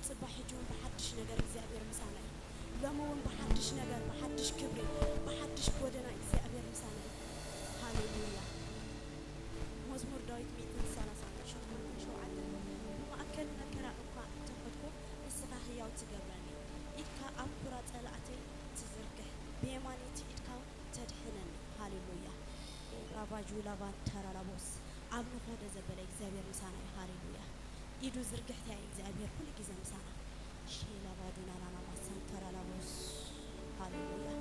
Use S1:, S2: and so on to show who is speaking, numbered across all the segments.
S1: صباحجون بحدش نجار إزابير مسانا لمون بحدش نجار بحدش كبري بحدش بودنا إزابير مسانا هاليلويا مزمور دايت ميتين سنة شو عدل ما أكلنا كرأوكا تفكوا السباحية وتجبرني إدكا أبكرات الأتي تزرقه بيمانيتي إدكا تدحنني هاليلويا راباجو لابان ترى لابوس أبنو خود زبالة إزابير مسانا هاليلويا يدو زرقه يا إزابير كل جزء مسانا شيء لابادونا لنا مسان ترى لابوس هاليلويا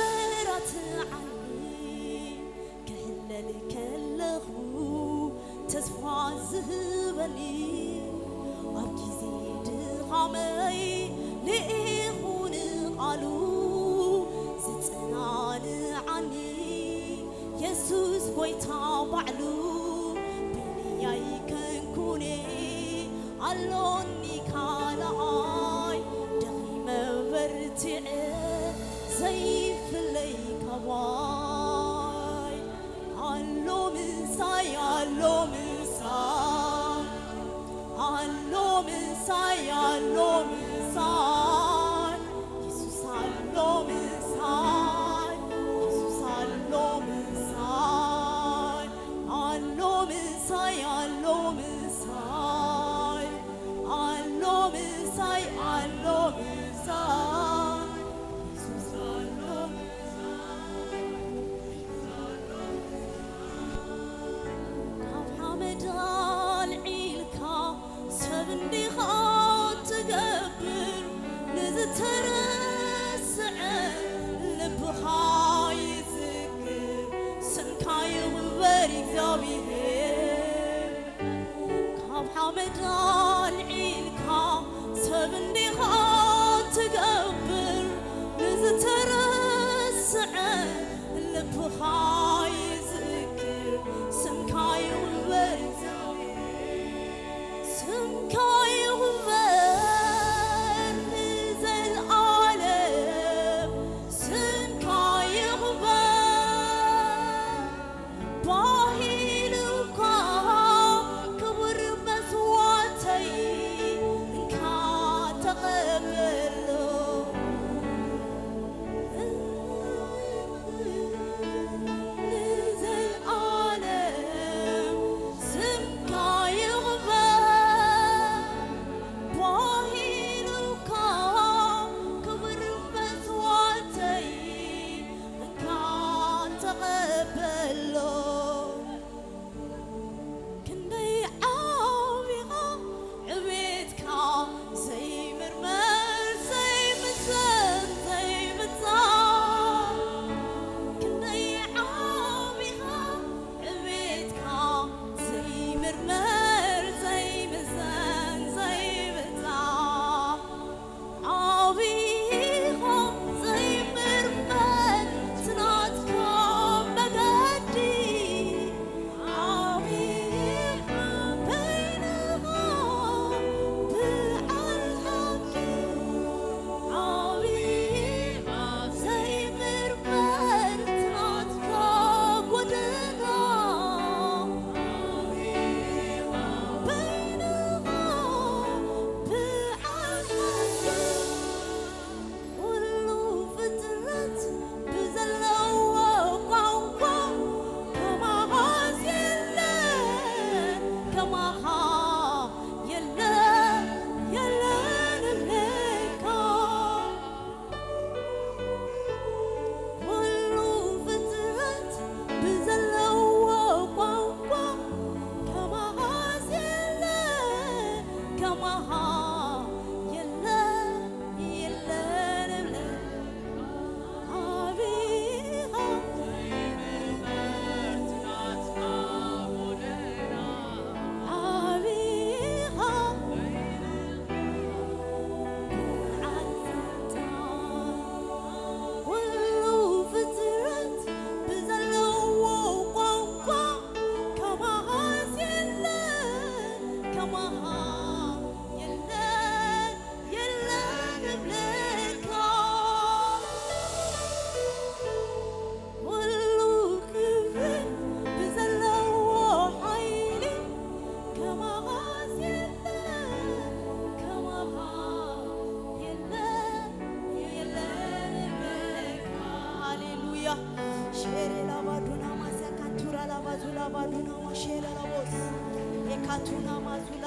S1: زبرت عني كهلل كلخو تسفى زهبني أبكي زيد غامي لإخون قالوا زتنان عني يسوس بويتا بعلو بني كن كوني علوني كالاي دغيمة برتعي زيف ليك واي علو من ساي علو من ساي علو من ساي علو من ساي يسوس علو من ساي يسوس علو من ساي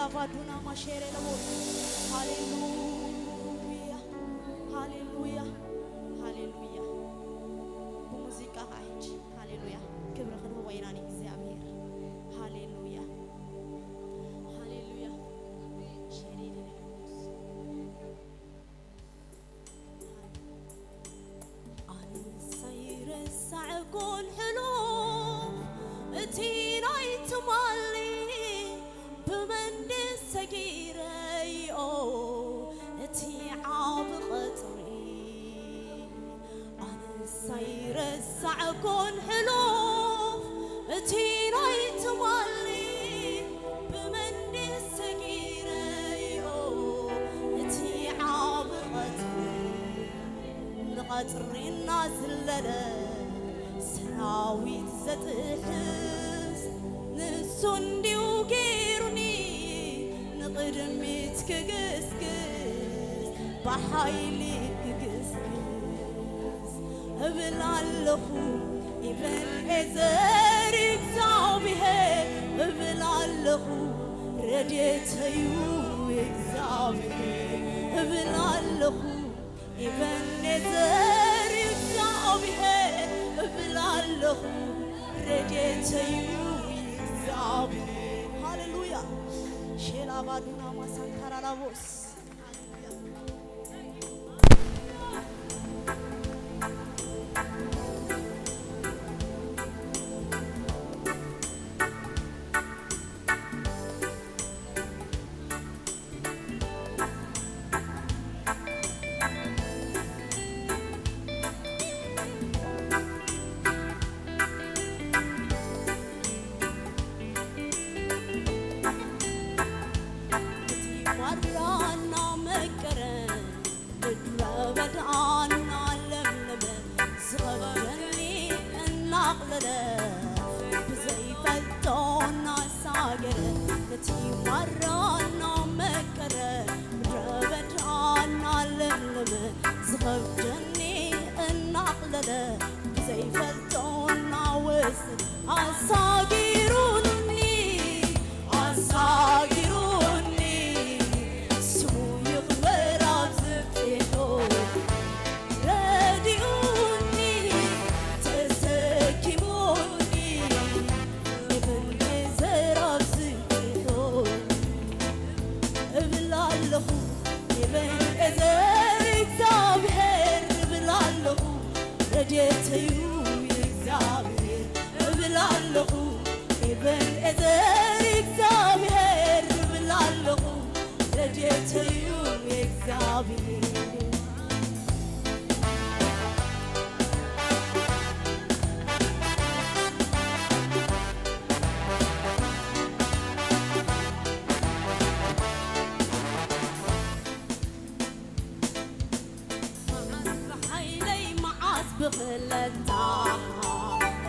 S1: ላቫዱና ማሼሬ ለቦስ ሃሌሉያ ሃሌሉያ ሃሌሉያ በሙዚቃ አይች ሃሌሉያ ክብር ኸድሞ ወይናኒ እግዚአብሔር ሃሌሉያ ሃሌሉያ ሼሬ ለቦስ ሳይረሳዕ ኩል ሕሉፍ እቲ ናይቲ ማሊ ብመንድስ ሰጊረዮ እቲ ዓብ ቐጥሪ ኣነ ሳይረሳዕ ኩል ሕሉፍ እቲ ናይቲ ማሊ ብመንድስ ሰጊረዮ እቲ ዓብ ቐጥሪ ንቐጥሪ እናዝለለ ሰራዊት ዘጥሕስ ንሱ እንዲሁ ገይሩኒ ንቕድሚት ክግስግስ ብሓይሊ ክግስግስ እብል ኣለኹ ኢብንኤዘር እግዚአብሔር እብል ኣለኹ ረድኤተዩ እግዚአብሔር እብል ኣለኹ ኢብንኤዘር እግዚአብሔር እብል ኣለኹ ረድኤተዩ እግዚአብሔር ሃሌሉያ ሼላባዱና ማሳንታራላቦስ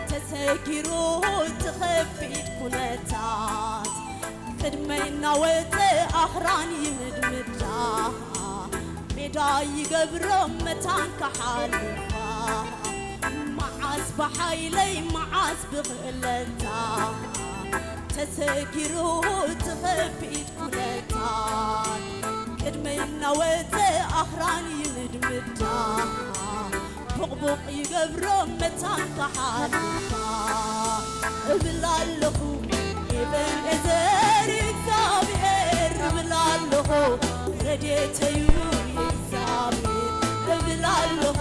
S1: تسكرو تخفيت كنتات قدمينا وتأخران يمدمدا ميدا يقبر متان كحالفا معاز بحيلي معاز بغلتا تسكرو تخفيت كنتات قدمينا وتأخران يمدمدا بقبق يقبر متان كحالفا بلالخو إبنኤዘር እግዚአብሔር ብላለሁ ረድኤተዩ እግዚአብሔር ብላለሁ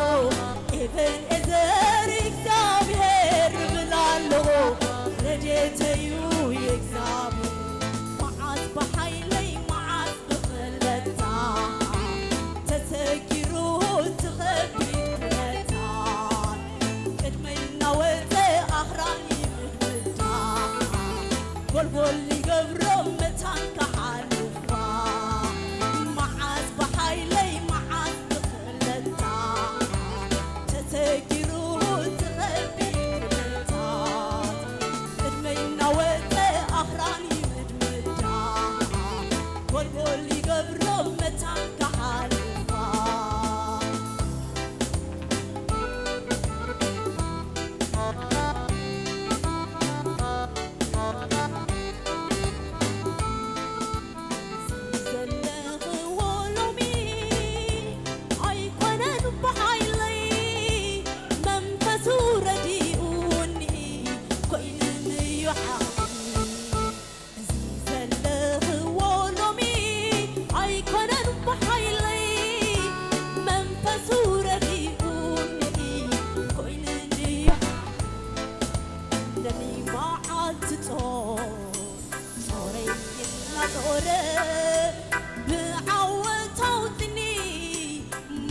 S1: ኢብንኤዘር እግዚአብሔር ብላለሁ ረድኤተዩ እግዚአብሔር መዓዝ በኃይለይ መዓዝ ብኽለታ ተሰጊሩ ትኸቢት ኩነታት ቅድመና ወፀ ኣኽራን ይምድምዳ ጎልጎል ይገብሮ መታን ከሓልፋ መዓዝ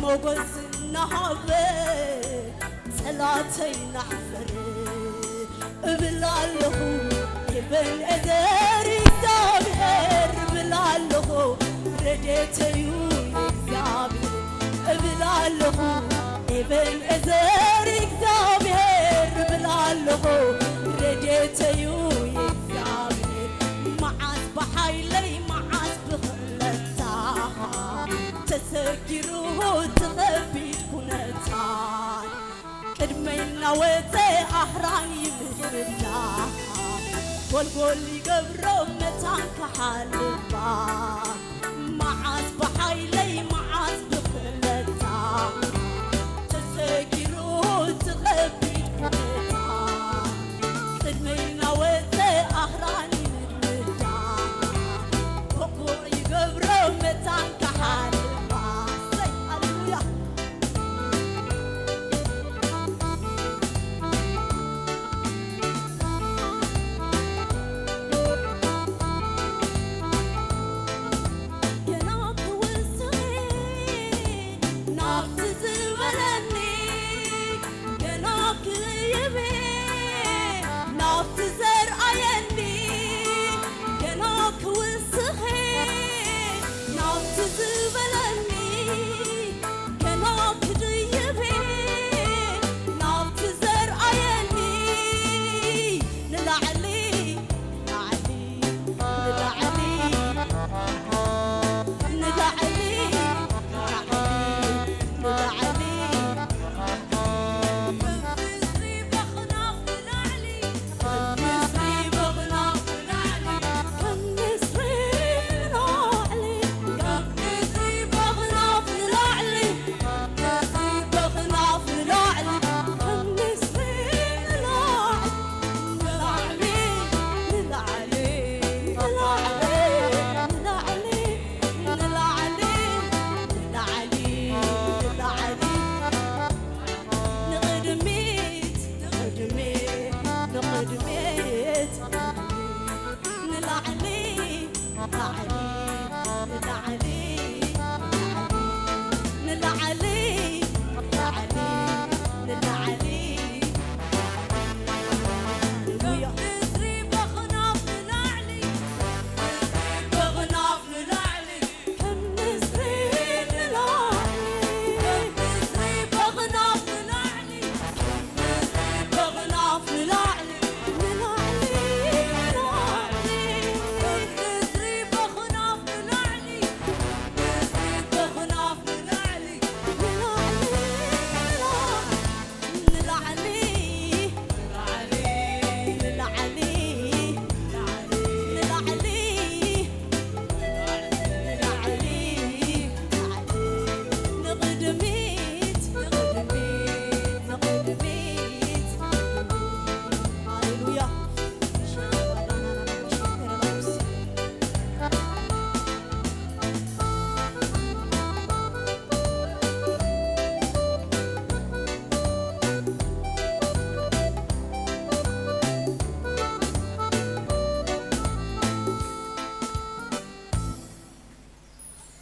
S1: موغزنا هابي صلاتي نحفر بلالهو ابن اداري زابر بلالهو رديتيو زابر بلالهو ابن اداري زابر بلالهو رديتيو زابر معاز بحايلي معاز بخلتها تسكرو تغبي كنتان قدمينا وتي أحران يمسرنا والقول يقبرو متان كحالبا معاز بحايلي معاز بخلتا تسكرو تغبي كنتان قدمينا وتي أحران يمسرنا والقول يقبرو متان كحالبا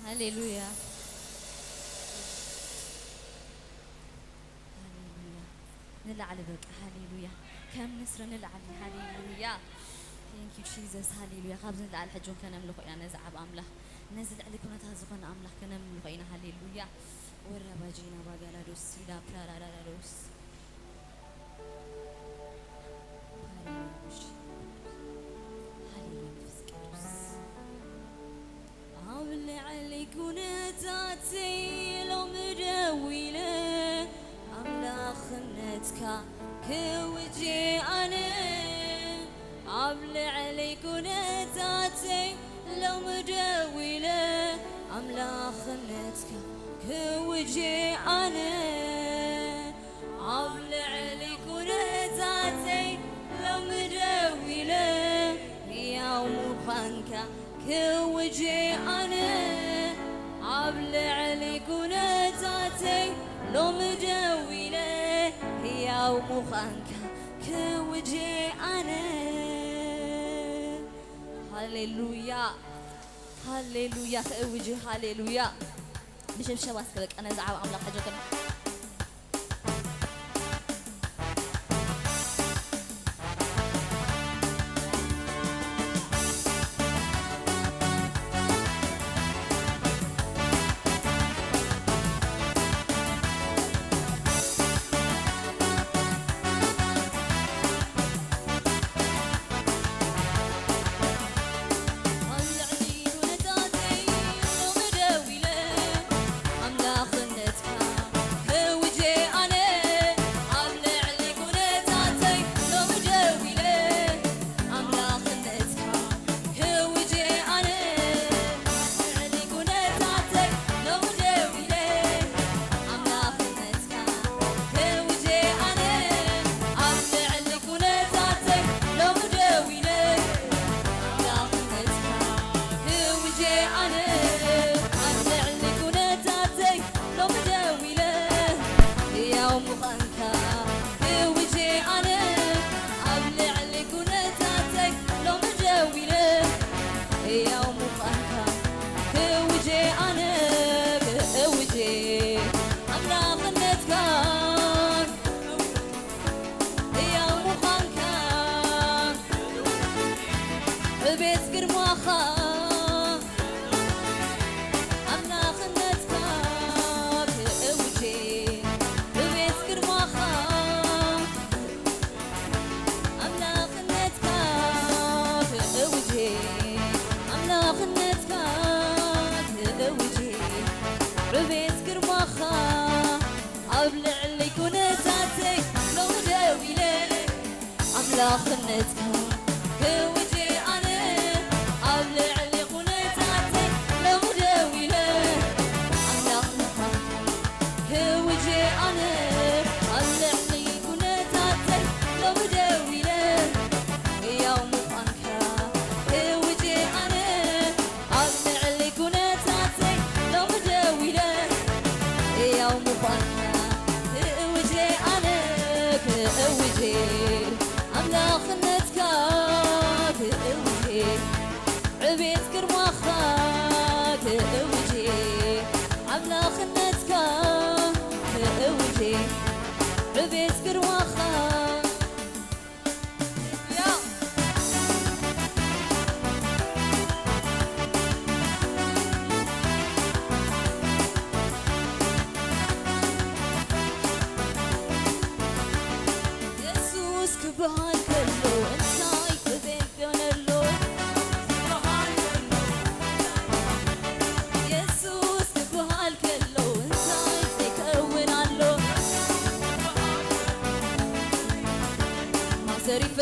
S2: هاليلويا نلعب بك هاليلويا كم نسر نلعب هاليلويا Thank you Jesus هاليلويا قابل نلعب حجون كنا ملخ يعني نزعب أملاح نزل عليكم نتهزقون أملاح كنا ملخينا هاليلويا وربا جينا باقلا دوس سيدا بلا لا دوس عامل عليك ونتاتي لو مدويله عامله خنتك كوجي انا عامل عليك ونتاتي لو مدويله عامله خنتك كوجي انا عامل عليك ونتاتي لو مدويله يا مخانك كوجي أنا عبل عليك ونتاتي لو مدويله هي ومخانك كوجي أنا هاليلويا هاليلويا كوجي هاليلويا نشبشب أسكبك أنا زعاب أملاك حاجة كنا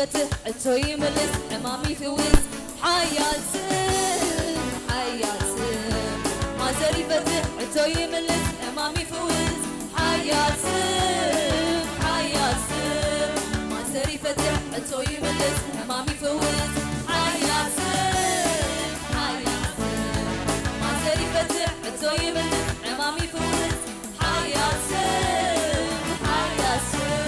S3: فتح عتوي ملس عمامي فوز حيال سم حيال سم ما زري فتح عتوي ملس عمامي فوز حيال سم حيال سم ما زري فتح عتوي ملس عمامي فوز حيال سم حيال سم ما زري فتح عتوي ملس عمامي فوز حيال سم حيال سم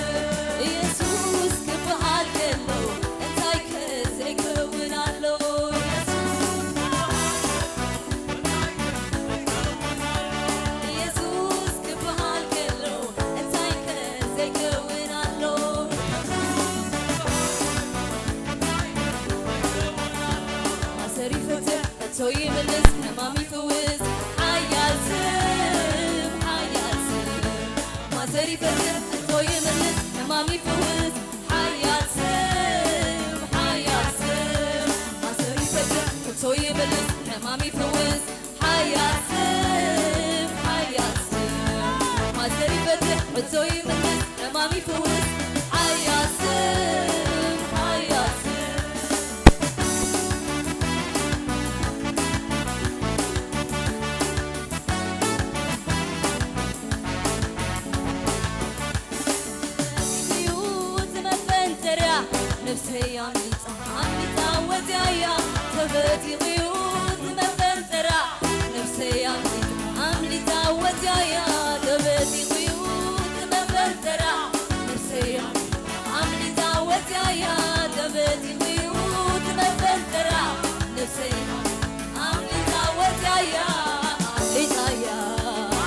S3: توي ملس امامي فوز حيال سم حيال سم ما زري فتح توي ملس امامي فوز حيال سم حيال سم ما زري فتح توي ملس امامي فوز حيال سم حيال سم ما زري فتح توي ملس امامي فوز حيال سم حيال سم نفسي عمي تعود يا تبتي غيوط مفنترة نفسي عمي تعود يا تبتي غيوط مفنترة نفسي عمي تعود يا تبتي غيوط مفنترة نفسي عمي تعود يا عمي تعود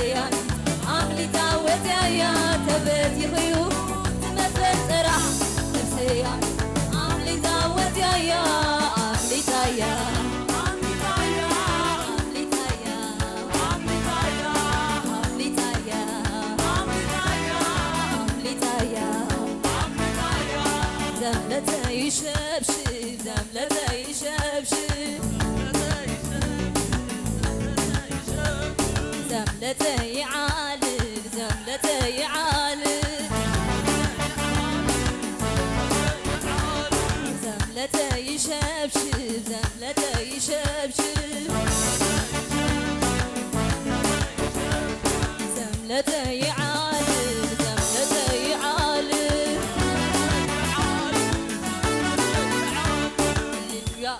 S3: ያን አምሊታ ወዲያ ተበት ይኸዩ ትመፈጠራ ነፍሴ زملتي عالق زملتي عالق زملتي شبشب زملتي شبشب زملتي عالق زملتي عالق هللويا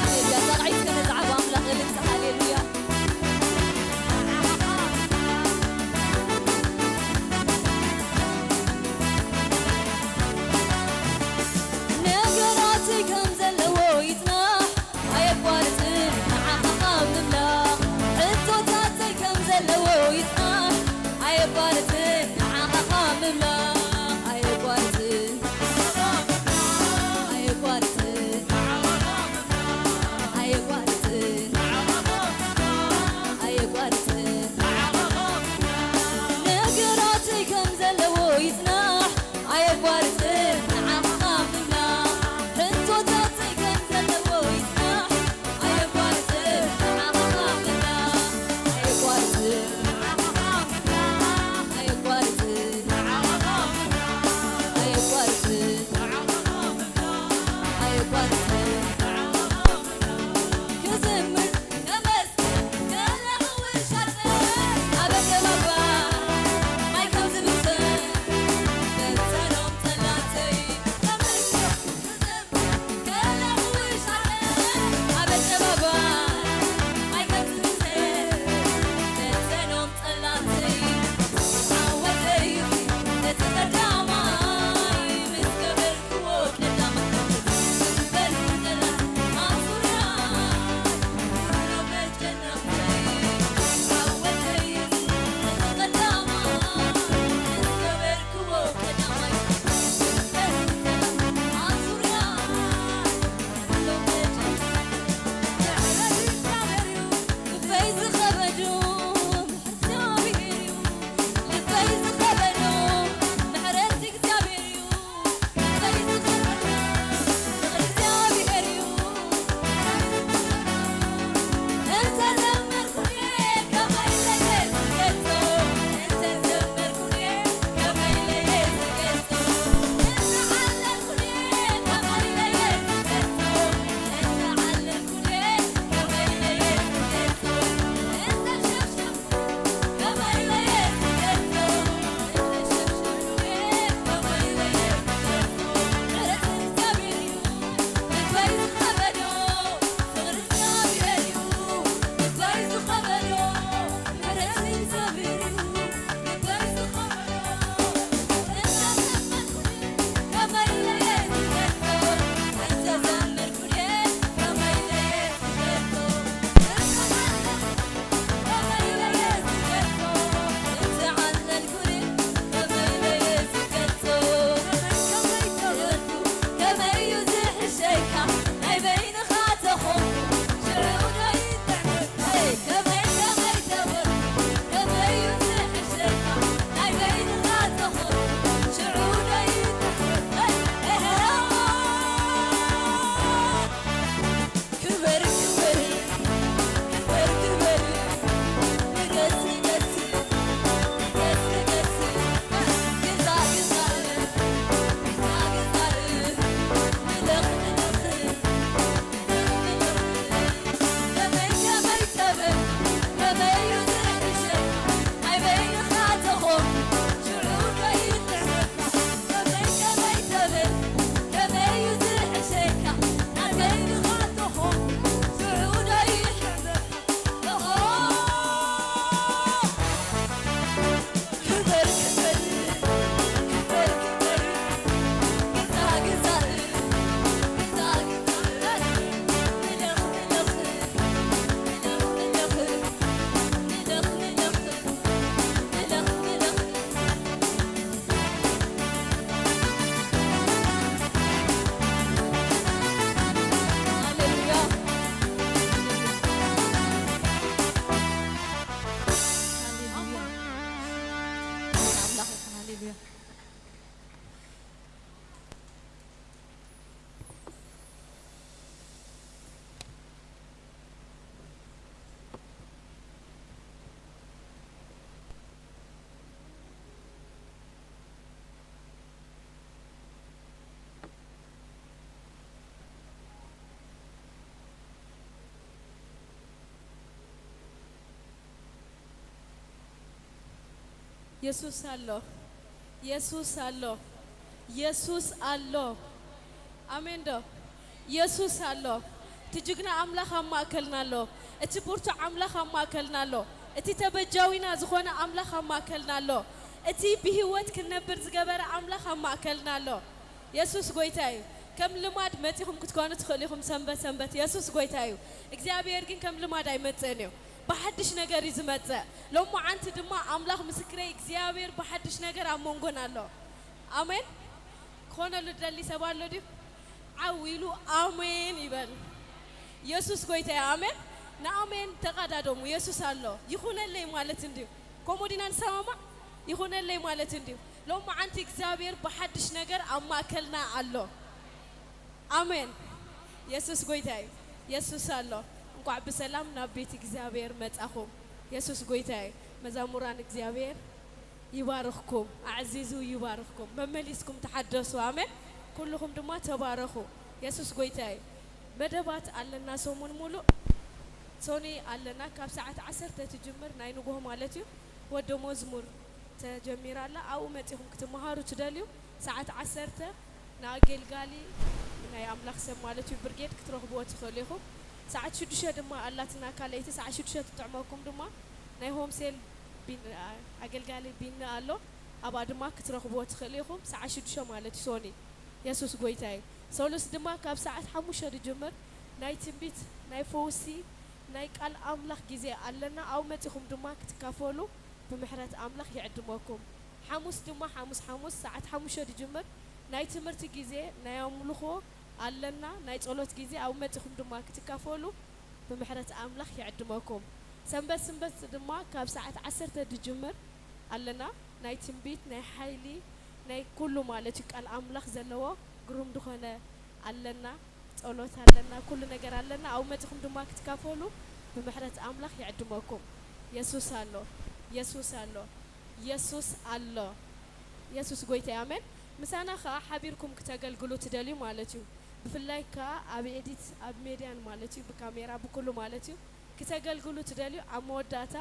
S3: هللويا طلعت كنزعب أملاق غلبت هللويا نقراتي كم زلو يتناح
S1: ኢየሱስ አሎ ኢየሱስ አሎ ኢየሱስ አሎ አሜን ዶ ኢየሱስ አሎ ትጅግና አምላኽ አማከልና አሎ እቲ ብርቱ አምላኽ አማከልና አሎ እቲ ተበጃዊና ዝኾነ አምላኽ አማከልና አሎ እቲ ብህይወት ክነብር ዝገበረ አምላኽ አማከልና አሎ ኢየሱስ ጎይታ እዩ ከም ልማድ መጺኹም ክትኮኑ ትኽእሉ ኢኹም ሰንበት ኢየሱስ ጎይታ እዩ እግዚአብሔር ግን ከም ልማድ አይመጽእን እዩ بحدش ነገር ይዝመጽእ ሎሞ አንተ ድማ አምላኽ ምስክሬ እግዚአብሔር በሐድሽ ነገር አሞንጎን አለው አሜን ኮነ ልደሊ ሰባሎ ዲ አዊሉ አሜን ይበል ኢየሱስ ጎይታ አሜን ናአሜን ተቃዳዶሙ ኢየሱስ አለው ይሁንልኝ ማለት እንዲሁ ኮሞዲናን ሰማማ ይሁንልኝ ማለት እንዲሁ ሎሞ አንተ እግዚአብሔር በሐድሽ ነገር አማከልና አለው አሜን ኢየሱስ ጎይታ ኢየሱስ አለው እንኳን በሰላም ናብ ቤት እግዚአብሔር መጻኹም ኢየሱስ ጎይታዬ መዛሙራን እግዚአብሔር ይባርኽኩም አዕዚዙ ይባርኽኩም መመሊስኩም ተሐደሱ አሜን ኩልኩም ድማ ተባረኹ ኢየሱስ ጎይታዬ መደባት አለና ሰሙን ሙሉ ሶኒ አለና ካብ ሰዓት 10 ተጅምር ናይ ንጎህ ማለት እዩ ወደ መዝሙር ተጀሚራላ አው መጺኹም ክትመሃሩ ትደልዩ ሰዓት 10 ናገልጋሊ ናይ አምላኽ ሰብ ማለት እዩ ብርጌድ ክትረኽብዎ ትኽእሉ ኢኹም ሰዓት 6 ድማ አላትና ካለይቲ ሰዓት 6 ትጥዕመኩም ድማ ናይ ሆም ሴል አገልጋሊ ቢና አሎ አባ ድማ ክትረኽብዎ ትኽእሉ ኢኹም ሰዓት 6 ማለት ሶኒ ኢየሱስ ጎይታዬ ሶሉስ ድማ ካብ ሰዓት 5 ድጅምር ናይ ትንቢት ናይ ፈውሲ ናይ ቃል አምላኽ ጊዜ አለና አው መጺኹም ድማ ክትካፈሉ ብምሕረት አምላኽ ይዕድመኩም ሐሙስ ድማ ሐሙስ ሰዓት 5 ድጅምር ናይ ትምህርቲ ጊዜ ናይ አምልኾ አለና ናይ ጸሎት ጊዜ አው መጺኹም ድማ ክትካፈሉ ብምሕረት አምላኽ ይዕድመኩም ሰንበት ድማ ካብ ሰዓት 10 ድጅምር አለና ናይ ትንቢት ናይ ኃይሊ ናይ ኩሉ ማለት ቃል አምላኽ ዘለዎ ግሩም ድኾነ አለና ጸሎት አለና ኩሉ ነገር አለና አው መጺኹም ድማ ክትካፈሉ ብምሕረት አምላኽ ይዕድመኩም ኢየሱስ አሎ ኢየሱስ አሎ ኢየሱስ አሎ ኢየሱስ ጎይታ አሜን ምሳና ኸ ሓቢርኩም ክትገልግሉ ትደልዩ ማለት እዩ ብፍላይ ካ አብ ኤዲት አብ ሜዲያን ማለት እዩ በካሜራ በኩሉ ማለት እዩ ክትገልግሉ ትደልዩ አመወዳታ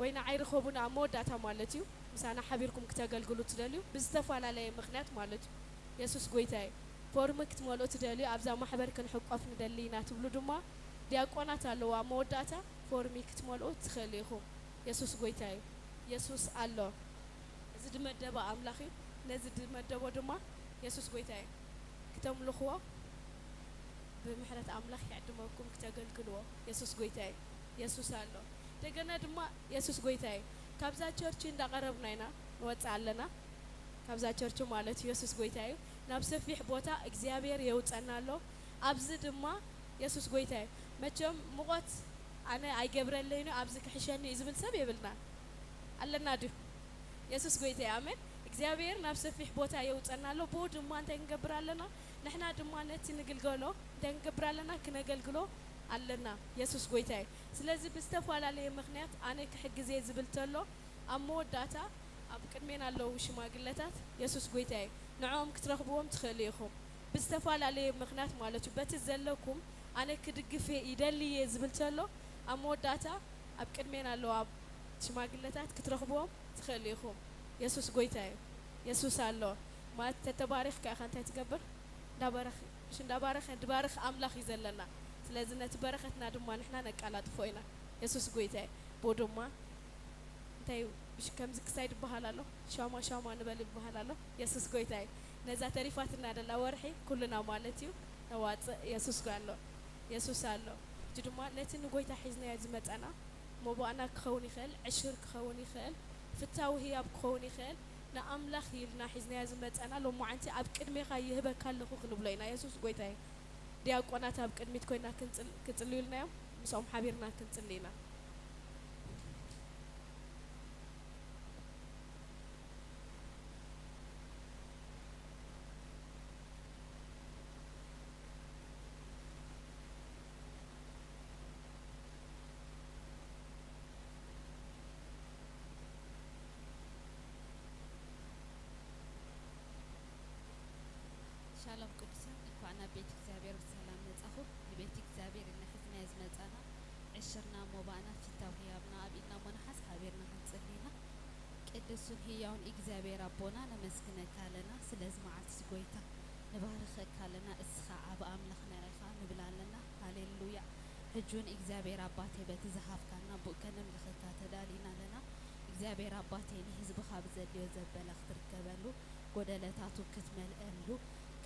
S1: ወይና አይርኸቡና አመወዳታ ማለት እዩ ምሳና ሓቢርኩም ክትገልግሉ ትደልዩ ብዝተፈላለየ ምኽንያት ማለት እዩ ኢየሱስ ጎይታዬ ፎርም ክትመልኡ ትደልዩ አብዛ ማሕበር ክንሕቆፍ ንደሊና ትብሉ ድማ ዲያቆናት አለዋ አመወዳታ ፎርሚ ክትመልኡ ትኽእሉ ኢኹም ኢየሱስ ጎይታዬ ኢየሱስ አሎ እዚ ድመደበ አምላኽ እዩ ነዚ ድመደቦ ድማ ኢየሱስ ጎይታዬ ከተምልኽዎ ብምሕረት አምላኽ ይዕድመኩም ክትገልግልዎ ኢየሱስ ጎይታዬ ኢየሱስ አሎ ደገና ድማ ኢየሱስ ጎይታዬ ካብዛ ቸርች እንዳቀረብና ኢና ንወጽእ አለና ካብዛ ቸርች ማለት ኢየሱስ ጎይታዬ ናብ ሰፊሕ ቦታ እግዚአብሔር የውጸና ኣሎ ኣብዚ ድማ ኢየሱስ ጎይታዬ መቸም ሙቆት አነ አይገብረለይኑ ኣብዚ ክሕሸኒ ዝብል ሰብ ይብልና አለና ዱ ኢየሱስ ጎይታዬ አሜን እግዚአብሔር ናብ ሰፊሕ ቦታ የውጸና ኣሎ ቦ ድማ እንታይ ክንገብር ኣለና ንሕና ድማ ነቲ ንግልገሎ እንታይ ክንገብር ኣለና ክነገልግሎ ኣለና ኢየሱስ ጎይታዬ ስለዚ ብዝተፈላለየ ምኽንያት አነ ክሕግዜ ዝብል ተሎ ኣብ መወዳታ ኣብ ቅድሜና ኣለዉ ሽማግለታት ኢየሱስ ጎይታዬ ንዖም ክትረኽብዎም ትኽእሉ ኢኹም ብዝተፈላለየ ምኽንያት ማለት እዩ በቲ ዘለኩም አነ ክድግፍ ይደልየ ዝብል ተሎ ኣብ መወዳታ ኣብ ቅድሜና ኣለዉ ኣብ ሽማግለታት ክትረኽብዎም ትኽእሉ ኢኹም ኢየሱስ ጎይታዬ ኢየሱስ አሎ ማለት ተተባሪኽካ ኢኻ እንታይ ትገብር እንዳባረኽ ድባርኽ አምላኽ እዩ ዘለና ስለዚ ነቲ በረኸትና ድማ ንሕና ነቃላጥፎ ኢና ኢየሱስ ጎይታዬ ቦ ድማ እንታይ ከምዚ ክሳይድ ይበሃል ኣሎ ሻማ ንበል ይበሃል ኣሎ ኢየሱስ ጎይታዬ ነዛ ተሪፋትና ደላ ወርሒ ኩልና ማለት እዩ ነዋፅእ ኢየሱስ አሎ ኢየሱስ አሎ እቲ ድማ ነቲ ንጎይታ ሒዝናዮ ዝመፀና መባእና ክኸውን ይኽእል ዕሽር ክኸውን ይኽእል ፍታዊ ህያብ ክኸውን ይኽእል ንአምላኽ ይልና ሒዝናዮ ዝመፀና ሎማዓንቲ ኣብ ቅድሜኻ ይህበካ ኣለኹ ክንብሎ ኢና ኢየሱስ ጎይታዬ ዲያቆናት ኣብ ቅድሚት ኮይና ክንጽልዩልናዮም ምስኦም ሓቢርና ክንጽሊ ኢና
S2: ሻሎም ቅዱሳን እንኳን ናብ ቤት እግዚአብሔር በሰላም መጻኹም ንቤት እግዚአብሔር እንሕዝና ዝመጻና ዕሽርና ሞባእና ፍታው ህያብና አብኢና ሞናሓስ ሓቢርና ክንጽሊና ቅዱስን ህያውን እግዚአብሔር አቦና ነመስግነካ ኣለና ስለዚ መዓልቲ ጎይታ ንባርኸካ ኣለና እስኻ ዓብ ኣምላኽና ኢኻ ንብል ኣለና ሃሌሉያ ሕጁን እግዚአብሔር አባቴ በቲ ዝሃብካና ከነምልኸካ ተዳሊና ኣለና እግዚአብሔር አባቴ ንህዝብኻ ብዘድልዮ ዘበለ ክትርከበሉ ጎደለታቱ ክትመልአሉ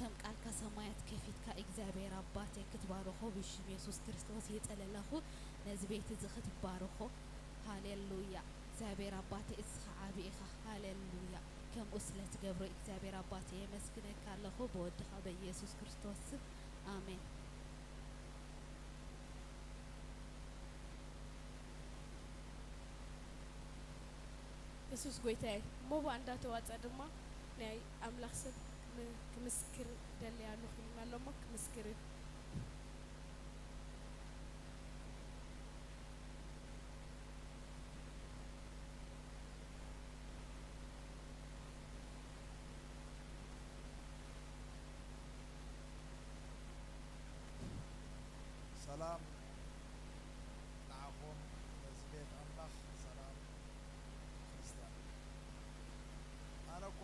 S2: ከም ቃልካ ሰማያት ከፊትካ እግዚአብሔር አባቴ ክትባርኾ ብሽም ኢየሱስ ክርስቶስ የጸለለኹ ነዚ ቤት እዚ ክትባርኾ ሃሌሉያ እግዚአብሔር አባቴ እስኻ ዓብ ኢኻ ሃሌሉያ ከምኡ ስለትገብሮ እግዚአብሔር አባቴ የመስግነካ ኣለኹ በወድኻ በኢየሱስ ክርስቶስ ስም አሜን።
S1: ኢየሱስ ጎይታዬ ሞባ እንዳተዋጸ ድማ ናይ ኣምላኽ ሰብ ክምስክር ደልያ ኣለኹ ኣለሞ ክምስክር
S4: ሰላም ንዓኹም ነዚ ቤት ኣምላኽ ሰላም ክርስቲያን ኣነ እኳ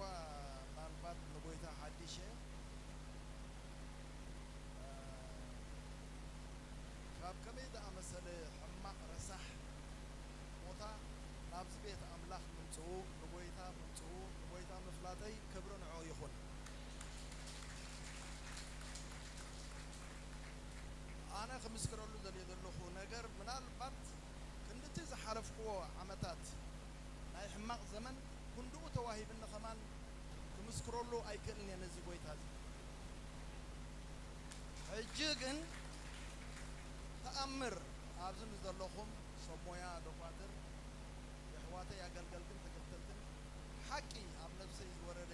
S4: ምናልባት ንጎይታ ሓዲሸ ካብ ከመይ ዝኣመሰለ ሕማቕ ረሳሕ ቦታ ናብዚ ቤት ኣምላኽ ምምፅኡ ንጎይታ ምምፅኡ ንጎይታ ምፍላጠይ ክብሪ ንዑ ይኹን። ኣነ ክምስክረሉ ዘልየ ዘለኹ ነገር ምናልባት ክንድቲ ዝሓለፍክዎ ዓመታት ናይ ሕማቕ ዘመን ኩንድኡ ተዋሂብኒ ኸማን ክምስክረሉ ኣይክእልን እየ ነዚ ጎይታ እዚ ሕጂ ግን ተኣምር ኣብዚ ንዘለኹም ሰብ ሞያ ደኳትር የሕዋተይ ኣገልገልትን ተከተልትን ሓቂ ኣብ ነብሰይ ዝወረደ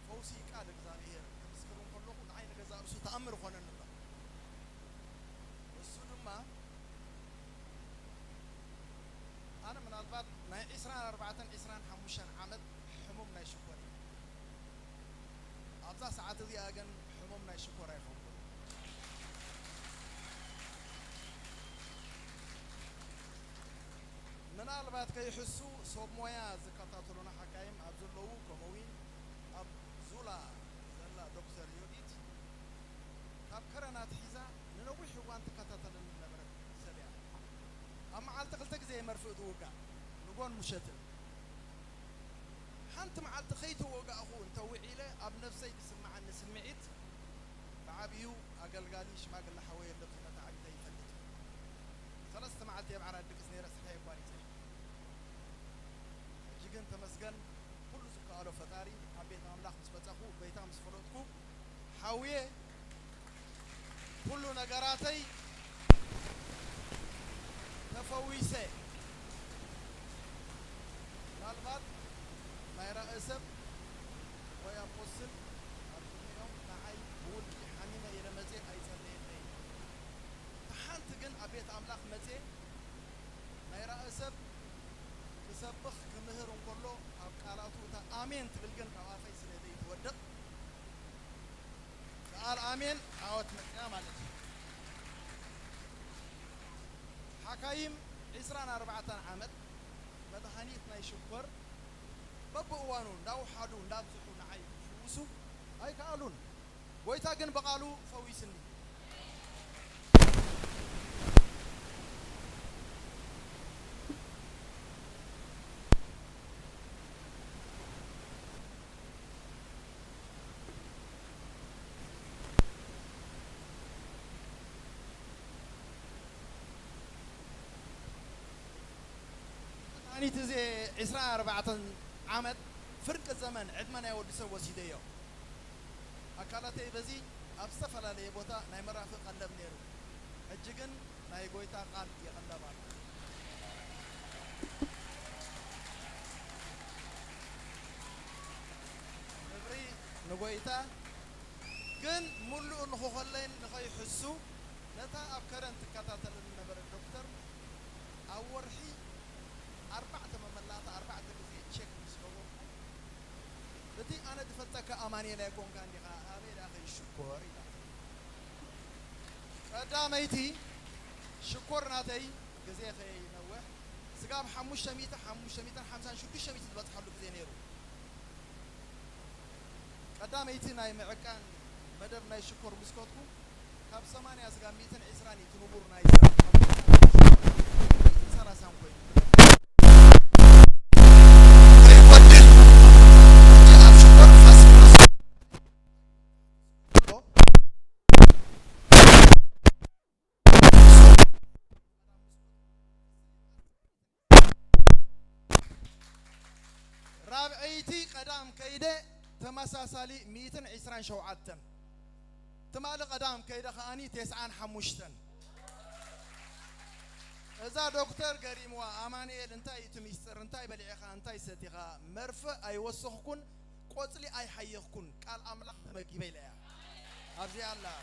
S4: ፈውሲ ቃል እግዚአብሔር ክምስክሩ ከለኹ ንዓይ ንገዛ ርእሱ ተኣምር ኾነን ኣሎ እሱ ድማ ኣነ ምናልባት ናይ 24 25 ዓመት ሕሙም ናይ ሽኮር እየ ኣብዛ ሰዓት እዚኣ ግን ሕሙም ናይ ሽኮር ኣይኸውን ምናልባት ከይሕሱ ሰብ ሞያ ዝከታተሉና ሓካይም ኣብ ዘለዉ ከምኡውን ኣብ ዙላ ዘላ ዶክተር ዮዲት ካብ ከረናት ሒዛ ንነዊሕ እዋን ትከታተልን ነበረት ሰብ እያ ኣብ መዓልቲ 2 ግዜ መርፍእ ትውጋእ ንጎን ሙሸትን ሓንቲ መዓልቲ ከይተወጋእኹ እንተውዒለ ኣብ ነፍሰይ ዝስማዓኒ ስምዒት ብዓብዩ ኣገልጋሊ ሽማግለ ሓወየ ለብዝነታ ዓቢተ ይፈልጥ 3 መዓልቲ የብ ዓራት ድቅስ ነይረ ስሕየ ጓሪፀ ሕጂ ግን ተመስገን ኩሉ ዝከኣሎ ፈጣሪ ኣብ ቤት ኣምላኽ ምስ በፀኹ ጎይታ ምስ ፈለጥኩ ሓውየ ኩሉ ነገራተይ ተፈዊሰ ምናልባት ናይ ራእይ ሰብ ወይ ኣፖስል ኣብ ቅድሚኦም ንዓይ ብውልቂ ሓሚመ ኢለ መፄ ኣይጸለየለይ ሓንቲ ግን ኣብ ቤት ኣምላኽ መፄ ናይ ራእይ ሰብ ክሰብኽ ክምህር እንከሎ ኣብ ቃላቱ እታ ኣሜን ትብል ግን ካብ ኣፈይ ስለ ዘይትወድቕ ከኣል ኣሜን ዓወት መፅያ ማለት እዩ ሓካይም 24 ዓመት መድሃኒት ናይ ሽኮር በብእዋኑ እንዳውሓዱ እንዳብዝሑ ንዓይ ፍውሱ ኣይከኣሉን ጎይታ ግን በቓሉ ፈዊስኒ መድሃኒት እዚ 24 ዓመት ፍርቂ ዘመን ዕድመ ናይ ወዲ ሰብ ወሲደዮ ኣካላተይ በዚ ኣብ ዝተፈላለየ ቦታ ናይ መራፊ ቀለብ ነይሩ ሕጂ ግን ናይ ጎይታ ቃል የቐለብ ኣሎ ንብሪ ንጎይታ ግን ሙሉእ ንኽኸለይን ንኸይሕሱ ነታ ኣብ ከረን ትከታተልን ነበረ ዶክተር ኣብ ወርሒ 4 መመላእታ 4 ግዜ ቼክ ምስ ገበርኩ እቲ ኣነ ዝፈልጠካ ኣማኒኤል ኣይኮንካ እንዲኻ ኣበይ ዳ ከይሽኮር ኢላ ቀዳመይቲ ሽኮር ናተይ ግዜ ከይነውሕ سقاب حموش شميتة 56 تبصحلو كذي نيرو قدام ايتنا معكان مدر ناي شكر مسكوتكو كاب 8 سقام 120 تنبور ناي سنة سامكوي رابعيتي قدام كيده تمساسالي 120 شوعتن تمال قدام كيده خاني 9 حموشتن إذا دكتور كريم وأمانيل انتاي تميستر انتاي بلعخا انتاي ستيخا مرفع أي وسخكن قتلي أي حيخكن قال أملاح مكيبي لها أبزي الله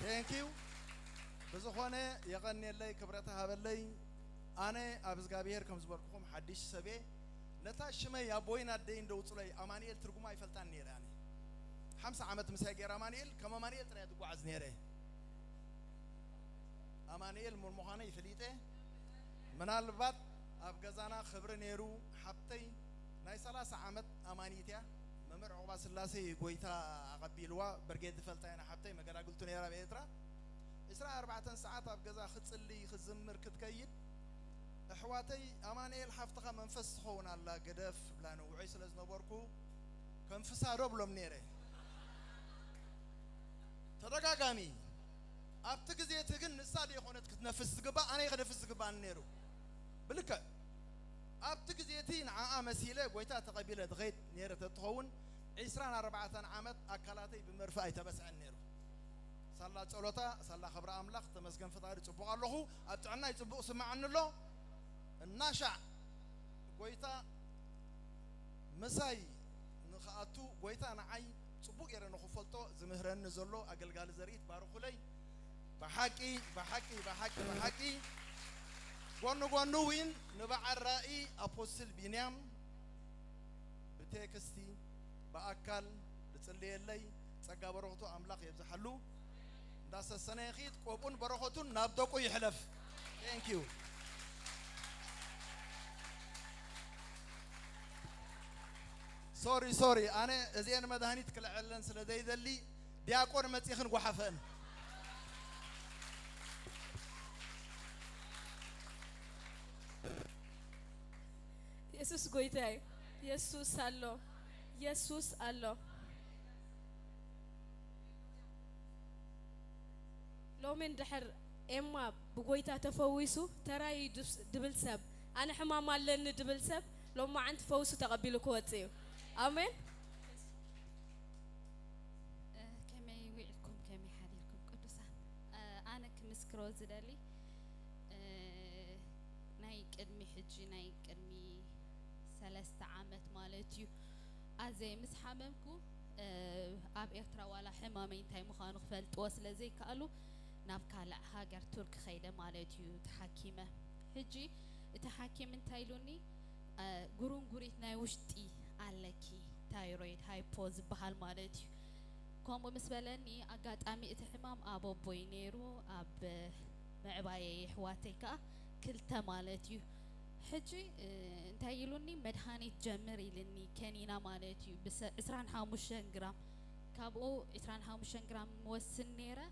S4: thank you بزخوانه يغني اللي كبرتها باللي أنا أبز قابير كم زبركم حديش سبي نتاش ما يبوين الدين دوتلي أمانيل ترجمة يفلتان نيراني 5 عامات مساجر أمانيل كم أمانيل ترى تقوى عزنيره أمانيل مرمخانة يفليته من البعض أبغزانا خبر نيرو حبتي ناي 3 عامات أمانيتيا ممر عباس اللاسي قويتا قبيلوا برجيد فلتين حبتي ما قال قلت نيرا بيترا إسرع 4 ساعات أبغزا ختصلي خزمر كتكيد أحواتي أمانيل حفتها منفس خونا الله قدف لانه وعيس لزنبوركو كم فسا روبلو منيره ترقاقامي أبتكزي تجن نسالي خونت كتنفس قبا أنا يخنفس قبا نيرو بلك أبتكزي تين مسيلة قويتا تقبيلة غيت نيرة تتخون عسران 4 عامات أكلاتي بمرفأي تبس عن نيرو صلى صلوتا صلى خبر أملاق تمسكن فطاري تبوق الله أبتعنا يتبوق سمع عن الله الناشع قويتا مساي نخاتو قويتا نعي تبوق يرى نخفلتو زمهرن نزلو أقل زريت باروخلي بحكي قونو وين نبع الرأي أبوسل بينام بتكستي بأكل بتصلي اللي تسقى بروختو أملاق يبزحلو داس السنة خيط قوبون بروختو نابدوكو يحلف thank you sorry أنا زين مدهني تكلع علن سلدي ذلي دياقون متيخن قحفن
S1: يسوس قويتاي يسوس الله لو من دحر إما بقويتا تفويسو تراي دبل سب أنا حمام لن دبل سب لو ما عند فوسو تقبلوا كواتيو آمين
S2: كما يوعدكم كما يحديكم قدوسان أنا كمسكرو زدالي نايك أدمي حجي نايك أدمي 3 عامات مالتيو أزي مسحممكو أب إرترا ولا حمامين تاي مخانو خفلت وصل زي كقالو نابكالع هاجر ترك خيدة مالتيو تحكيمة حجي تحكيم تايلوني قرون قريت نايوشتي علىكي تايرويد هايبوز بحال مالتيو كومو مسبلني أقاد أمي اتحمام أبو بوينيرو أب معبايا حواتيكا كلتا مالتيو حجي تايلوني مدهاني تجمري لني كانينا مالتيو بس 25 جرام كابو 25 جرام موسن نيرة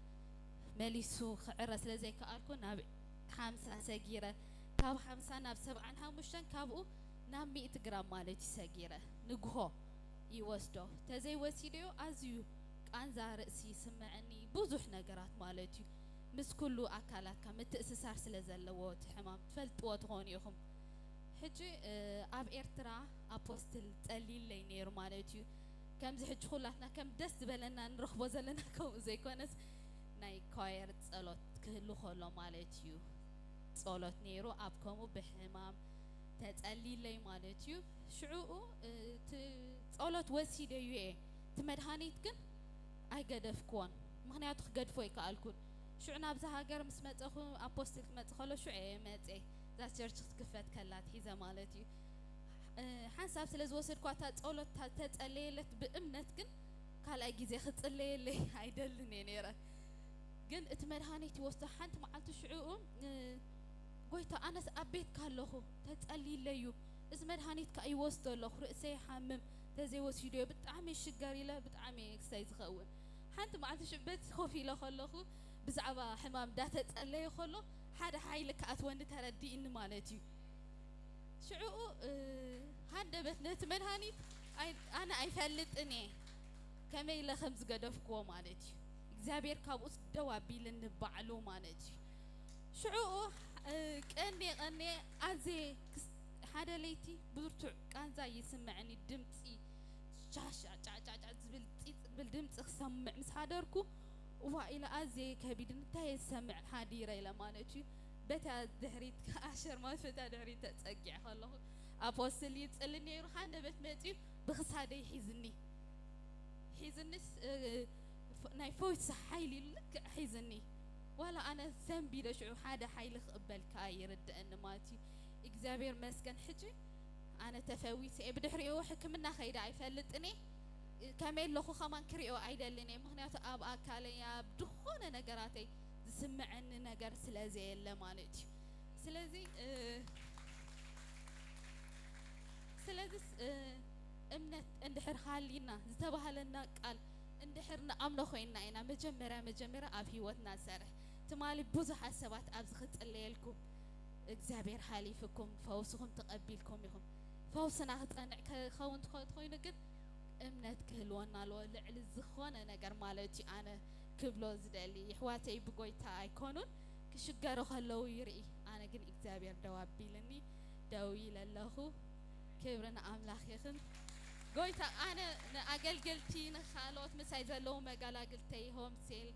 S2: مليسو خعرس لزي كألكو ناب 5 سجيرة كاب 5 ناب 7 كابو ناب 100 جرام مالتي سجيرة نجهو يوسدو تزي وسيديو أزيو كان زارسي سمعني بوزح نجارات مالتي مس كله أكلات كم تأسسار سلزلوات حمام فلت واتغونيهم حجي أب إرترا أبوستل تقليل لينير مالتي كم زي حج خلاتنا كم دست بلنا نروح بزلنا كم زي كونس ناي كاير تصلت كله خلا مالتيو تصلت نيرو أبكمو بحمام تقليل لي مالتيو شعوء تصلت وسيدة يوه تمدهانيت كن أي قدف كون مهنيات قد فوي كالكون شو عنا بزها جر مسمت أخو أبوستل مسمت خلا شو مات ذا تشرش كفت كلات هذا مالتي حسب سلز وصل قطعت أولت تتقليلت بأمنتكن قال أجيزي خت الليل هيدلني نيرة جن اتمرهاني توصل حنت معلت شعوم
S5: قويتا أنا أبيت كالله تتقلي ليو اسمه هانيت كأي وسط الله رأسي حمم تزي وسيدو بتعمي الشجاري لا بتعمي إكسايز خون حنت ما عندش بيت خوفي لا خلاه بزعبا حمام دات تقلي خلاه هذا حيلك أتوند تردي إن مالتي شعو هذا بس نتمن هانيت أنا أيفلت إني كم إلى 5 قدف قوة مالتي إكزابير كابوس دوابي لنبعلو مالتي شعو كأني أزي هذا ليتي برتع كان زي يسمعني دمتي بالدمت أسمع مس حدركو وإلى أزي كبيد نتاي يسمع حديرة إلى مالتي بتا دهريت كأشر ما فتا دهريت تسقع خلاص أبوسل يتسألني يروح أنا بتمتي بخس هذا يحزني نايفوت صحيلي لك حزني ولا أنا ذنبي لشعو هذا حيل قبل كاي رد أن ماتي إكزابير مسكن حجي أنا تفاويت بدحريو حكمنا خيدا يفلتني كمل لخو خمان كريو عيدلني مخنيات أب أكالي يا بدخون نجاراتي سمع أن نجار سلازي إلا مالتي سلازي أمنت اندحر حالينا زتبها لنا قال اندحرنا أمنا خوينا إنا مجمرة أبي وتنا سرح تمالي بوزح حسابات أبزخت الليلكم إكزابير حالي فيكم فوسكم تقبلكم يهم فوسنا هتأنع خون خوينا قد أمنت كهلونا لو لعل الزخونة نجار مالتي أنا كبلو زدالي حواتي بقويتا أيكونون كشجارو خلو يري أنا جن إكزابير دوابي لني دوي لله كبرنا أملاخ يخن قويتا أنا أقل قلتي نخالوت مسايزة لو ما قال قلتي هم سيل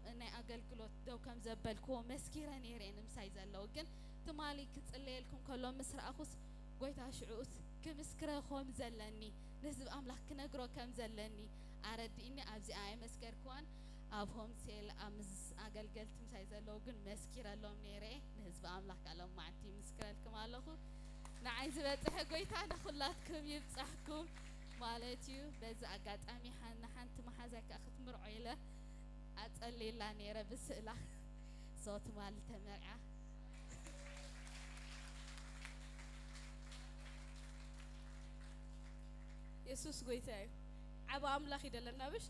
S5: أنا أقل قلت دو كم زبالكو مسكيرة نيرين مسايزة لو جن تمالي كتقلي لكم كلهم مسر أخوس قويتا شعوس كمسكرة خوم زلني نسب أملاخ كنقرو كم زلني أرد إني أبزي آي مسكر كوان أبهم سيل أمز أقل قلت مسايزة لو جن مسكيرة لهم نيري نسب أملاخ كلهم معتي مسكرة لكم ألخو نعايز بتح قويتا نخلاتكم يبصحكم مالتيو بز أقعد أمي حنت محازك أخت مرعيلة أتقلي لا نيرة بسئلة صوت مال تمرعة
S6: يسوس قويتاي عبا أملاخي دلنا بش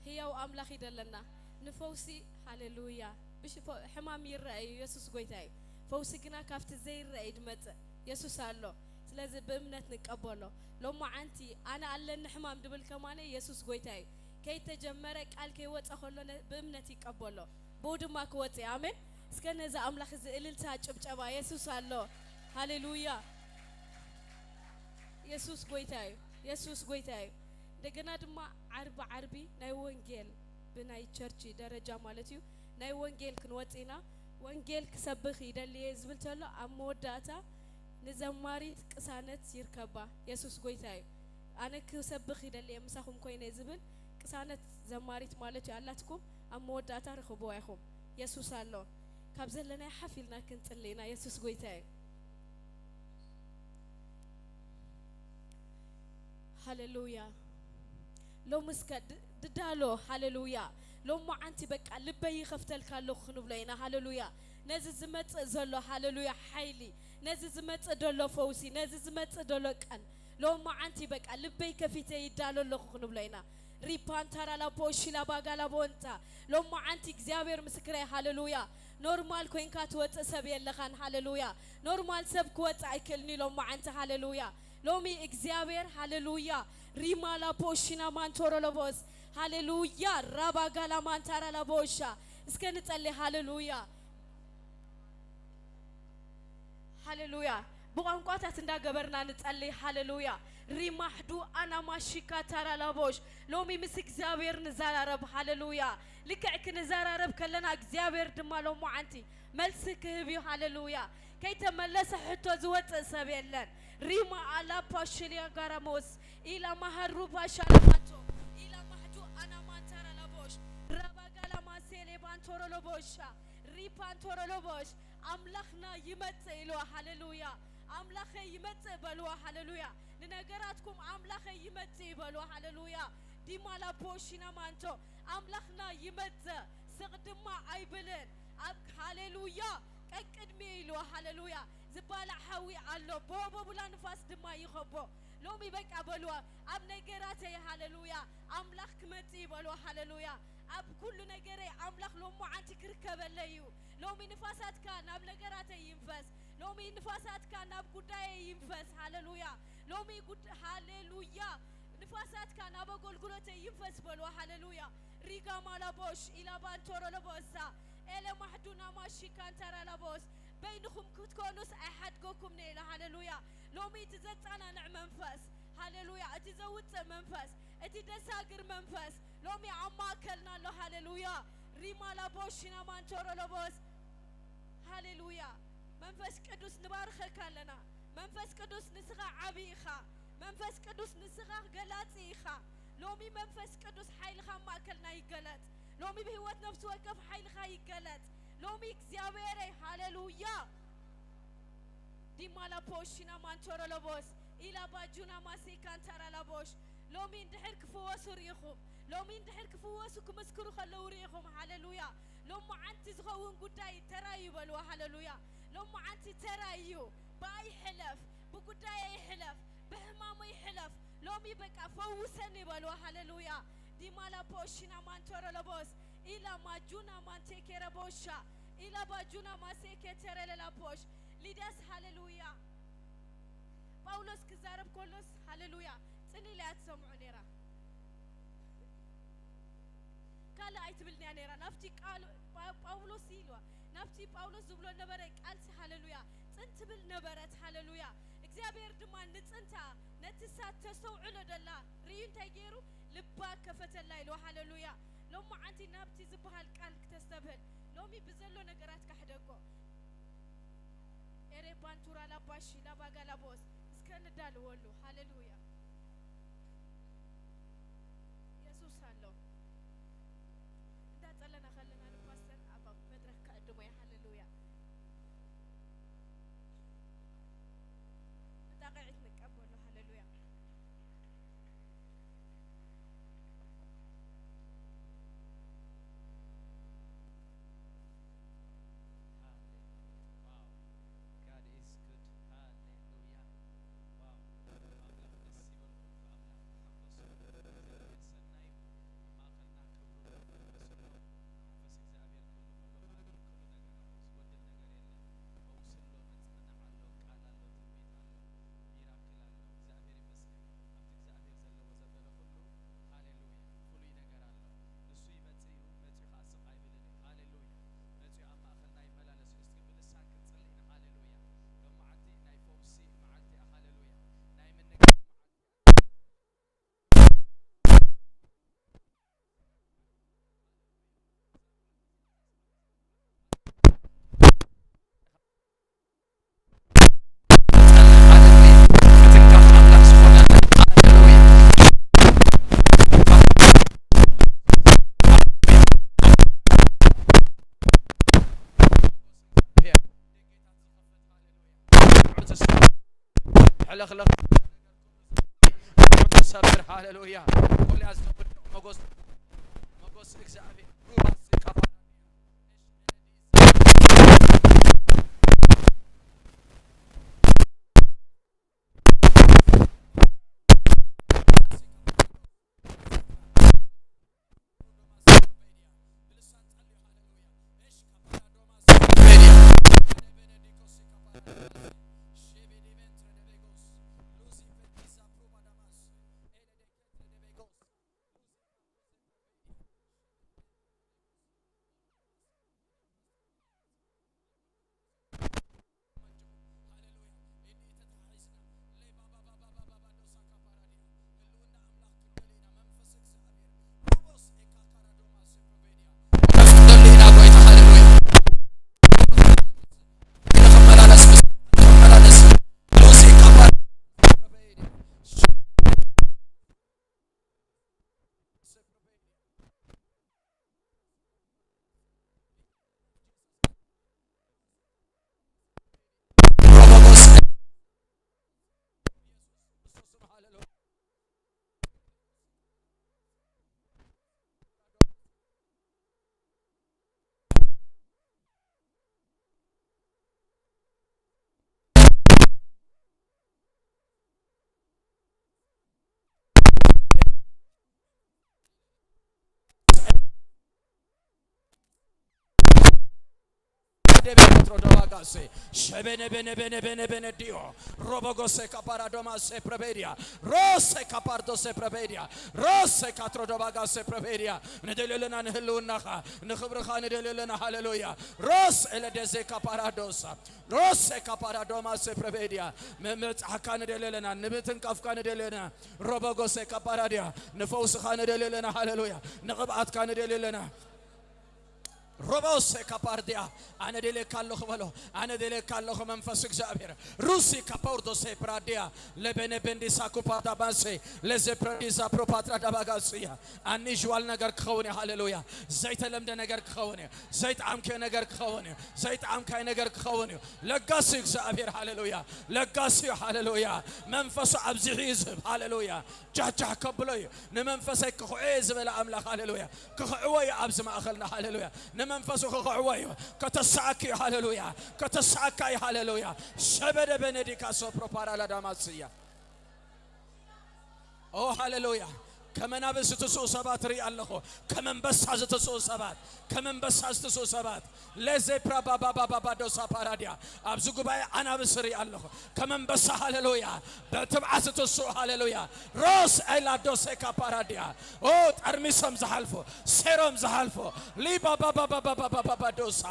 S6: هي وأملاخي دلنا نفوسي هاليلويا بش حمام يرأي يسوس قويتاي فوسي كنا كافت زي الرأي دمت يسوس الله سلازي بأمنت نقبله لما عنتي أنا ألن حمام دبل كمان يسوس قويتاي كي تجمرك قال كي وات أخلنا بأمنتي قبله بود ما كوتي آمين سكن إذا أملاخ إذا إلل تاج بجوا يسوس الله هاليلويا يسوس قويتاي يسوس قويتاي دعنا دم عربي ناي وانجيل بناي تشرشي درجة مالتيو ناي وانجيل كنواتينا وانجيل كسبخ يدلي يزبل تلا أموداتا نزماري كسانت يركبا يسوس قويتاي أنا كسبخ يدلي مساهم كوين يزبل كسانت زماري مالتيو الله تكم أموداتا رخبوا يخم يسوس الله كابزل لنا حفلنا كنت لنا يسوس قويتاي هاليلويا لو مسك ددالو هاليلويا لو ما أنت بك لبي خفتل كالو خنوبلينا هاليلويا نزز مت زلو هاليلويا حيلي نزز مت دلو فوسي نزز مت دلو كان لو ما أنت بك لبي كفيتي يدالو لو خنوبلينا ريبان ترى لا بوشي لا باغالا بونتا لو ما أنت إكزابير مسكري هاليلويا نورمال كوين كاتوت سبي اللخان هاليلويا نورمال سب كوت أكلني لو ما أنت هاليلويا لومي إكزابير هاليلويا ريما لا بوشينا مانتورو لبوس هاليلويا رابا غالا مانتارا لبوشا اسكنت اللي هاليلويا هاليلويا بقام قاطع تندا قبرنا نتقلي هاليلويا ريما حدو أنا ماشيكا ترى لبوش لومي مس إكزابير نزار رب هاليلويا لكعك نزار رب كلنا إكزابير دمالو معنتي ملسك هبيو هاليلويا كي تملس حتى زوت سبيلن ريما على باشليا غراموس إلى مهروبا شالماتو إلى محدو أنا ما ترى لبوش ربا قال ما سيلي بانتورو لبوشا ريبانتورو لبوش أملاخنا يمت إلوا هاليلويا أملاخ يمت بلوا هاليلويا لنجاراتكم أملاخ يمت بلوا هاليلويا ديما لا بوشينا مانتو أملاخنا يمت سقدما أيبلن هاليلويا ቀቅድሜ ኢልዎ ሃሌሉያ ዝባላዕ ሓዊ ኣሎ ቦቦ ብላ ንፋስ ድማ ይኸቦ ሎሚ በቃ በልዋ ኣብ ነገራተይ ሃሌሉያ ኣምላኽ ክመጽእ ይበልዎ ሃሌሉያ ኣብ ኩሉ ነገረይ ኣምላኽ ሎሞ ዓንቲ ክርከበለይ እዩ ሎሚ ንፋሳትካ ናብ ነገራተይ ይንፈስ ሎሚ ንፋሳትካ ናብ ጉዳይ ይንፈስ ሃሌሉያ ሎሚ ሃሌሉያ ንፋሳትካ ናብ አገልግሎተይ ይንፈስ በልዎ ሃሌሉያ ሪጋ ማላቦሽ ኢላባንቶሮ ለቦሳ ኤለ ማሕዱና ማሺካን ተራላቦስ بينكم كتكونوس أحدكم نيلا هاللويا لومي تزتنا نعم منفس هاللويا أتزوج منفس أتدساقر منفس لومي عما كلنا له هاللويا ريما لابوشنا ما نتورو لبوس هاللويا منفس قدوس نبارخك لنا منفس قدوس نسغى عبيخا منفس قدوس نسغى غلاتيخا لومي منفس قدوس حيلخا ما كلنا يقلت لومي بهوت نفس وقف حيلخا يقلت لومي እግዚአብሔሬ ሃሌሉያ ዲማላ ፖሽና ማንቾሮ ለቦስ ኢላ ባጁና ማሲካን ተራላቦሽ ሎሚ እንድሕር ክፍወሱ ርኢኹም ሎሚ እንድሕር ክፍወሱ ክመስክሩ ከለው ርኢኹም ሃሌሉያ ሎሞ ዓንቲ ዝኸውን ጉዳይ ተራዩ በልዎ ሃሌሉያ ሎሞ ዓንቲ ተራዩ ባይሕለፍ ብጉዳይ ይሕለፍ በህማሙ ይሕለፍ ሎሚ በቃ ፈውሰኒ በልዎ ሃሌሉያ ዲማላ ፖሽና ማንቾሮ ለቦስ إلى ما جونا ما تكير بوشا إلى ما جونا ما سكتر للابوش ليداس هاللويا باولوس كزارب كولوس هاللويا تني لا تسمعوا نيرا قال أيتبلني نيرا نفتي قال باولوس يلوا نفتي باولوس زبلون نبرك قالت هاللويا تنتبل نبرت هاللويا እግዚአብሔር ድማ ንጽንታ ነትሳት ተሰውዑ ለደላ ሪዩን ተገይሩ ልባ ከፈተላይ ሎ ሃሌሉያ ሎሞ ዓንቲ ናብቲ ዝበሃል ቃል ክተስተብህል ሎሚ ብዘሎ ነገራት ካሕደጎ ኤሬ ባንቱራ ላባሺ ላባጋላቦስ እስከ እንዳልወሉ ሃሌሉያ ኢየሱስ አሎ እንዳጸለና ኸለና ንፓስተር አባ መድረክ ካድሞ ያ ሃሌሉያ ዳቂት ንቀበሉ ሃሌሉያ خلق صبر هاللويا قول يا صبر مغوس እግዚአብሔር
S4: ደቤትሮ ዶባጋሴ ሸበነ በነ በነ በነ በነ ዲዮ ሮቦጎሴ ካፓራዶማ ሴፕረቤዲያ ሮሴ ካፓርዶሴ ፕረቤዲያ ሮሴ ካትሮ ዶባጋሴ ፕረቤዲያ ነደለለና ንህልውናኻ ንኽብርኻ ነደለለና ሃሌሉያ ሮስ ኤለደዜ ካፓራዶሳ ሮሴ ካፓራዶማ ሴፕረቤዲያ መጽሐካ ነደለለና ንብትን ቀፍካ ነደለለና ሮቦጎሴ ካፓራዲያ ንፈውስኻ ነደለለና ሃሌሉያ ንቕብኣትካ ነደለለና ሮቦሴ ካፓርዲያ አነ ደለ ካለሁ በሎ አነ ደለ ካለሁ መንፈስ እግዚአብሔር ሩሲ ካፖርዶሴ ፕራዲያ ለበነ በንዲሳ ኩፓታ ባንሴ ለዘፕራዲዛ ፕሮፓትራ ዳባጋሲያ አንይዋል ነገር ከሆነ ሃሌሉያ ዘይተ ለምደ ነገር ከሆነ ዘይት አምከ ነገር ከሆነ ዘይት አምካይ ነገር ከሆነ ለጋሲ እግዚአብሔር ሃሌሉያ ለጋሲ ሃሌሉያ መንፈሱ አብዚህ ይዝብ ሃሌሉያ ጃጃ ከብሎይ ነመንፈሰ ከሆይ ዝበላ አምላክ ሃሌሉያ ከሆይ አብዝ ማእኸልና ሃሌሉያ መንፈሱ ከሆይ ከተሳኪ ሃሌሉያ ከተሳካ ሃሌሉያ ሸበደ በነዲካ ሶፕሮፓራላ ዳማስያ ኦ ሃሌሉያ ከመናብስ ተሶ ሰባት ሪ አለሁ ከመንበሳ ተሶ ሰባት ከመንበሳ ተሶ ሰባት ለዘፕራ ባባባባ ዶሳ ፓራዲያ አብዙ ጉባኤ አናብስ ሪ አለሁ ከመንበሳ ሃሌሉያ በትብዓት ተሶ ሃሌሉያ ሮስ ኤላዶሴ ካፓራዲያ ኦ ጠርሚሶም ዘሐልፎ ሴሮም ዘሐልፎ ሊባባባባባባ ዶሳ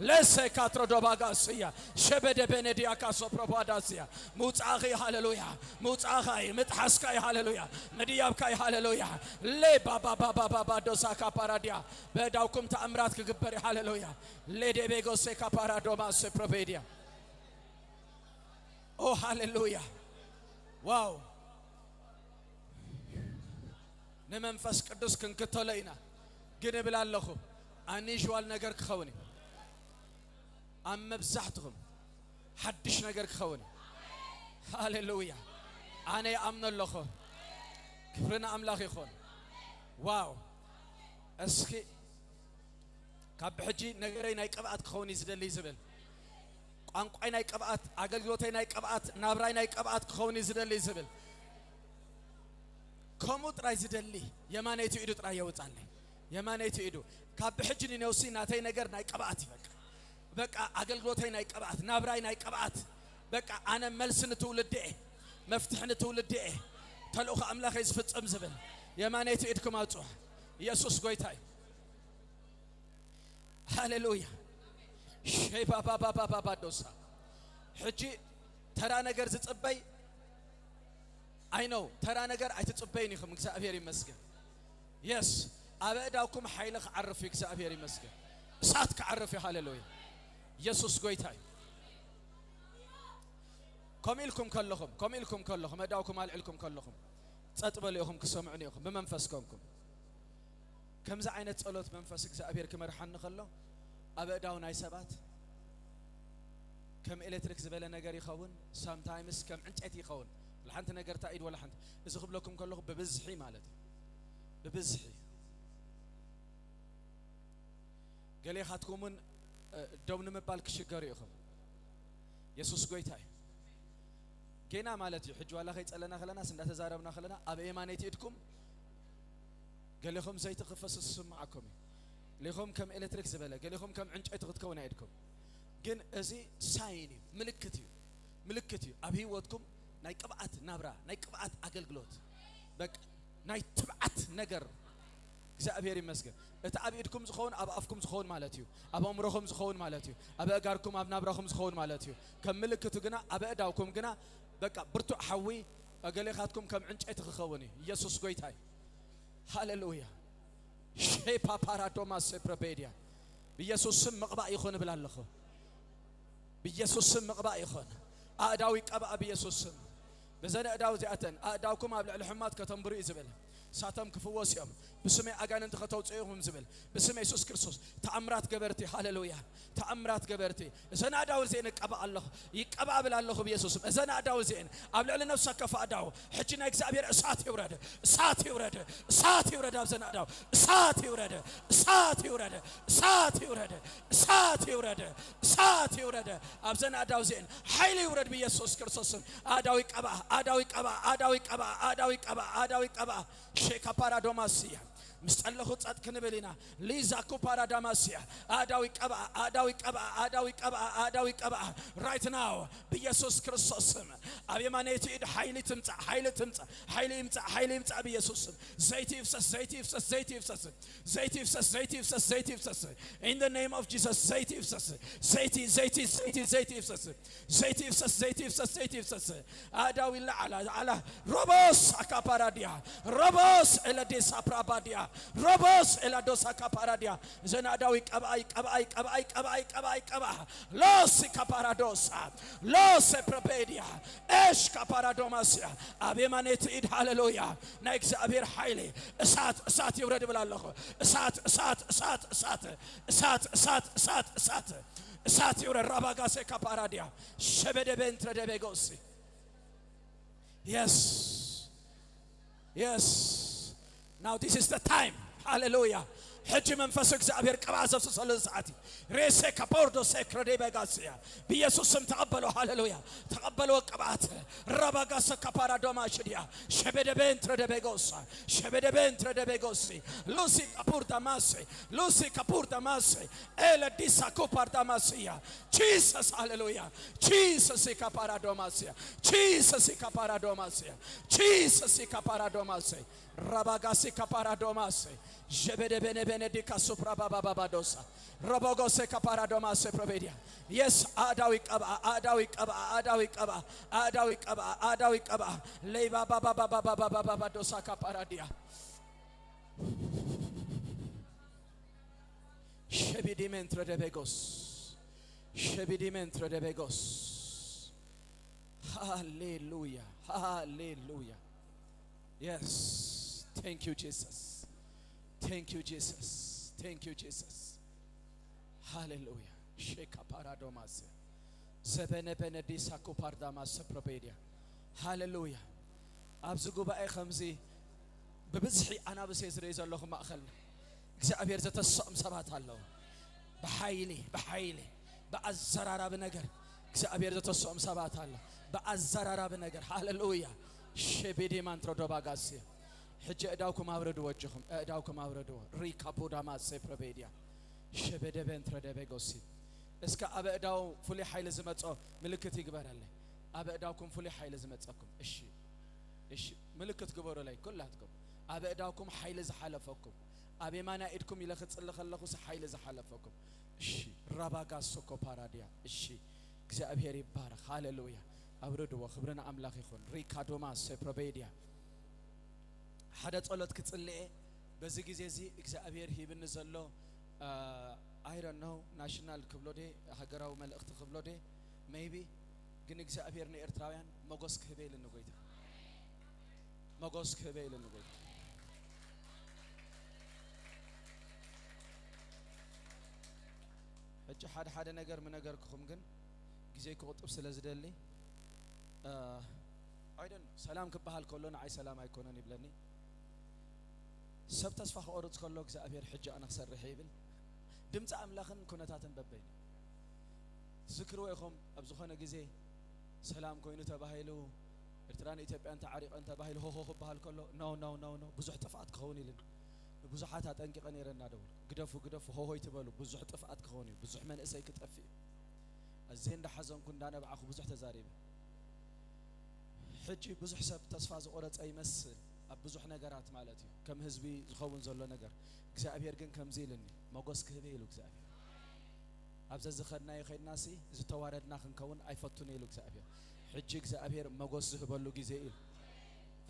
S4: ለሰ ካትሮ ዶባጋስያ ሸበደ በነዲያ ካሶ ፕሮፓዳስያ ሙጻኺ ሃሌሉያ ሙጻኺ ምጥሐስካይ ሃሌሉያ መዲያብካይ ሃሌሉያ ሌ ባባባባባ ዶሳ ካፓራዲያ በዳውኩም ተአምራት ከግበር ሃሌሉያ ለዴቤጎሴ ካፓራዶማ ሴፕሮፔዲያ ኦ ሃሌሉያ ዋው ነመንፈስ ቅዱስ ክንከተለይና ግን ብላለሁ አንይዋል ነገር ከሆነ አመብዛህትኩም ሐድሽ ነገር ከሆነ ሃሌሉያ አኔ አምነለሁ ክብርና አምላክ ይኹን ዋው እስኪ ካብ ሕጂ ነገረይ ናይ ቅብኣት ክኸውን ይዝደሊ ዝብል ቋንቋይ ናይ ቅብኣት ኣገልግሎተይ ናይ ቅብኣት ናብራይ ናይ ቅብኣት ክኸውን ይዝደሊ ዝብል ከምኡ ጥራይ ዝደሊ የማነይቱ ኢዱ ጥራይ የውፃለይ የማነይቱ ኢዱ ካብ ሕጂ ንነውሲ ናተይ ነገር ናይ ቅብኣት ይበቃ በቃ አገልግሎተይ ናይ ቅብኣት ናብራይ ናይ ቅብኣት በቃ ኣነ መልስ ንትውልድ መፍትሕ ንትውልድ ተልእኹ አምላክ ይዝፍጽም ዝብል የማነይቱ ኢድኩም አውጽሑ ኢየሱስ ጎይታይ ሃሌሉያ ሼባባባባባ ዶሳ ሕጂ ተራ ነገር ዝጽበይ አይ ነው ተራ ነገር አይትጽበይን ይኹም እግዚአብሔር ይመስገን የስ አበዳውኩም ኃይለ ከዓርፍ እግዚአብሔር ይመስገን እሳት ከዓርፍ ሃሌሉያ ኢየሱስ ጎይታይ كميلكم كلهم مداوكم عليكم كلهم تصطبليهم كسمعنيكم بمنفسكم كم ذا عينت صلوت منفس እግዚአብሔር ከመርሐን ነኸለው አበዳው ናይ ሰባት كم ኤሌክትሪክ ዝበለ ነገር ይኸውን sometimes كم ዕንጨት ይኸውን ለሐንተ ነገር ታይድ ወላ ሐንተ እዚ ክብለኩም ከለኹ በብዝሒ ማለት በብዝሒ ገሌኻትኩምን ደው ንምባል ክሽገሩ ይኹም ኢየሱስ ጎይታይ ገና ማለት ሕጅ ዋላ ኸይጸለና ኸለና እንዳተዛረብና ኸለና አብ የማነይት ኢድኩም ገለኹም ዘይት ክፈስስ ስማዓኩም ለኹም ከም ኤሌክትሪክ ዝበለ ገለኹም ከም ዕንጨት ክትከውን አይድኩም ግን እዚ ሳይኒ ምልክት እዩ አብ ህይወትኩም ናይ ቅብአት ናብራ ናይ ቅብአት አገልግሎት በቃ ናይ ትብዓት ነገር እግዚአብሔር ይመስገን እቲ አብ ኢድኩም ዝኸውን አብ አፍኩም ዝኸውን ማለት እዩ አብ አምሮኹም ዝኸውን ማለት እዩ አብ አጋርኩም አብ ናብራኹም ዝኸውን ማለት እዩ ከም ምልክቱ ግና አብ እዳውኩም ግና በቃ ብርቱ ሐዊ አገለኻትኩም ከም ዕንጨት ክኸውን ኢየሱስ ጎይታይ ሃሌሉያ ሼፓ ፓራዶማ ሴፕሮፔዲያ በኢየሱስ ስም መቅባእ ይኹን ብላለሁ በኢየሱስ ስም መቅባእ ይኹን አዳዊ ቀባእ በኢየሱስ ስም በዘነ እዳው ዚአተን አዳውኩም አብ ልዕሊ ሕማት ከተንብሩ ይዝብል ሳተም ክፍወስዮም بسمي أجانن تختوصيهم زبل بسمي يسوع كريستوس تأمرات جبرتي هاللويا تأمرات جبرتي إذا أداو زين كأبا الله يكأبا بلا الله بيسوع إذا أداو زين قبل أن نفسك فأداو حجنا إكسابير سات يورد أبزن أداو سات يورد أبزن أداو زين حيل يورد بيسوع كريستوس أداو يكأبا አዳዊ ቀባ ሼካ ፓራዶማሲያ ምስጠለኹ ጻት ክንበልና ሊዛኩ ፓራዳማሲያ አዳዊ ቀባ right now በኢየሱስ ክርስቶስ ስም አብየማኔቱ ኢድ ኃይል ትምጻ በኢየሱስ ስም ዘይት ይፍሰስ in the name of Jesus ዘይት ይፍሰስ አዳዊ ለዓላ ሮቦስ አካፓራዲያ ሮቦስ ኤለዴሳ ፕራባዲያ ሮቦስ ኤላዶሳ ካፓራዲያ ዘናዳዊ ቀባይ ሎስ ካፓራዶሳ ሎስ ፕሮፔዲያ ኤሽ ካፓራዶማሲያ አቤማኔት ኢድ ሃሌሉያ ና እግዚአብሔር ኃይሌ እሳት ይውረድ ብላለሁ እሳት ይውረድ ራባጋሴ ካፓራዲያ ሸበደበንትረ ደበጎሲ yes now this is the time hallelujah ሕጂ መንፈስ እግዚአብሔር ቀባዘፍ ሰለዛቲ ሬሴ ካፖርዶ ሴክሬዴ በጋሲያ በኢየሱስም ተቀበለው ሃሌሉያ ተቀበለው ቅባት ረባጋሰ ካፓራዶማ ሽዲያ ሸበደበንትረ ደበጎሲ ሉሲ ካፑርዳማሴ ኤለ ዲሳ ኮፓርዳማሲያ Jesus hallelujah Jesus ካፓራዶማሲያ Rabagasi kaparadomase jebede benedika supra bababadosa robogose kaparadomase provedia yes adawi qaba leba bababadosa kaparadia shebidimentre de begos hallelujah yes Thank you, Jesus. Hallelujah. Sheka paradomas. Zebene benedisa kupardamas propedia. Hallelujah. Abzuguba khamzi ببزحي أنا بسيز ريز الله ما أخل እግዚአብሔር ዘተሰም ሰባት አለው በኃይሌ በአዘራራ በነገር እግዚአብሔር ዘተሰም ሰባት አለው በአዘራራ በነገር ሃሌሉያ ሸቤዴ ማንትሮዶባጋሲ ሕጀ እዳውኩም አብረዱ ወጅኹም እዳውኩም አብረዱ ሪካፖዳማ ሴፕሮቤዲያ ሸቤዴ በንትረደበጎሲ እስከ አበእዳው ፍሊ ኃይል ዝመጾ ምልክት ይግበራለኝ አበእዳውኩም ፍሊ ኃይል ዝመጸኩም እሺ ምልክት ግበሩ ላይ ኩላትኩም አበእዳውኩም ኃይል ዝሐለፈኩም አቤማና ኢድኩም ይለኽጽል ለኸለኹ ኃይል ዝሐለፈኩም እሺ ራባጋሶ ኮፓራዲያ እሺ እግዚአብሔር ይባረክ ሃሌሉያ አብረዱ ወኽብረና አምላክ ይኹን ሪካዶማ ሴፕሮቤዲያ ሓደ ጸሎት ክጽልኤ በዚ ጊዜ እዚ እግዚአብሔር ሂብን ዘሎ I don't know ናሽናል ክብሎዴ ሀገራው መልእክት ክብሎዴ maybe ግን እግዚአብሔር ለኤርትራውያን መጎስ ክህቤል እንጎይታ መጎስ ክህቤል እንጎይታ እጭ ሓደ ነገር ምነገርኩም ግን ጊዜ ከወጥብ ስለዝደሊ I don't know ሰላም ክባሃል ከሎና አይ ሰላም አይኮነን ይብለኒ ሰብ ተስፋ ከወርጽ ከሎ እግዚአብሔር ሕጅ አና ክሰርሕ ይብል ድምጽ አምላኽን ኩነታትን በበይ ዝክሩ ይኹም ኣብ ዝኾነ ጊዜ ሰላም ኮይኑ ተባሂሉ ኤርትራን ኢትዮጵያን ተዓሪቀን ተባሂሉ ሆሆ ክባሃል ከሎ ኖ ብዙሕ ጥፋት ክኸውን ኢልን ብዙሓት አጠንቂቀን ይረና ደውል ግደፉ ሆሆ ይትበሉ ብዙሕ ጥፋት ክኸውን እዩ ብዙሕ መንእሰይ ክጠፊ እዚ እንዳሓዘንኩ እንዳነብዓኹ ብዙሕ ተዛሪበ ሕጂ ብዙሕ ሰብ ተስፋ ዝቆረጸ ይመስል ኣብ ብዙሕ ነገራት ማለት እዩ ከም ህዝቢ ዝኸውን ዘሎ ነገር እግዚአብሔር ግን ከምዚ ኢልኒ መጎስ ክህብ ኢሉ እግዚአብሔር ኣብዘ ዝኸድናዮ ኸድናሲ ዝተዋረድና ክንከውን ኣይፈቱን ኢሉ እግዚአብሔር ሕጂ እግዚአብሔር መጎስ ዝህበሉ ጊዜ ኢሉ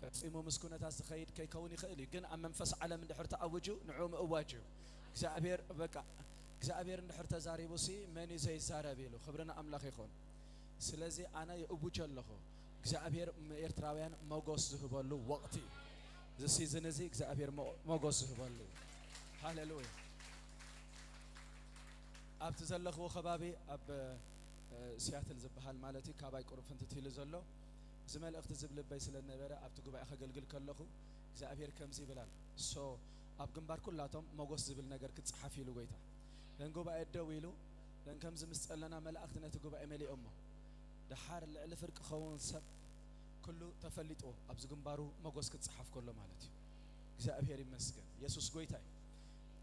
S4: ፈጺሙ ምስኩነታት ዝኸይድ ከይከውን ይኽእል እዩ ግን ኣብ መንፈስ ዓለም እንድሕር ተኣውጁ ንዑ ምእዋጅ እዩ እግዚአብሔር በቃ እግዚአብሔር እንድሕር ተዛሪቡሲ መን እዩ ዘይዛረብ ኢሉ ክብርና ኣምላኽ ይኹን ስለዚ ኣነ የእውጅ ኣለኹ እግዚአብሔር ኤርትራውያን መጎስ ዝህበሉ ወቅቲ እዚ ሲዝን እዚ እግዚአብሔር መጎስ ዝህበሉ ሃሌሉያ ኣብቲ ዘለኽዎ ከባቢ ኣብ ሲያትል ዝበሃል ማለት እዩ ካባይ ቁርፍንቲ ትይሉ ዘሎ ዝመልእኽቲ ዝብልበይ ስለነበረ ኣብቲ ጉባኤ ከገልግል ከለኹ እግዚአብሔር ከምዚ ይብላል ሶ ኣብ ግንባር ኩላቶም መጎስ ዝብል ነገር ክጽሓፍ ኢሉ ጎይታ ለን ጉባኤ ደው ኢሉ ለን ከምዚ ምስ ጸለና መላእኽቲ ነቲ ጉባኤ መሊኦሞ ድሓር ልዕሊ ፍርቂ ኸውን ሰብ كله تفليطو أبز جنبارو مجوز كتصحف كله مالتي እግዚአብሔር ይመስገን ኢየሱስ ጎይታይ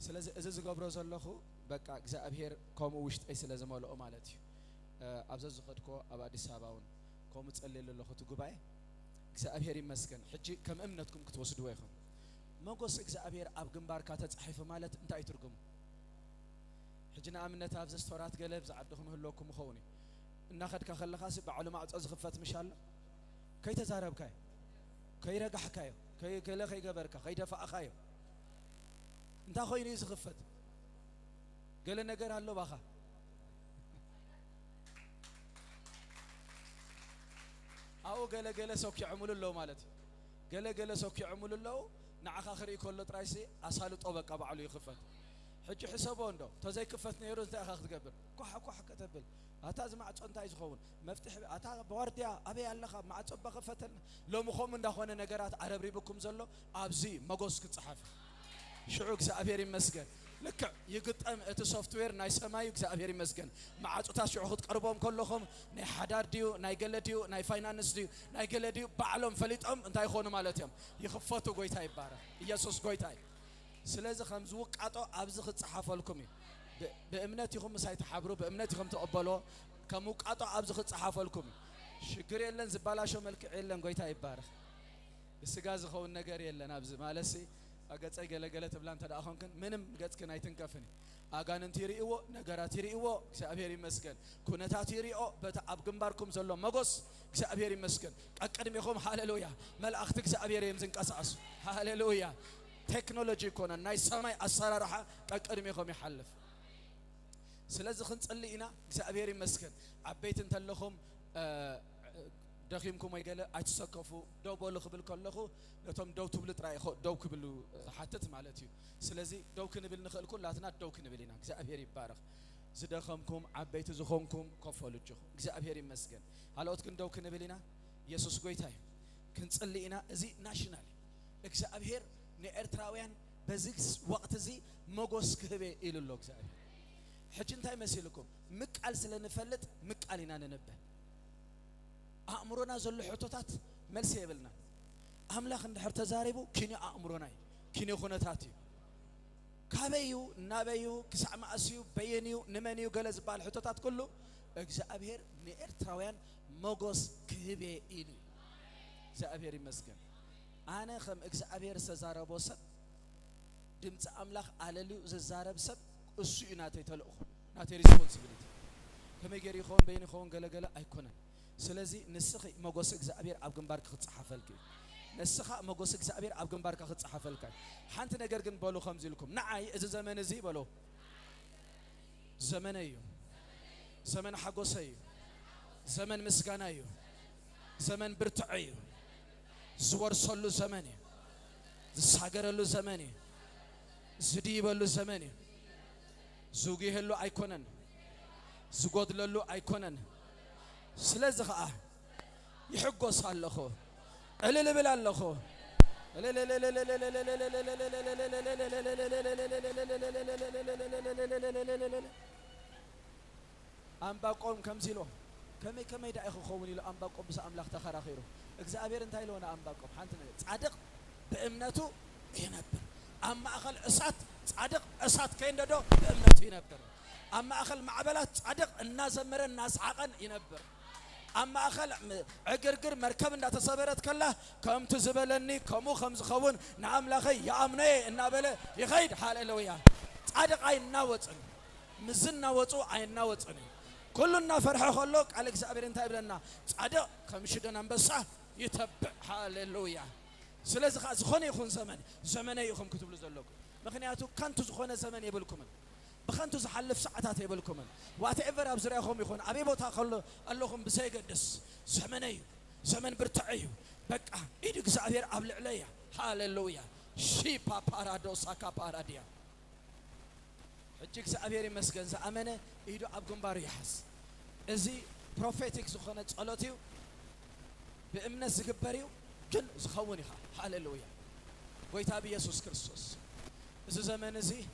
S4: ስለዚህ እዚህ ዝገብሮ ዘለኹ በቃ እግዚአብሔር ከም ውሽጠይ ስለዘመልኦ ማለት እዩ ኣብዘ ዝኸድኮ ኣብ አዲስ አበባውን ከም ጸልየለ ለኹ ጉባኤ እግዚአብሔር ይመስገን ሕጂ ከም እምነትኩም ክትወስድዎ ይኹም መጎስ እግዚአብሔር ኣብ ግንባርካ ተጻሒፈ ማለት እንታይ ትርጉሙ ሕጂ ንኣብነት ኣብ ዘስተራት ገለብ ዝዓድኹም ህልወኩም ኾውኒ እናኸድካ ኸለኻሲ ባዕሉ ማዕጾ ዝኽፈት ምሻሎ ከይተዛረብካዮ ከይረጋሕካዮ كي لا خي جبرك خي دفع خايو أنت خوي نيز خفت قال لنا جر هاللو باخا أو قال سوك يعمل الله مالتي قال سوك يعمل الله نعخ آخر يكون له ترايسي أسهل طبق أبو علي خفت حج حسابون دو تزاي كفت نيروز ده أخذ قبل كح كتبل أتاز مع أنت عايز خون مفتح أتا بورديا أبي الله خاب مع تصب خفتن لو مخون من دخونا نجارات عربي بكم زلوا أبزي مجوز كتصحف شعوك زعبير مسجن لك يقطع السوفت وير ناي سماي زعبير مسجن مع أتاز شعوك قربهم كلهم ناي حدار ديو ناي قلة ديو ناي فاينانس ديو ناي قلة ديو بعلم فليتهم أنت يخون مالتهم يخفتوا قويتاي بارا يسوس قويتاي سلازة خمس وقعتوا أبزخ تصحف لكمي بأمناتكم مسايت حبرو بأمناتكم تقبلوا كموقعتوا أبزخ تصحف لكمي شكر يلن زبالا شو ملك يلن قويتا يبارك السجاز خو النجار يلن أبز مالسي أجت أجل جلت بلان ترى أخون كن منم جت كنايتن كفني أجان تيري إيوه نجارات تيري إيوه سأبيري مسكن كنتا تيري أو بتعب جنباركم زلوا مجوس سأبيري مسكن أكرم يخوم هاللويا مل أختك سأبيري يمزن كساس هاللويا تكنولوجي كونا ناي سماي أسرار راح أكرم يخوم يحلف سلازم خنصلي إنا እግዚአብሔር ይመስገን عبيت انت لهم دخيمكم يقال أتسقفوا دو بقول خبل كلخو لتم دو تبل تراي خو دو كبلو حتت مالتي سلازي دو كنبل نخل كل لاتنا دو كنبلينا እግዚአብሔር ይባረክ زدخمكم عبيت زخمكم كفلوجو እግዚአብሔር ይመስገን هلوت كن دو كنبلينا ኢየሱስ ጎይታይ كنصلي إنا زي ناشنال እግዚአብሔር نኤርትራውያን በዚህ ወቅት እዚ መጎስ ክህቤ ኢሉሎ እግዚአብሔር ሕጂ እንታይ መሲልኩም ምቃል ስለንፈልጥ ምቃሊና ነንበል ኣእምሮና ዘሎ ሕቶታት መልሲ የብልና ኣምላኽ እንድሕር ተዛሪቡ ኪኒ ኣእምሮና ኪኒ ኩነታት እዩ ካበዩ ናበዩ ክሳዕ ማእስዩ በየንዩ ንመንዩ ገለ ዝበሃል ሕቶታት ኩሉ እግዚአብሔር ንኤርትራውያን መጎስ ክህቤ ኢሉ እግዚአብሔር ይመስገን أنا خم إجزابير سزارة بوسط دمت أملاخ على ززارة بسب السوء ناتي تلقو ناتي responsibility كم يجري خون بيني خون جلا أيقونة سلزي نسخ مجوس إجزابير أبغم بارك خد صحفلك نسخ مجوس إجزابير أبغم بارك خد صحفلك حنت نجرجن بالو خمسة لكم نعي إذا زمان زي بالو زمان أيو زمان حقوس أيو زمان مسكان أيو زمان برتعيو زور صلوا زماني زساجر له زماني زديب له زماني زوجيه له أيقونن زوجود له أيقونن سلزقة يحقو صال خو علل بلال خو أم باقوم كم زيلو كم يدعي خووني لأم باقوم بس أملاك تخرا خيره እግዚአብሔር እንታይ ለሆነ አንባቆም አንተ ጻድቅ በእምነቱ ይነበር አማ አኸል ጻድቅ እሳት ከእንደዶ በእምነቱ ይነበር አማ አኸል ማዕበላት ጻድቅ እና ዘመረ እና ሳቀን ይነበር አማ አኸል እግርግር መርከብ እንዳተሰበረት ከላ ከምቱ ዝበለኒ ከሙ ከምዝ ኸውን ንአምላኸ ያአምነ እና በለ ይኸይድ ሃሌሉያ ጻድቅ አይናወጽን ምዝና ወጹ አይናወጽን ኩሉና ፈርሐ ኸሎ ቃል እግዚአብሔር እንታይ ብለና ጻድቅ ከምሽደን አንበሳ يتبع هاللويا سلازم زخوني يخون زمن يخون كتب له زلكم مخنياتو كنتو زخونة زمن يبلكم بخنتو زحلف ساعات يبلكم واتعبر أبزريهم يخون أبي بوتا خلوا اللهم بسيقدس زمن برتعيو بقى إيدك زعبير قبل عليا هاللويا شيبا بارادوسا كباراديا حجك زعبير مسكن زعمنه إيدو أبقم باريحس إزي بروفيتك زخونة صلاتيو بأمنا زكبريو جن زخوني خا هاللويا ويتابي يسوع كريستوس إذا زمان زي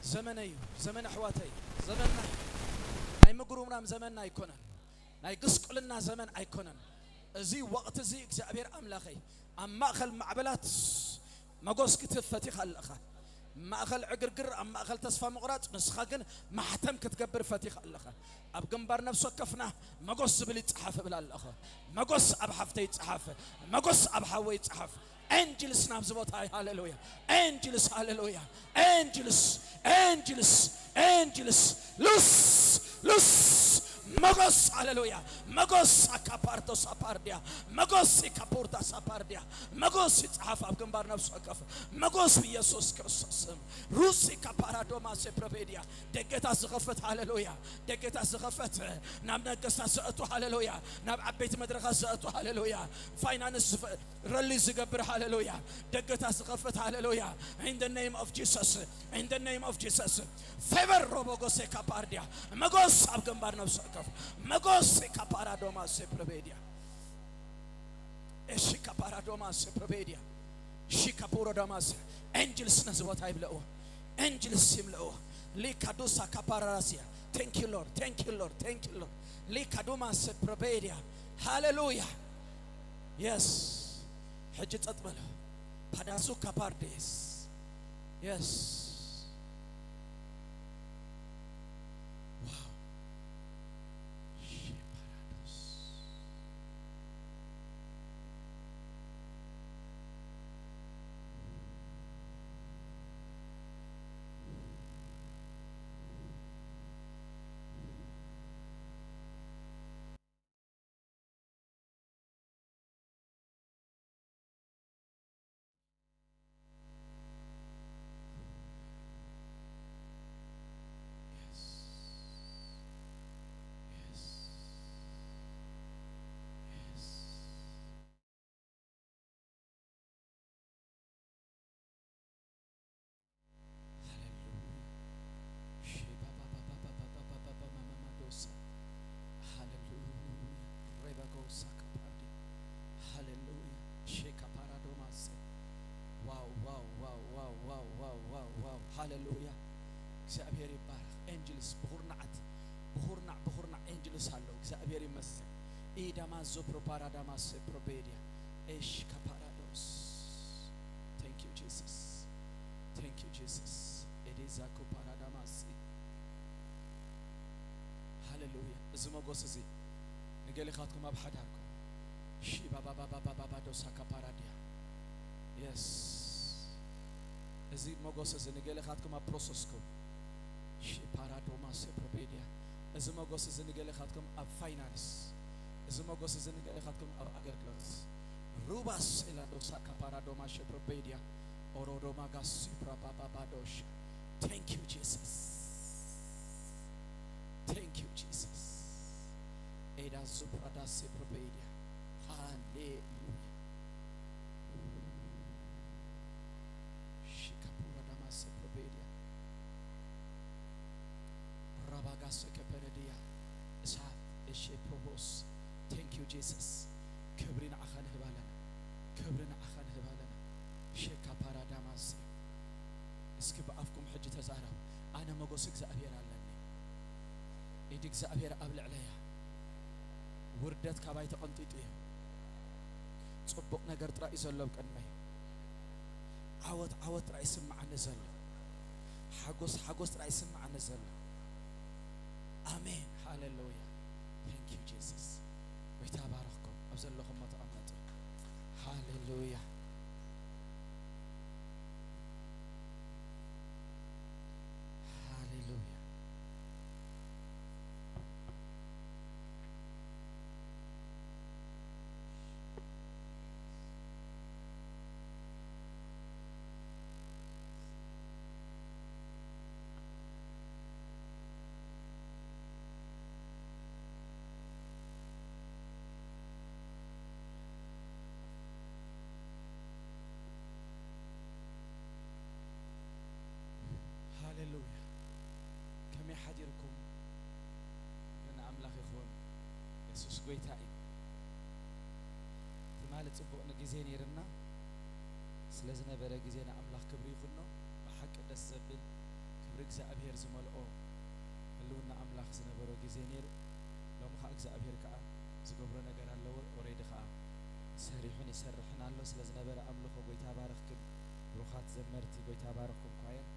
S4: زمن أيو زمن حواتي زمننا ناي مقرومنا زمننا يكونن ناي قسق لنا زمن أيكونن ازي وقت ازي اغزابير املاخي اما اخل معبلات مغوس كتفتي خلخه ما اخل عقرقر اما اخل تصفى مقراط نسخه كن محتم كتكبر فتي خلخه اب جنبار نفس وكفنا مغوس بلي صحف بلا الاخه مغوس اب حفتي صحف مغوس اب حوي صحف انجلس نابزبوت هاي هاليلويا انجلس هاليلويا انجلس لوس مغوس هاليلويا مغوس اكابارتو سابارديا مغوس اكابورتا سابارديا مغوس صحف اب جنبار نفس وكف مغوس بيسوس كريستوس روسي كابارادوما سبروبيديا دقتا زغفت هاليلويا دقتا زغفت نام نقصا سأتو هاليلويا نام عبيت مدرخة سأتو هاليلويا فاينانس رلي زقبر هاليلويا دقتا زغفت هاليلويا in the name of Jesus in the name of Jesus favor robogosse kapardia magos abgambar nafsakaf magos kaparadoma seprobedia eshika paradoma seprobedia shikapuro damas angels nazwat hayblo angels simlo likadusa kaparasia thank you Lord likaduma seprobedia hallelujah yes hajjat atbala padasu kapardes yes wow sheparados هاليلويا እግዚአብሔር ይባረክ ኤንجلስ بخورنا ኤንجلስ አለው እግዚአብሔር ይመስገን ኢዳማዞ ፕሮፓራዳማስ ፕሮፔዲያ ኤሽ ካፓራዶስ thank you Jesus ኤዲዛኮ ፓራዳማስ ሃሌሉያ እዝመጎስ እዚ ንገሊኻትኩም ኣብ ሓዳርኩም ሺ ባባባባባባ ዶሳ ካፓራዲያ yes እዚህ መጎስ እዚ ንገሊኻትኩም ኣብ ፕሮሰስኩም ሺ ፓራዶማ ሴፕሮፔዲያ እዚ መጎስ እዚ ንገሊኻትኩም ኣብ ፋይናንስ እዚ መጎስ እዚ ንገሊኻትኩም ኣብ ኣገልግሎት ሩባስ ኤላዶሳ ካፓራዶማ ሴፕሮፔዲያ ኦሮዶማ ጋስ ፕራባባባዶሽ thank you Jesus ኤዳ ሱፕራዳስ ሴፕሮፔዲያ ሃሌሉያ Sekaperedia Sat Eshe Probos thank you Jesus ክብርን አኻን ህባለና ሸካ ፓራዳማስ እስኪ በአፍኩም ሕጅ ተዛራው አነ መጎስ እግዚአብሔር አለኒ ኢድ እግዚአብሔር አብልዕለያ ውርደት ካባይ ተቆንጢጡ ጽቡቅ ነገር ጥራይ ዘሎ ቀድመይ ዓወት ጥራይ ስማዓነ ዘሎ ሓጎስ ጥራይ ስማዓነ ዘሎ Amen. Hallelujah. Thank you, Jesus. We tabarakkum. Abzallahum mata'amatu. Hallelujah. Hallelujah. هاليلويا كم يحضركم أنا أملاك إخوان يسوع قويتاي تمالت أبونا جزين يرنا سلزنا برا جزينا أملاك كبري خلنا بحق دس زبل كبرك زأبير زمال أو اللونا أملاك زنا برا جزين ير لو ما خاك زأبير كأ زقبرنا جرالو ዘለዎ ኦሬዲ ከዓ ሰሪሑን ይሰርሕን ኣሎ ስለዝነበረ ኣምልኾ ጎይታ ባረኽክን ብሩኻት ዘመርቲ ጎይታ ባረኽኩም ኳየን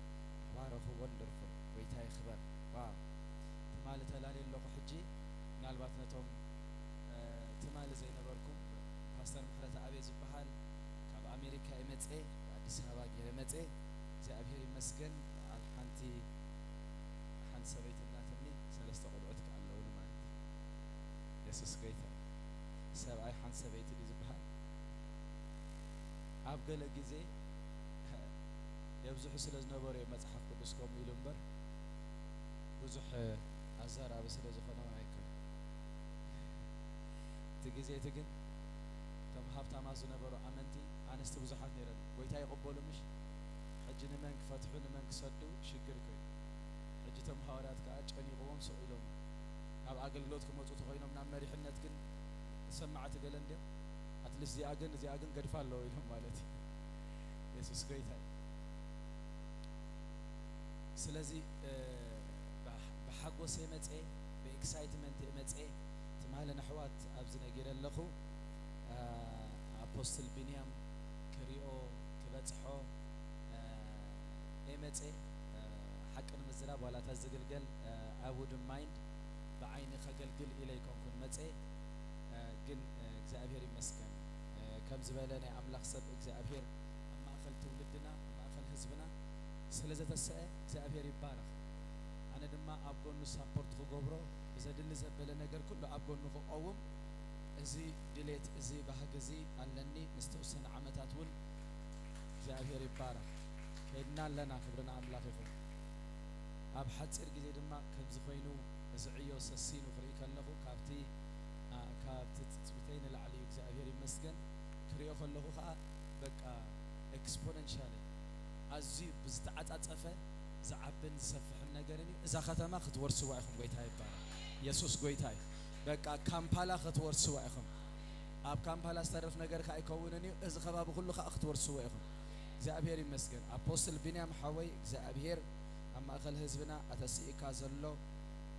S4: ባረኹ ወንደርፉል ጎይታ ይኽበር ዋው ትማሊ ተላልየ ኣለኹ ሕጂ ምናልባት ነቶም ትማሊ ዘይነበርኩም ፓስተር ምሕረት ኣበየ ዝበሃል ካብ ኣሜሪካ ይመፀ ኣዲስ ኣበባ ገይረ መፀ እግዚኣብሔር ይመስገን ሓንቲ ሰበይቲ እናተኒ ሰለስተ ቆልዑት ኣለውኒ ማለት እዩ የሱስ ጎይታ ሰብኣይ ሓንቲ ሰበይቲ እዩ ዝበሃል ኣብ ገለ ግዜ የብዙሑ ስለ ዝነበሩ መፅሓፍ ቅዱስ ከምኡ ኢሉ እምበር ብዙሕ ኣዘራቢ ስለ ዝኾነ ኣይኮነ እቲ ግዜ እቲ ግን እቶም ሃብታማት ዝነበሩ ኣመንቲ ኣንስቲ ብዙሓት ነይረን ጎይታ ይቕበሉ ምሽ ሕጂ ንመን ክፈትሑ ንመን ክሰዱ ሽግር ኮይኑ ሕጂ እቶም ሃዋርያት ከዓ ጨኒቕዎም ስቕ ኢሎም ኣብ ኣገልግሎት ክመፁ ተኾይኖም ናብ መሪሕነት ግን ሰማዕቲ ገለ እንድዮም ኣትሊስት እዚኣ ግን ገድፋ ኣለዎ ኢሎም ማለት እዩ የሱስ ጎይታ ስለዚ ብሓጎስ የመፀ ብኤክሳይትመንት የመፀ ትማሊ ንኣሕዋት ኣብዚ ነጊረ ኣለኹ ኣፖስትል ቢንያም ክሪኦ ክበፅሖ የመፀ ሓቂ ንምዝራብ ዋላ ተዝግልገል ኣብ ውድን ማይንድ ብዓይኒ ከገልግል ኢለ ይኮንኩን መፀ ግን እግዚኣብሔር ይመስገን ከም ዝበለ ናይ ኣምላኽ ሰብ እግዚኣብሔር ኣብ ማእኸል ትውልድና ኣብ ማእኸል ህዝብና ስለ ዘተስአ እግዚኣብሔር ይባረኽ ኣነ ድማ ኣብ ጎኑ ሳፖርት ክገብሮ ዘድሊ ዘበለ ነገር ኩሉ ኣብ ጎኑ ክቀውም እዚ ድሌት እዚ ባህጊ እዚ ኣለኒ ንዝተወሰነ ዓመታት እውን እግዚኣብሔር ይባረኽ ከይድና ኣለና ክብርና ኣምላኽ ይኹን ኣብ ሓፂር ግዜ ድማ ከምዚ ኮይኑ እዚ ዕዮ ሰሲኑ ክርኢ ከለኹ ካብቲ ትፅቢተይ ንላዕሊ እዩ እግዚኣብሔር ይመስገን ክሪኦ ከለኹ ከዓ በቃ ኤክስፖነንሻል ኣዝዩ ብዝተዓፃፀፈ ዝዓብን ዝሰፍሕን ነገር እዩ እዛ ከተማ ክትወርስዋ ኢኹም ጎይታ ይባረኽ የሱስ ጎይታ እዩ በቃ ካምፓላ ክትወርስዋ ኢኹም ኣብ ካምፓላ ዝተረፍ ነገር ከዓ ይከውንን እዩ እዚ ከባቢ ኩሉ ከዓ ክትወርስዎ ኢኹም እግዚኣብሔር ይመስገን ኣፖስትል ቢንያም ሓወይ እግዚኣብሔር ኣብ ማእኸል ህዝብና ኣተስኢካ ዘሎ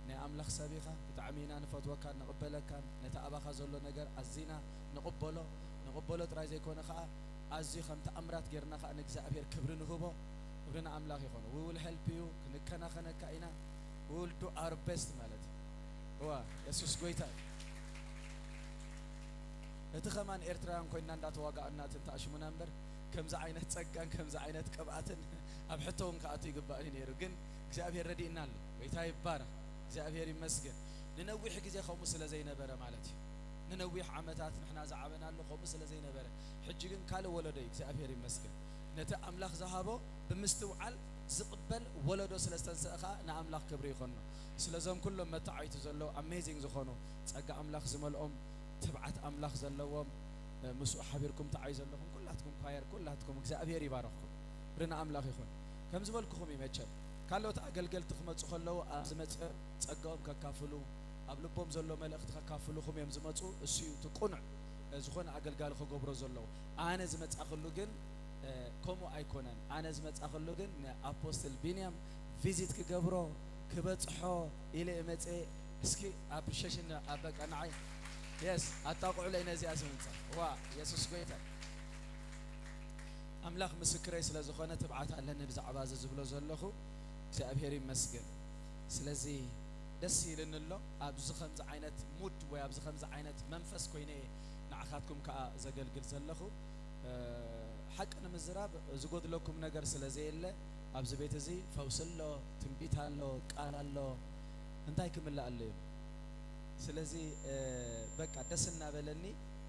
S4: ናይ ኣምላኽ ሰብ ኢኻ ብጣዕሚ ኢና ንፈትወካን ንቕበለካን ነቲ ኣባኻ ዘሎ ነገር ኣዝና ንቕበሎ ጥራይ ዘይኮነ ከዓ ኣዝዩ ከም ተኣምራት ጌርና ከዓ ንእግዚኣብሔር ክብሪ ንህቦ ክብርና ኣምላኽ ይኾኑ we will help you ክንከናኸነካ ኢና we will do our best ማለት እዩ ዋ የሱስ ጎይታ እቲ ኸማን ኤርትራውያን ኮይና እንዳተዋጋእና ተንተኣሽሙና እምበር ከምዚ ዓይነት ፀጋን ከምዚ ዓይነት ቅብኣትን ኣብ ሕቶውን ከኣቱ ይግባእኒ ነይሩ ግን እግዚኣብሔር ረዲእና ኣሎ ጎይታ ይባረኽ እግዚአብሔር ይመስገን ንነዊሕ ግዜ ከምኡ ስለ ዘይነበረ ማለት እዩ ንነዊሕ ዓመታት ንሕና ዝዓበናሉ ከምኡ ስለ ዘይነበረ ሕጂ ግን ካልእ ወለዶ እዩ እግዚአብሔር ይመስገን ነቲ ኣምላኽ ዝሃቦ ብምስትውዓል ዝቕበል ወለዶ ስለ ዝተንስአ ከዓ ንኣምላኽ ክብሪ ይኾኑ ስለዞም ኩሎም መታዓይቱ ዘለዎ ኣሜዚንግ ዝኾኑ ፀጋ ኣምላኽ ዝመልኦም ትብዓት ኣምላኽ ዘለዎም ምስኡ ሓቢርኩም ተዓይ ዘለኹም ኩላትኩም ኳየር ኩላትኩም እግዚአብሔር ይባረኽኩም ብርና ኣምላኽ ይኹን ከም ዝበልኩኹም ይመቸል ካልኦት ኣገልገልቲ ክመፁ ከለዉ ኣብ ዝመፅእ ፀጋኦም ከካፍሉ ኣብ ልቦም ዘሎ መልእኽቲ ከካፍሉኹም እዮም ዝመፁ እሱ እዩ ትቁኑዕ ዝኾነ ኣገልጋሊ ክገብሮ ዘለዉ ኣነ ዝመፃኽሉ ግን ከምኡ ኣይኮነን ኣነ ዝመፃኽሉ ግን ንኣፖስትል ቢንያም ቪዚት ክገብሮ ክበፅሖ ኢለ መፀ እስኪ ኣፕሪሼሽን ኣብ በቃ ንዓይ የስ ኣጣቑዑ ለይ ነዚኣ ዝምንፃ ዋ የሱስ ጎይታ ኣምላኽ ምስክረይ ስለ ዝኾነ ትብዓት ኣለኒ ብዛዕባ እዚ ዝብሎ ዘለኹ እግዚአብሔር ይመስገን ስለዚ ደስ ይልኒ ኣሎ ኣብዚ ከምዚ ዓይነት ሙድ ወይ ኣብዚ ከምዚ ዓይነት መንፈስ ኮይነ ንዓኻትኩም ከዓ ዘገልግል ዘለኹ ሓቂ ንምዝራብ ዝጎድለኩም ነገር ስለ ዘየለ ኣብዚ ቤት እዚ ፈውሲ ኣሎ ትንቢት ኣሎ ቃል ኣሎ እንታይ ክምላእ ኣሎ እዩ ስለዚ በቃ ደስ እናበለኒ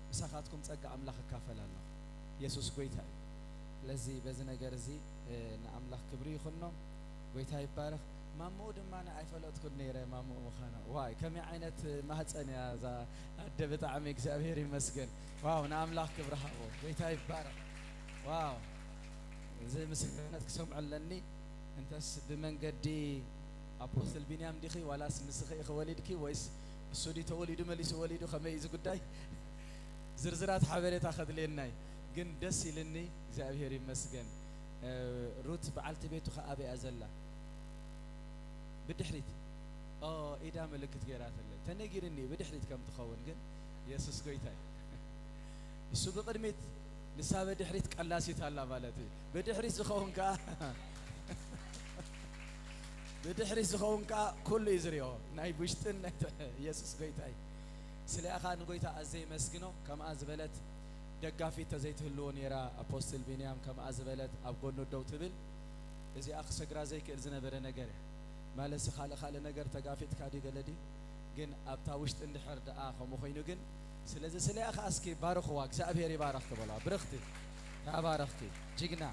S4: ምሳኻትኩም ፀጋ ኣምላኽ ክካፈል ኣለኹ ኢየሱስ ጎይታ እዩ ስለዚ በዚ ነገር እዚ ንኣምላኽ ክብሪ ይኹኖ ጎይታ ይባረኽ ማሞኡ ድማ ኣይፈለጥኩን ነይረ ማሞኡ ምዃና ዋይ ከመይ ዓይነት ማህፀን እያ እዛ ኣደ ብጣዕሚ እግዚአብሔር ይመስገን ዋው ንኣምላኽ ክብሪ ሃቦ ጎይታ ይባረኽ ዋው እዚ ምስክርነት ክሰምዑ ኣለኒ እንተስ ብመንገዲ ኣፖስትል ቢንያም ዲኺ ዋላስ ንስኺ ኢኺ ወሊድኪ ወይስ እሱ ዲ ተወሊዱ መሊሱ ወሊዱ ከመይ እዚ ጉዳይ ዝርዝራት ሓበሬታ ከድልየናይ ግን ደስ ይልኒ እግዚአብሔር ይመስገን ሩት በዓልቲ ቤቱ ከኣበያ ዘላ ብድሕሪት ኢዳ ምልክት ገይራትለይ ተነጊርኒ ብድሕሪት ከም ትኸውን ግን ኢየሱስ ጎይታይ እሱ በቅድሚት ንሳ በድሕሪት ቀላሲት አላ ማለት በድሕሪት ዝኸውንካ በድሕሪት ዝኸውንካ ኩሉ ይዝርዮ ናይ ውሽጥን ኢየሱስ ጎይታይ ስለያኻ ንጎይታ ኣዘይ መስግኖ ከምኣ ዝበለት ደጋፊት ተዘይትህልዎ ነይራ አፖስትል ቢንያም ከምኣ ዝበለት ኣብ ጎኑ ደው ትብል እዚኣ ክሰግራ ዘይክእል ዝነበረ ነገር ማለት ካልእ ነገር ተጋፊት ካዲ ገለዲ ግን ኣብታ ውሽጥ እንድሕር ደኣ ከምኡ ኮይኑ ግን ስለዚህ ስለያኻ እስኪ ባርኽዋ እግዚአብሔር ይባርኽ ትበላ ብርኽቲ ታባረኽቲ ጅግና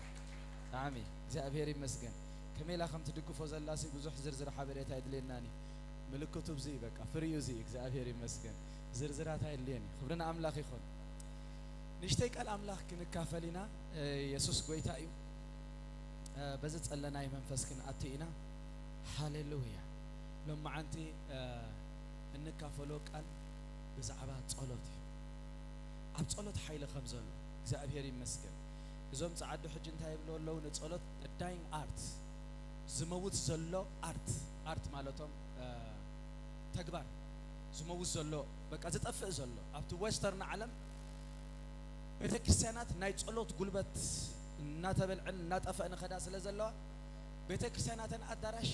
S4: አሚ እግዚአብሔር ይመስገን ከመላ ከም ትድግፎ ዘላሲ ብዙሕ ዝርዝር ሓበሬታ ይድልየናኒ ምልክቱ ብዚ በቃ ፍሪዩ ዚ እግዚአብሔር ይመስገን ዝርዝራት አይልየኒ ክብርና አምላኽ ይኹን ንሽተይ ቃል አምላኽ ክንካፈሊና ኢየሱስ ጎይታ እዩ በዚ ጸለናይ መንፈስ ክንኣትኢና ሃሌሉያ ሎማዓንቲ እንካፈሎ ቃል ብዛዕባ ጸሎት እዩ ኣብ ጸሎት ሓይሊ ከም ዘሎ እግዚአብሔር ይመስገን እዞም ጻዓዱ ሕጂ እንታይ ይብሉ ኣለዉ ንጸሎት ዳይንግ አርት ዝመውት ዘሎ አርት ማለቶም ተግባር ዝመውት ዘሎ በቃ ዝጠፍእ ዘሎ ኣብቲ ዌስተርን ዓለም ቤተ ክርስቲያናት ናይ ጸሎት ጉልበት እናተበልዕን እናጠፍእን ኸዳ ስለ ዘለዋ ቤተ ክርስቲያናትን አዳራሽ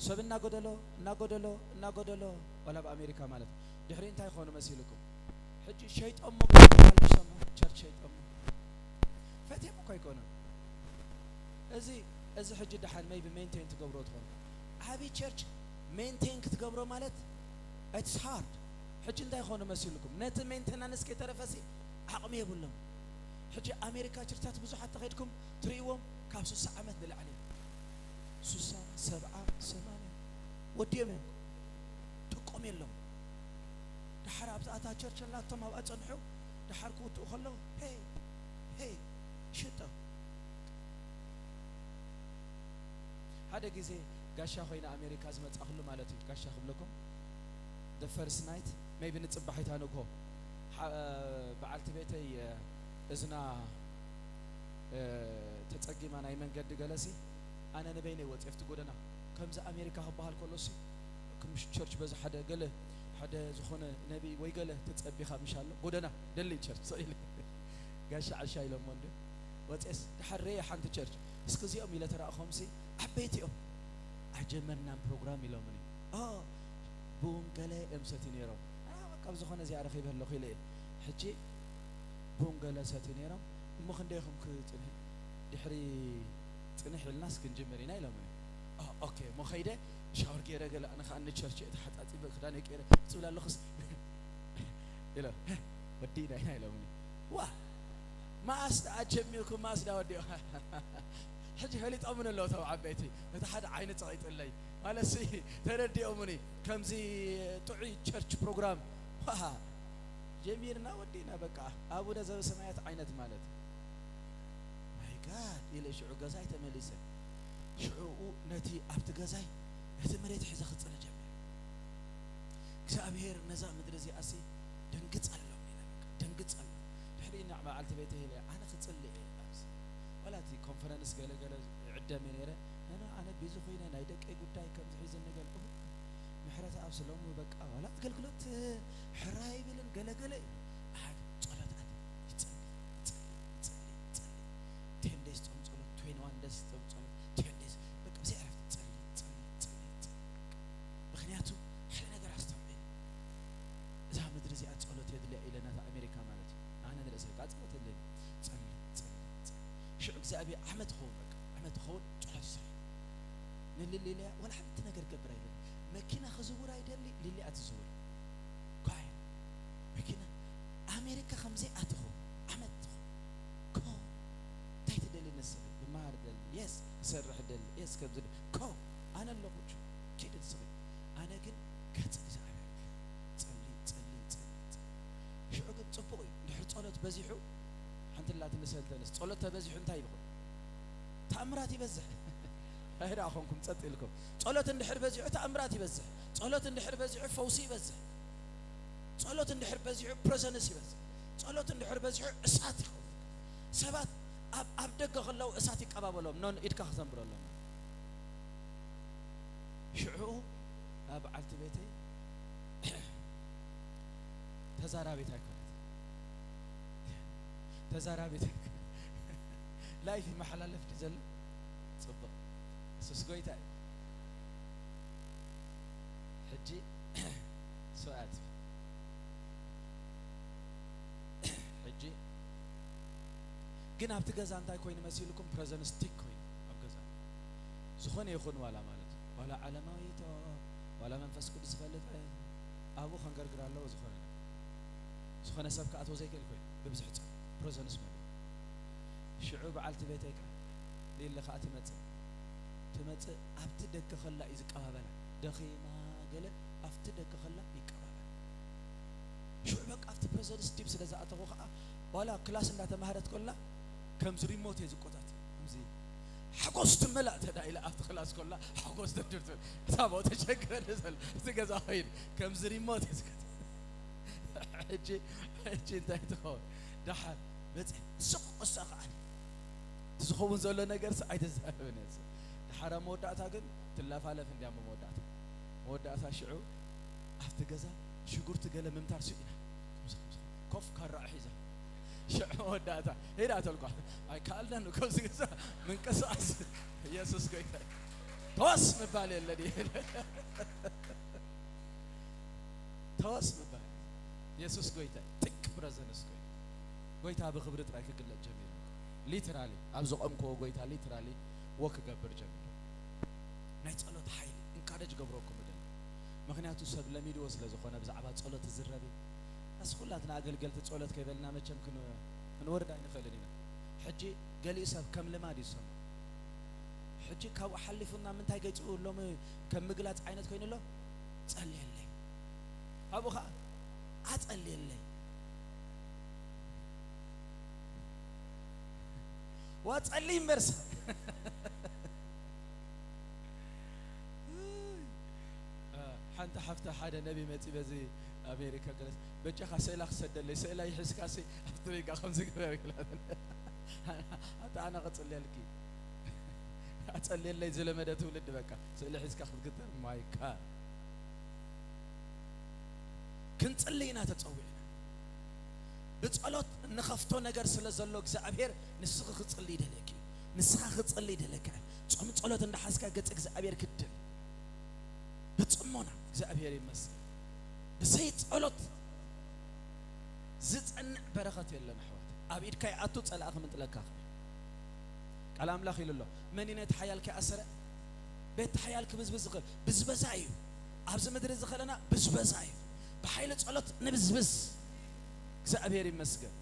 S4: ሰብ እናጎደሎ ወላ በአሜሪካ ማለት ድሕሪ እንታይ ይኾኑ መሲልኩም ሕጂ ሸይጣን መጓል ሰማ ቸርች ሸይጣን ፈቴም እኮ ይኮነ እዚ ሕጂ ደሓን ሜይቢ ሜንቴን ትገብሮ ትኾኑ ዓቢ ቸርች ሜንቴን ክትገብሮ ማለት ኢትስ ሃርድ ሕጂ እንታይ ይኾኑ መሲልኩም ነቲ ሜንቴናንስ ከተረፈሲ ዓቕሚ የብሎም ሕጂ አሜሪካ ቸርቻት ብዙሓት ተኸድኩም ትርእይዎም ካብ 60 ዓመት ንላዕሊ 60 70 80 ወዲዮም ጥቆም የሎም ድሓር ኣብቲ ኣታ ቸርች ላቶም ኣብኣ ፀንሑ ድሓር ክውትኡ ከለዉ ሄይ ሽጠ ሓደ ጊዜ ጋሻ ኮይና አሜሪካ ዝመጻኽሉ ማለት እዩ ጋሻ ክብለኩም the first night maybe ንጽባሒታ ንግሆ በዓልቲ ቤተይ እዝና ተጸጊማ ናይ መንገዲ ገለሲ ኣነ ንበይነይ ወጽፍቲ ጎደና ከምዚ አሜሪካ ክበሃል ከሎሲ ከምሽ ቸርች በዚ ሓደ ዝኾነ ነቢ ወይ ገለ ተጸቢኻ ምሻሎ ጎደና ደሊ ቸርች ሰኢል ጋሻ ዓሻ ኢሎም ወንድ ወጽስ ድሓረየ ሓንቲ ቸርች እስከዚኦም ኢለ ተራእኾምሲ ዓበይቲኦም ኣጀመርና ፕሮግራም ኢሎምኒ ቡም ገለ እምሰቲ ነይሮም በቃ ዝኾነ እዚኣ ረኺበ ኣለኹ ኢለ ሕጂ ቡም ገለ ሰቲ ነይሮም እሞ ክንደይኹም ክጽንሕ ድሕሪ ጽንሕ ኢልና እስክንጅምር ኢና ኢሎምኒ ኦኬ ሞ ኸይደ ሻወር ገይረ ገለ ኣነ ከዓ ንቸርች ተሓጣጢበ ክዳነ ቀይረ ጽብል ኣለኹስ ኢሎ ወዲና ኢና ኢሎምኒ ዋ ማእስዳ ኣጀሚርኩም ማእስዳ ወዲኦ ሕጂ ፈሊጦምን ኣለዉ ተው ዓበይቲ ነቲ ሓደ ዓይነ ፀቒጥለይ ማለሲ ተረዲኦሙኒ ከምዚ ጥዑይ ቸርች ፕሮግራም ጀሚርና ወዲና በቃ አቡነ ዘበሰማያት ዓይነት ማለት ማይ ጋድ ኢለ ሽዑ ገዛይ ተመሊሰ ሽዑኡ ነቲ ኣብቲ ገዛይ ነቲ መሬት ሒዘ ክፅለ ጀሚር እግዚአብሔር ነዛ ምድሪ እዚኣሲ ደንግፅ ኣሎ ኢለ በቃ ደንግፅ ኣሎ ድሕሪ ናዕ በዓልቲ ቤተ ኢለ ኣነ ክፅልእ እየ ኣብዚ ወላቲ ኮንፈረንስ ገለገለ ዕደመ ነይረ ኣነ ቢዚ ኮይነ ናይ ደቀይ ጉዳይ ከምዚ ሒዘ ነገር ምሕረት ኣብ ሰሎሙ በቃ ወላ አገልግሎት ሕራይ ብልን ገለገለ ጸሎት ኣት ይጸልይ 10 days ጾም ጸሎት 21 days ጾም ጸሎት 10 days በቃ ብዚ ዓረፍት ጸልይ ምክንያቱ ሓደ ነገር ኣስተምዕ እዛ ምድሪ እዚኣ ጸሎት የድልያ ኢለናታ ኣሜሪካ ማለት እዩ ኣነ ንርእሰ ጸሎት የድልያ ጸልይ ሽዑ እግዚአብሔር ዓመት ኸውን በቃ ዓመት ኸውን ጸሎት ይሰርሕ ንልልያ ወላ ሓንቲ ነገር ገብር ኣይለን መኪና ክዝውር አይደል ሊሊ አትዝውር ቆይ መኪና አሜሪካ ከምዚ አትኹ ዓመት ኮ ታይት ደል ነስብ በማር ደል የስ ሰርሕ ደል የስ ከብዝ ኮ አነ ለቁጭ ኪድን ሰው አነ ግን ከጽግዛ ጸልይ ሽዑ ግን ጽቡቅ ድሕር ጸሎት በዚሑ ሓንትላት ንሰልተንስ ጸሎት ተበዚሑ እንታይ ይልኹ ተአምራት ይበዝሕ هيدا أخونكم تصدقلكم صلوت اندحر بزيع تأمرات يبزح صلوت اندحر بزيع فوسي يبزح صلوت اندحر بزيع برزنس يبزح صلوت اندحر بزيع إسات يخوف سبات أبدك خلوا إسات يقبابلهم نون إدك خزنبر لهم شعو أبعلت بيتي
S7: ተዛራቤት አይኮነት ተዛራቤት ላይፍ መሐላለፍ ድዘል ጽብቅ ሱስ ጎይታ ሕጂ سؤال ሕጂ ግን ኣብቲ ገዛ እንታይ ኮይኑ መሲልኩም ፕሬዘንስቲክ ኮይኑ ኣብ ገዛ ዝኾነ ይኹን ዋላ ማለት ዋላ ዓለማዊቶ ዋላ መንፈስ ቅዱስ ዝፈልጥ ኣብኡ ከንገርግር ኣለዎ ዝኾነ ሰብ ከኣትዎ ዘይክእል ኮይኑ ብብዝሕ ፀ ፕሬዘንስ ማለት ሽዑ በዓልቲ ቤተይካ ሌለ ከዓ ትመፅእ ኣብቲ ደገ ኸላ እዩ ዝቀባበላ ደኺማ ገለ ኣብቲ ደገ ኸላ ይቀባበል ሽዑ በቃ ኣብቲ ፕሬዘንስ ቲፕ ስለ ዝኣተኹ ከዓ ዋላ ክላስ እንዳተማሃረት ኮላ ከምዚ ሪሞት እየ ዝቆጣት ከምዚ ሓጎስ ትመላእ ተዳኢላ ኣብቲ ክላስ ኮላ ሓጎስ ተድርት እታቦ ተሸግረ ንዘል እቲ ገዛ ኸይድ ከምዚ ሪሞት እየ ዝቆጣት ሕጂ እንታይ ትኸውን ዳሓር በፅሕ ስቕ ቁሳ ከዓ ዝኸውን ዘሎ ነገርስ ኣይተዛረብን እየ ድሓረ መወዳእታ ግን ትለፋለፍ እንዲያ መወዳእታ ሽዑ ኣብቲ ገዛ ሽጉርቲ ገለ ምምታር ስኡ ኢና ኮፍ ካራዕ ሒዛ ሽዑ መወዳእታ ሄዳ ተልኳ ኣይከኣልናን ከምዚ ገዛ ምንቅስቃስ ኢየሱስ ጎይታ ተወስ ምባል የለን ተወስ ምባል ኢየሱስ ጎይታ ጥቅ ፕሬዘንስ ጎይታ ብክብሪ ጥራይ ክግለጥ ጀሚሩ ሊትራሊ ኣብ ዝቆምክዎ ጎይታ ሊትራሊ ወክ ክገብር ጀሚሩ ናይ ጸሎት ሓይሊ እንካረጅ ገብረኩም ደለ ምክንያቱ ሰብ ለሚድዎ ስለ ዝኾነ ብዛዕባ ጸሎት ዝረብ ኣስ ኩላትና ኣገልገልቲ ጸሎት ከይበልና መቸም ክንወርድ ኣይንኽእልን ኢና ሕጂ ገሊኡ ሰብ ከም ልማድ ይሰማ ሕጂ ካብኡ ሓሊፉና ምንታይ ገይፅኡ ሎሚ ከም ምግላፅ ዓይነት ኮይኑሎ ጸልየለይ ኣብኡ ከዓ ኣጸልየለይ وأصلي مرسى حنت حفتة حدا نبي متي بزي أمريكا قالت بجي خسيلا خسد اللي سيلا يحس كاسي أفتريقا خمسة كبيرة حتى أنا قتصلي لكي أتصلي اللي زلمة تولد بكا سيلا يحس كاخد قدر مايكا كنت صلينا تتصوينا بتصلوت نخفتو نجار سلزلوك زعبير نسخ ختصلي دلك نسخ ختصلي دلك صوم صلوت عند حسكا قص زعبير كدل بتصمونا زعبير يمس بسي صلوت زصنع بركات يلا محوات ابيد كاي اتو صلاخ من تلكا قال املاخ يلله منين تحيالك اسره بيت حيالك بزبزايو ابز مدر زخلنا بزبزايو بحيل صلوت نبزبز እግዚአብሔር ይመስገን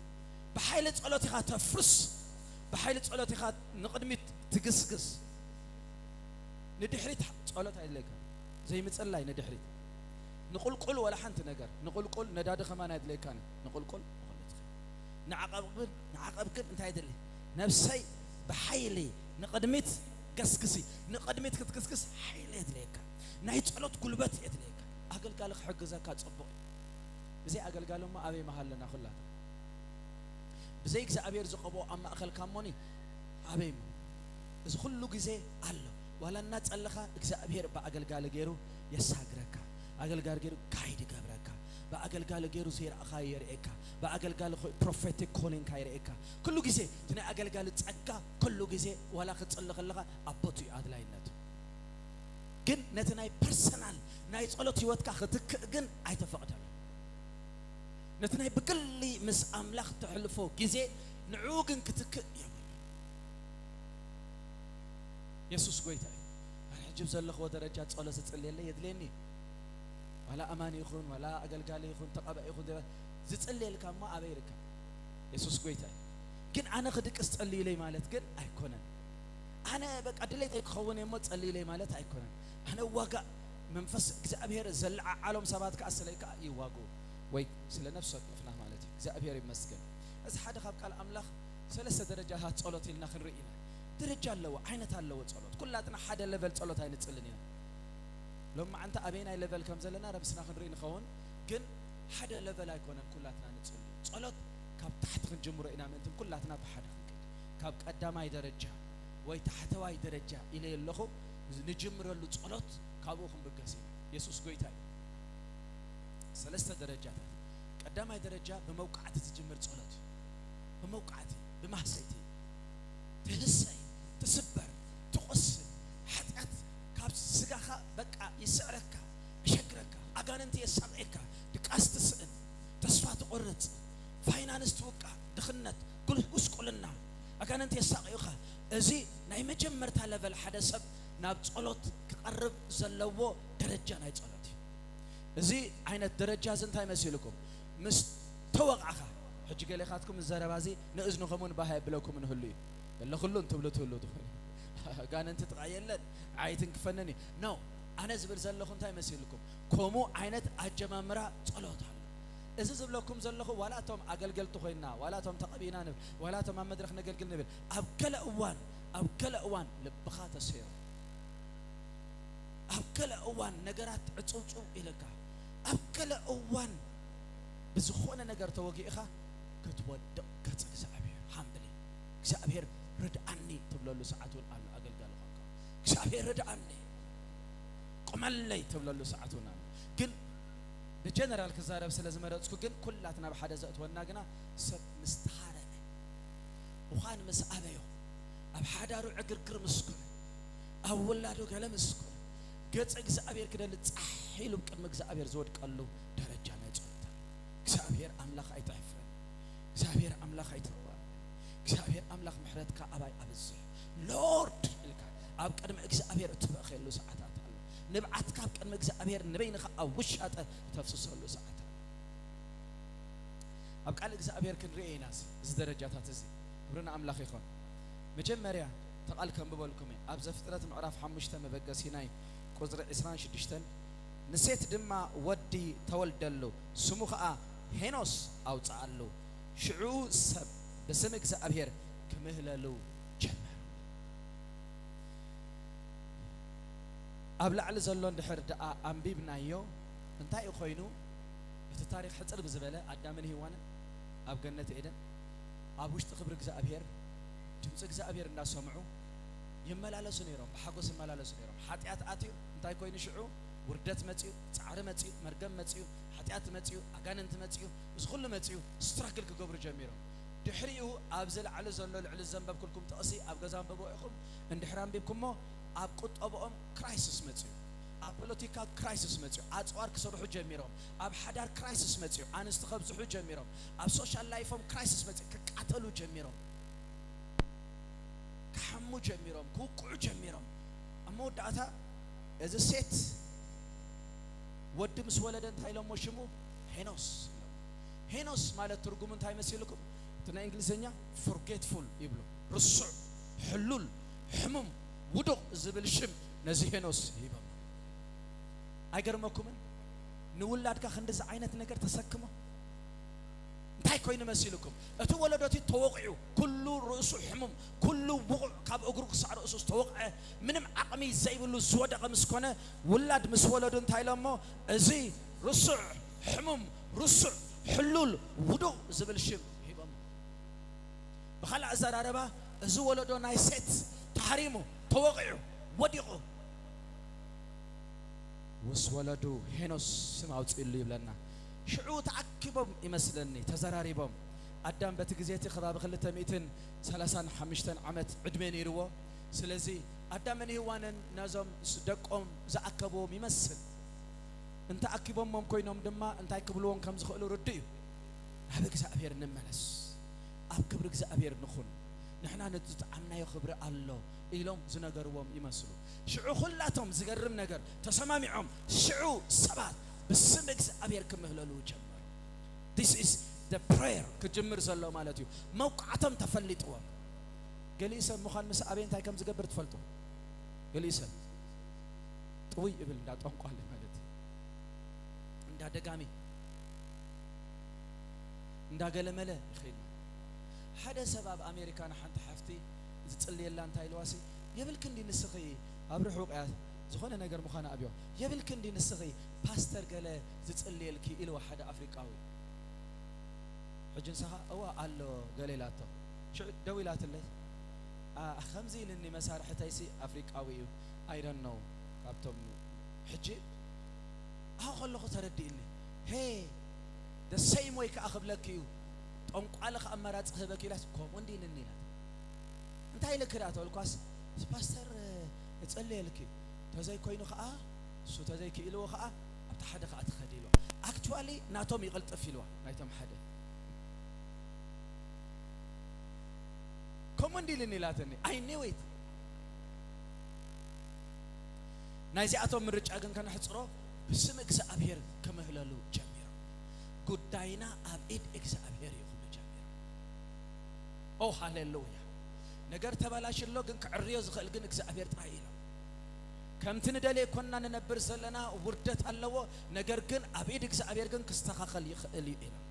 S7: በኃይለ ጸሎት ይኻ ተፍርስ በኃይለ ጸሎት ይኻ ንቅድሚት ትግስግስ ንድሕሪት ጸሎት አይለካ ዘይ ምጽላይ ንድሕሪት ንቁልቁል ወላ ሓንቲ ነገር ንቁልቁል ነዳድ ኸማን አይለካን ንቁልቁል ንዓቀብክን እንታይ አይደለ ነፍሰይ በኃይለ ንቅድሚት ገስግሲ ንቅድሚት ክትገስግስ ኃይለ አይለካ ናይ ጸሎት ጉልበት አይለካ አገልጋልክ ሕግዘካ ጽቡቅ بزي أقل ما أبي محلنا خلاص بزي إجزابير زقبو أما أخل كاموني أبي إذا كله جزء الله ولا الناس الله إجزابير بأقل جيرو يساعدك أقل جيرو كايد جبرك بأقل جيرو سير أخير إكا بأقل prophetic calling خير إكا كله جزء تنا أقل تأكا كله جزء ولا خد الله أبوتي أدلاينات جن نتناي personal نايت الله تيوتك خدك جن أيتفقد نتناي بكل مس أملاخ تحلفو جزء نعوقن كتك يسوس قويتا أنا حجب زلخ ودرجات صلاة تصلي لي يدليني ولا أماني يخون ولا أقل قالي يخون تقابع يخون زتصلي لك ما أبيرك يسوس قويتا كن أنا خدك أصلي لي مالت كن أيكونن أنا بك أدليت يخوني ما تصلي لي مالت أيكونن أنا واقع منفس أبير زلع عالم سباتك أصليك يواقو وي سلا نفسك أفناه مالتي زابير مسكن إذا حدا خاب قال أملاخ ثلاث درجات صلوت لنا خنرئنا درجة لو عينة لو صلوت كلاتنا حدا ليفل صلوت هاي نتصلنا لما أنت أبينا ليفل كم زلنا ربسنا خنرئنا خون كن حدا ليفل يكون كلاتنا نتصلي صلوت كاب تحت خنجمر إنا منتم كلاتنا بحدا خنكد كاب قدام هاي درجة وي تحت هاي درجة إلى اللخو نجمر له صلوت كابوهم بقاسين يسوس قويتاي ثلاث درجات ቀዳማይ ደረጃ በመውቃዕቲ ትጅምር ጸሎት በመውቃዕቲ በማህሰይቲ ትህሰይ ትስበር ትቆስል ኃጢአት ካብ ስጋኻ በቃ ይስዕረካ ይሸግረካ አጋንንት የሳቅካ ድቃስ ትስእን ተስፋ ትቆርጽ ፋይናንስ ትወቃ ድኽነት ጉስቁልና አጋንንት የሳቅዩኻ እዚ ናይ መጀመርታ ለቨል ሓደ ሰብ ናብ ጸሎት ክቀርብ ዘለዎ ደረጃ ናይ ጸሎት እዚ ዓይነት ደረጃ እንታይ መስልኩም ምስ ተወቃኻ ሕጂ ገሌኻትኩም ዘረባዚ ንእዝንኹምን ባህ ብለኩም እንህሉ የለ ኩሉን ትብሉ ትኽእሉ አጋንንት ጥቃየለን ዓይትን ክፈነኒ ነው አነ ዝብል ዘለኹ እንታይ መስልኩም ኮሙ ዓይነት አጀማምራ ጸሎት አለ እዚ ዝብለኩም ዘለኹ ዋላቶም አገልገልቱ ኮይና ዋላቶም ተቀቢና ንብ ዋላቶም ኣብ መድረኽ ነገልግል ንብል ኣብ ገለ እዋን ልብኻ ተሰይሩ ኣብ ገለ እዋን ነገራት ዕጹጽው ኢልካ ኣብ ገለ እዋን ብዝኾነ ነገር ተወጊእኻ ክትወድቕ ገጽ እግዚአብሔር ሃምብሊ እግዚአብሔር ርድአኒ ትብለሉ ሰዓቱን አለ አገልጋል ኾንካ እግዚአብሔር ርድአኒ ቆመለይ ትብለሉ ሰዓቱን አለ ግን በጀነራል ከዛረብ ስለዝመረጽኩ ግን ኩላትና በሓደ ዘእትወና ግና ሰብ ምስተሃረነ ወኻን መስአበዮ ኣብ ሓዳሩ ዕግርግር ምስኩነ ኣብ ወላዱ ገለ ምስኩነ ገጽ እግዚአብሔር ክደል ጻሒሉ ቅድሚ እግዚአብሔር ዝወድቀሉ ደረጃ ናይ ጸሎት እግዚአብሔር አምላኽ አይተሕፍረን እግዚአብሔር አምላኽ አይተዋ እግዚአብሔር አምላኽ ምሕረትካ አባይ አብዝሕ ሎርድ ኢልካ ኣብ ቅድሚ እግዚአብሔር እትበኸሉ ሰዓታት አለ ንብዓትካ ኣብ ቅድሚ እግዚአብሔር ንበይንኻ ኣብ ውሻጠ ተፍስሰሉ ሰዓት አለ ኣብ ቃል እግዚአብሔር ክንሪኦ ኢናስ እዚ ደረጃታት እዚ ብርና አምላኽ ይኹን መጀመርያ ተቃል ከንብበልኩም ኣብ ዘፍጥረት ምዕራፍ 5 መበገሲ ናይ ቁጥሪ 26 ንሴት ድማ ወዲ ተወልደሉ ስሙ ከዓ ሄኖስ አውጻአሉ ሽዑ ሰብ በስም እግዚአብሔር ክምህለሉ ጀመሩ ኣብ ላዕሊ ዘሎ እንድሕር ደኣ አንቢብናዮ እንታይ ኮይኑ እቲ ታሪክ ሕፅር ብዝበለ አዳምን ሔዋንን ኣብ ገነት ኤደን ኣብ ውሽጢ ክብሪ እግዚአብሔር ድምፂ እግዚአብሔር እንዳሰምዑ ይመላለሱ ነይሮም ብሓጎስ ይመላለሱ ነይሮም ኃጢአት አትዩ እንታይ ኮይኑ ሽዑ ውርደት መጽዩ ጻዕሪ መጽዩ መርገም መጽዩ ኃጢአት መጽዩ አጋንንት መጽዩ እዚ ኩሉ መጽዩ ስትራግል ክገብሩ ጀሚሮም ድሕሪኡ ኣብ ዝለዓለ ዘሎ ልዕሊ ዘንበብኩልኩም ተቕሲ ኣብ ገዛ አንብቦኢኹም እንድሕር አንቢብኩሞ ኣብ ቁጠብኦም ክራይሲስ መጽዩ ኣብ ፖለቲካ ክራይሲስ መጽዩ ኣጽዋር ክሰርሑ ጀሚሮም ኣብ ሓዳር ክራይሲስ መጽዩ ኣንስቲ ከብዝሑ ጀሚሮም ኣብ ሶሻል ላይፎም ክራይሲስ መጽዩ ክቃተሉ ጀሚሮም ክሓሙ ጀሚሮም ክውቅዑ ጀሚሮም ኣብ መወዳእታ እዚ ሴት ወዲ ምስ ወለደ እንታይ ኢሎሞ ሽሙ ሄኖስ ሄኖስ ማለት ትርጉሙ እንታይ መስልኩም እቲ ናይ እንግሊዝኛ ፎርጌትፉል ይብሉ ርሱዕ ሕሉል ሕሙም ውዱቕ ዝብል ሽም ነዚ ሄኖስ ይበም አይገርመኩምን ንውላድካ ክንደዚ ዓይነት ነገር ተሰክሞ እንታይ ኮይኑ መስልኩም እቲ ወለዶቲ ተወቅዑ ኩሉ ርእሱ ሕሙም ኩሉ ውቁዕ ካብ እግሩ ክሳዕ ርእሱ ተወቅዐ ምንም ዓቕሚ ዘይብሉ ዝወደቐ ምስኮነ ውላድ ምስ ወለዱ እንታይ ኢሎሞ እዚ ርሱዕ ሕሙም ርሱዕ ሕሉል ውዱቕ ዝብል ሽም ሂቦም ብኻልእ ኣዘራረባ እዚ ወለዶ ናይ ሴት ተሃሪሙ ተወቂዑ ወዲቑ ወስ ወለዱ ሄኖስ ስም ኣውፅኢሉ ይብለና ሽዑ ተዓኪቦም ይመስለኒ ተዘራሪቦም አዳም በቲ ግዜቲ ከባቢ 235 ዓመት ዕድሜ ነይርዎ ስለዚ አዳምን ሔዋንን ናዞም ደቆም ዝኣከቦም ይመስል እንታይ ኣኪቦሞም ኮይኖም ድማ እንታይ ክብልዎም ከም ዝኽእሉ ርዱ እዩ ናብ እግዚአብሔር ንመለስ ኣብ ክብሪ እግዚአብሔር ንኹን ንሕና ንዝጣዓምናዮ ክብሪ ኣሎ ኢሎም ዝነገርዎም ይመስሉ ሽዑ ኩላቶም ዝገርም ነገር ተሰማሚዖም ሽዑ ሰባት በስም እግዚአብሔር ክምህለሉ ጀመሩ this is the prayer ክጅምር ዘሎ ማለት እዩ መውቃዕቶም ተፈሊጥዎም ገሊሰብ ምዃን ምስ ኣበይ እንታይ ከም ዝገብር ትፈልጡ ገሊሰብ ጥውይ ይብል እንዳጠንቋል ማለት እንዳደጋሚ እንዳገለመለ ይኸይድ ሓደ ሰብ ኣብ ኣሜሪካ ሓንቲ ሓፍቲ ዝጽልየላ እንታይ ኢልዋሲ የብልክ እንዲ ንስኺ ኣብ ርሑቕ እያ ዝኾነ ነገር ምዃነ ኣብዮ የብልክ እንዲ ንስኺ ፓስተር ገለ ዝጽልየልኪ ኢልዋ ሓደ ኣፍሪቃዊ ሕጅንሰኻ እዋ ኣሎ ገሌላቶ ሽዑ ደው ኢላትለይ ከምዚ ኢልኒ መሳርሕተይሲ ኣፍሪቃዊ እዩ I don't know ካብቶም ሕጂ ኣሁ ከለኹ ተረዲእኒ ሄ the same way كأخبلك يو طنقالك أمارات هبك يلاس كوموندي للنيلات أنت هاي لكرات والكواس باستر تصلي لك تزاي كوينو خا سو تزاي كيلو خا أبتحدك أتخديلو actually ناتهم يغلط فيلوا نايتهم حدا كوموندي للنيلاتني I knew it نايزي أتوم من رجع كان حصرو بسم إكسابير كما هلالو جميرا قداينا أبيد إكسابير يخون جميرا أو هاليلويا نجار تبلاش اللو جنك عريز خل جنك إكسابير تعيله كم تندلي كنا ننبر سلنا وردت اللو نجار جن أبيد إكسابير جنك استخاخل يخلي إله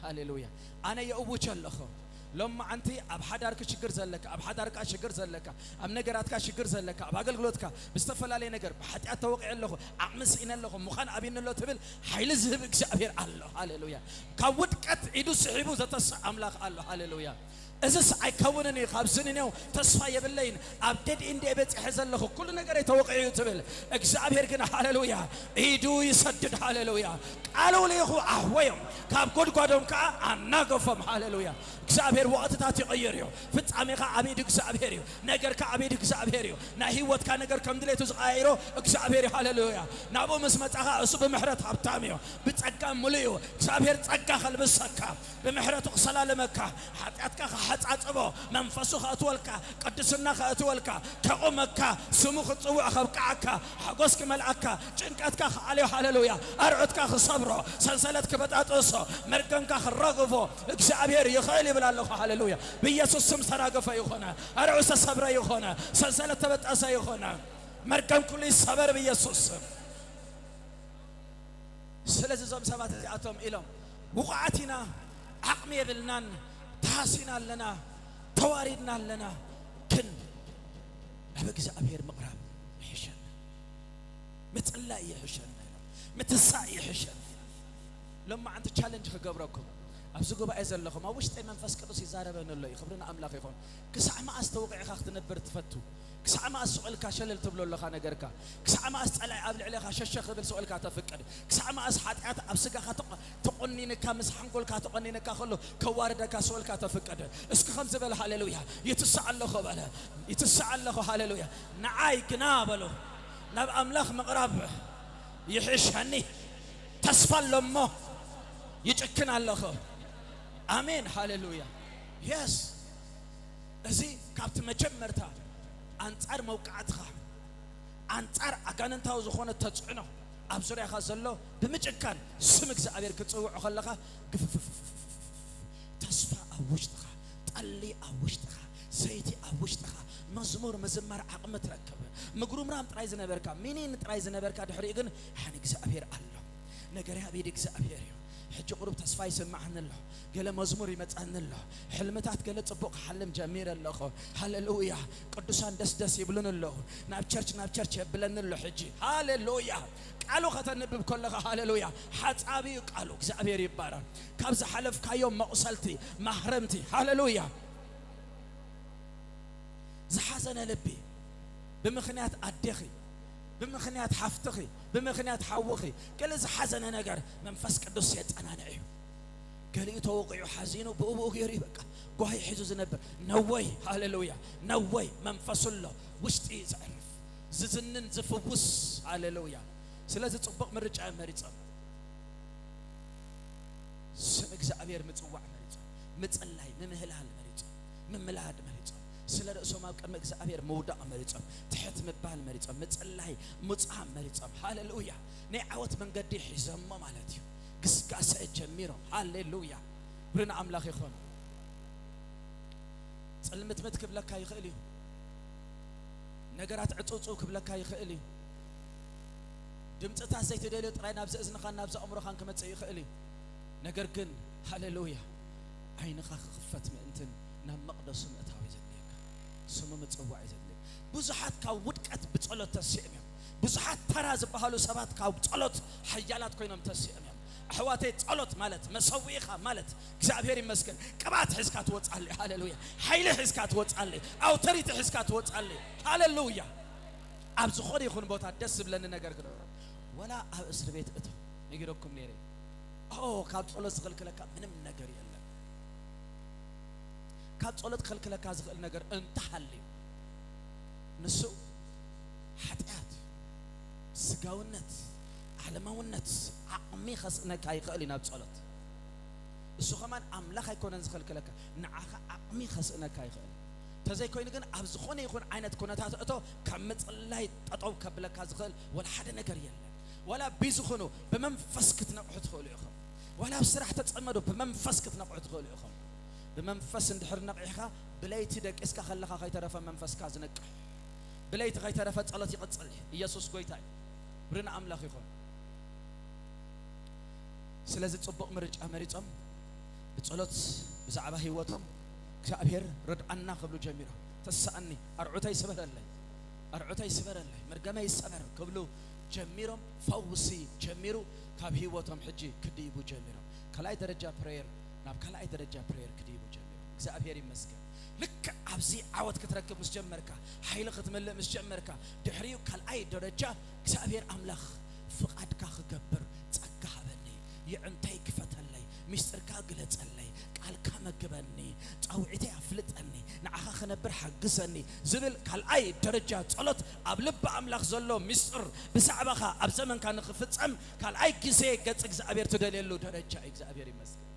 S7: هاليلويا أنا يأبوش اللخو لما أنت أب حدارك شجر زلك أب حدارك شجر زلك أب نجاراتك شجر زلك أب عقل غلطك بستفل عليه نجار حتى أتوقع له أعمس إن له مخان أبين له تبل حيل زهبك سأبير الله هاليلويا كود كت إدو سحبو زتس أملاك الله هاليلويا إذا سأكونني خابزني تصفى بالليل أبدأ إندي بيت حزن له كل نجار يتوقع يتبل إكسابير كنا هاليلويا إدو يسدد هاليلويا قالوا لي هو أهويهم كاب كود قدوم كا أناقفهم هاليلويا إكسابير وقت تاتي غيريو فتعمي كا عبيد إكسابيريو نجار كا عبيد إكسابيريو نهيوت كا نجار كم دليتو زغيرو إكسابير هاليلويا نابو مسمت أخا أصب محرت هبتاميو بتأكام مليو إكسابير تأكا خلبسكا بمحرت قصلا لمكا حتى حتى أتبو منفسو خاتولكا قدسنا خاتولكا كقومكا سمو خطوع خبكعكا حقوسك ملعكا جنكاتكا عليه هاليلويا أرعدكا خصبرو سلسلتك بتأتوسو مرقنكا خرقفو إكسابير يخيلي الله هاليلويا بيسوس سم سراغف يخونا أرعوس الصبر يخونا سلسلة تبتأس يخونا مركم كل الصبر بيسوس سلسلة زم سبات أتوم إلهم وقعتنا عقمي بالنان تحسنا لنا تواردنا لنا كن أبقى أبير مقرب يحشن متلا يحشن متسا يحشن لما أنت تشالنج خبركم أبزقوا بعزل لكم أوش تيمن فسكتوا سيزارة بين الله يخبرنا أملاك يخون كسع ما أستوقع خاخت نبر تفتو كسع ما أسأل كاشل تبلو الله خانة جركا كسع ما أسأل عبد عليه خشش خبر سؤال كاتفكر كسع ما أسحت أبسق خاتق تقني نكامس حنقول كاتقني نكاخلو كوارد كسؤال كاتفكر اسك خمسة بل هاليلويا يتسع الله خبره يتسع الله هاليلويا نعاي كنابلو نب أملاك مقرب يحش هني تصفل لمه يجكن الله خو آمين هاليلويا يس أزي كابت مجمرتا أنتار موقعتها أنتار أكان أنت وزخونة تجعنه أبصر يا خازلو بمجكان سمك زعبير كتسوع خلقها تصفى أوجتها تقلي أوجتها سيتي أوجتها مزمور مزمر عقم تركب مقروم رام ترايزنا بركة منين ترايزنا بركة دحريقن حنك زعبير الله نجريها بيدك زعبير حج قرب تصفى يسمعنا الله قال مزمور يمتعنا الله حلمتات قال تصبق حلم جميل الله هاليلويا قدسان دس دس يبلن الله ناب تشرش يبلن الله حجي هاليلويا قالوا ختنبب كلها هاليلويا حصابي قالوا እግዚአብሔር ይባረክ ካብዛ حلف كايوم مقصلتي محرمتي هاليلويا زحزن لبي بمخنيات أدخي بمخنيات حفتخي بمخنيات حوخي قال إذا حزن نجار منفس قدوس أنا نعيم قال يتوقع حزينه بأبوه يريبك قوي حزوز نبر نوي هاليلويا نوي منفس الله وشتي زعرف زنن زفوس هاليلويا سلازة تطبق من رجع مريض سمك زعبير متوع مريض متقلعي ممهلها المريض مملها مريض سلا رأسه ما بقى مجزء موضع مريض تحت مبال مريض متقلعي متعام مريض هاليلويا نعوت من قدي حزام ما مالتي قس جميرهم هاليلويا برنا أملاك يخون سلمت متكب لك هاي خيلي نجارات عطوط كبلك هاي خيلي دمت تحسيت دليل ترى نبز إذن خان نبز أمر خان كم تسيء خيلي نجار كن هاليلويا عين خفت من أنتن نم مقدس متهاوي زدنيك سمو متسوع زدنيك بزحات كاود كات بتصلت تسيئم بزحات تراز بحالو سبات كاود بتصلت حيالات كوينم تسيئم حواتي تصلت مالت مسويخة مالت እግዚአብሔር ይመስገን ቅባት ሕዝካት ወጣለ ሃሌሉያ ኃይለ ሕዝካት ወጣለ አውቶሪቲ ሕዝካት ወጣለ ሃሌሉያ አብዝ ኾሪ ይኹን ቦታ ደስ ብለን ነገር ግን ወላ ኣብ እስር ቤት እቶ ይግረኩም ነይረ ካብ ጸሎት ዝኸልክለካ ምንም ነገር የለም። ካብ ጸሎት ከልክለካ ዝኽእል ነገር እንተሃልዩ ንሱ ኃጢአት፣ ስጋውነት፣ ዓለማውነት ዓቕሚ ኸስእነካ ይኽእል ናብ ጸሎት። እሱ ኸማን ኣምላኽ ኣይኮነን ዝኸልክለካ ንዓኻ ዓቕሚ ኸስእነካ ይኽእል። ተዘይ ኮይኑ ግን ኣብ ዝኾነ ይኹን ዓይነት ኩነታት እቶ ካብ ምጽላይ ጠጠው ከብለካ ዝኽእል ወላ ሓደ ነገር የለን። ወላ ቢዝኹኑ ብመንፈስ ክትነቕሑ ትኽእሉ ኢኹም። ወላ ኣብ ስራሕ ተጸመዱ ብመንፈስ ክትነቕሑ ትኽእሉ ኢኹም። ብመንፈስ እንድሕር ነቒሕኻ ብለይቲ ደቂስካ ኸለኻ ኸይተረፈ መንፈስካ ዝነቅሕ ብለይቲ ኸይተረፈ ጸሎት ይቕጽል። ኢየሱስ ጐይታ እዩ። ብርና ኣምላኽ ይኹን። ስለዚ ጽቡቕ ምርጫ መሪጾም ብጸሎት ብዛዕባ ህይወቶም እግዚአብሔር ረድአና ክብሉ ጀሚሮም ተሳእኒ ኣርዑተይ ስበረለይ ኣርዑተይ ስበረለይ መርገመይ ሰበር ክብሉ ጀሚሮም ፈውሲ ጀሚሩ ካብ ህይወቶም ሕጂ ክድይቡ ጀሚሮም ካልኣይ ደረጃ ፕሬየር ናብ ካልኣይ ደረጃ ፕሬየር ክድይቡ ጀሚሮም። እግዚአብሔር ይመስገን። ልክ ኣብዚ ዓወት ክትረክብ ምስ ጀመርካ ሓይሊ ክትመልእ ምስ ጀመርካ ድሕሪኡ ካልኣይ ደረጃ እግዚአብሔር ኣምላኽ ፍቓድካ ክገብር ጸጋ ሃበኒ፣ ይዕንተይ ክፈተለይ፣ ምስጢርካ ግለጸለይ፣ ቃልካ መግበኒ፣ ጻውዒተይ ኣፍልጠኒ፣ ንዓኻ ክነብር ሓግዘኒ ዝብል ካልኣይ ደረጃ ጸሎት ኣብ ልቢ ኣምላኽ ዘሎ ምስጢር ብዛዕባኻ ኣብ ዘመንካ ንኽፍጸም ካልኣይ ግዜ ገጽ እግዚአብሔር ትደልየሉ ደረጃ እግዚአብሔር ይመስገን።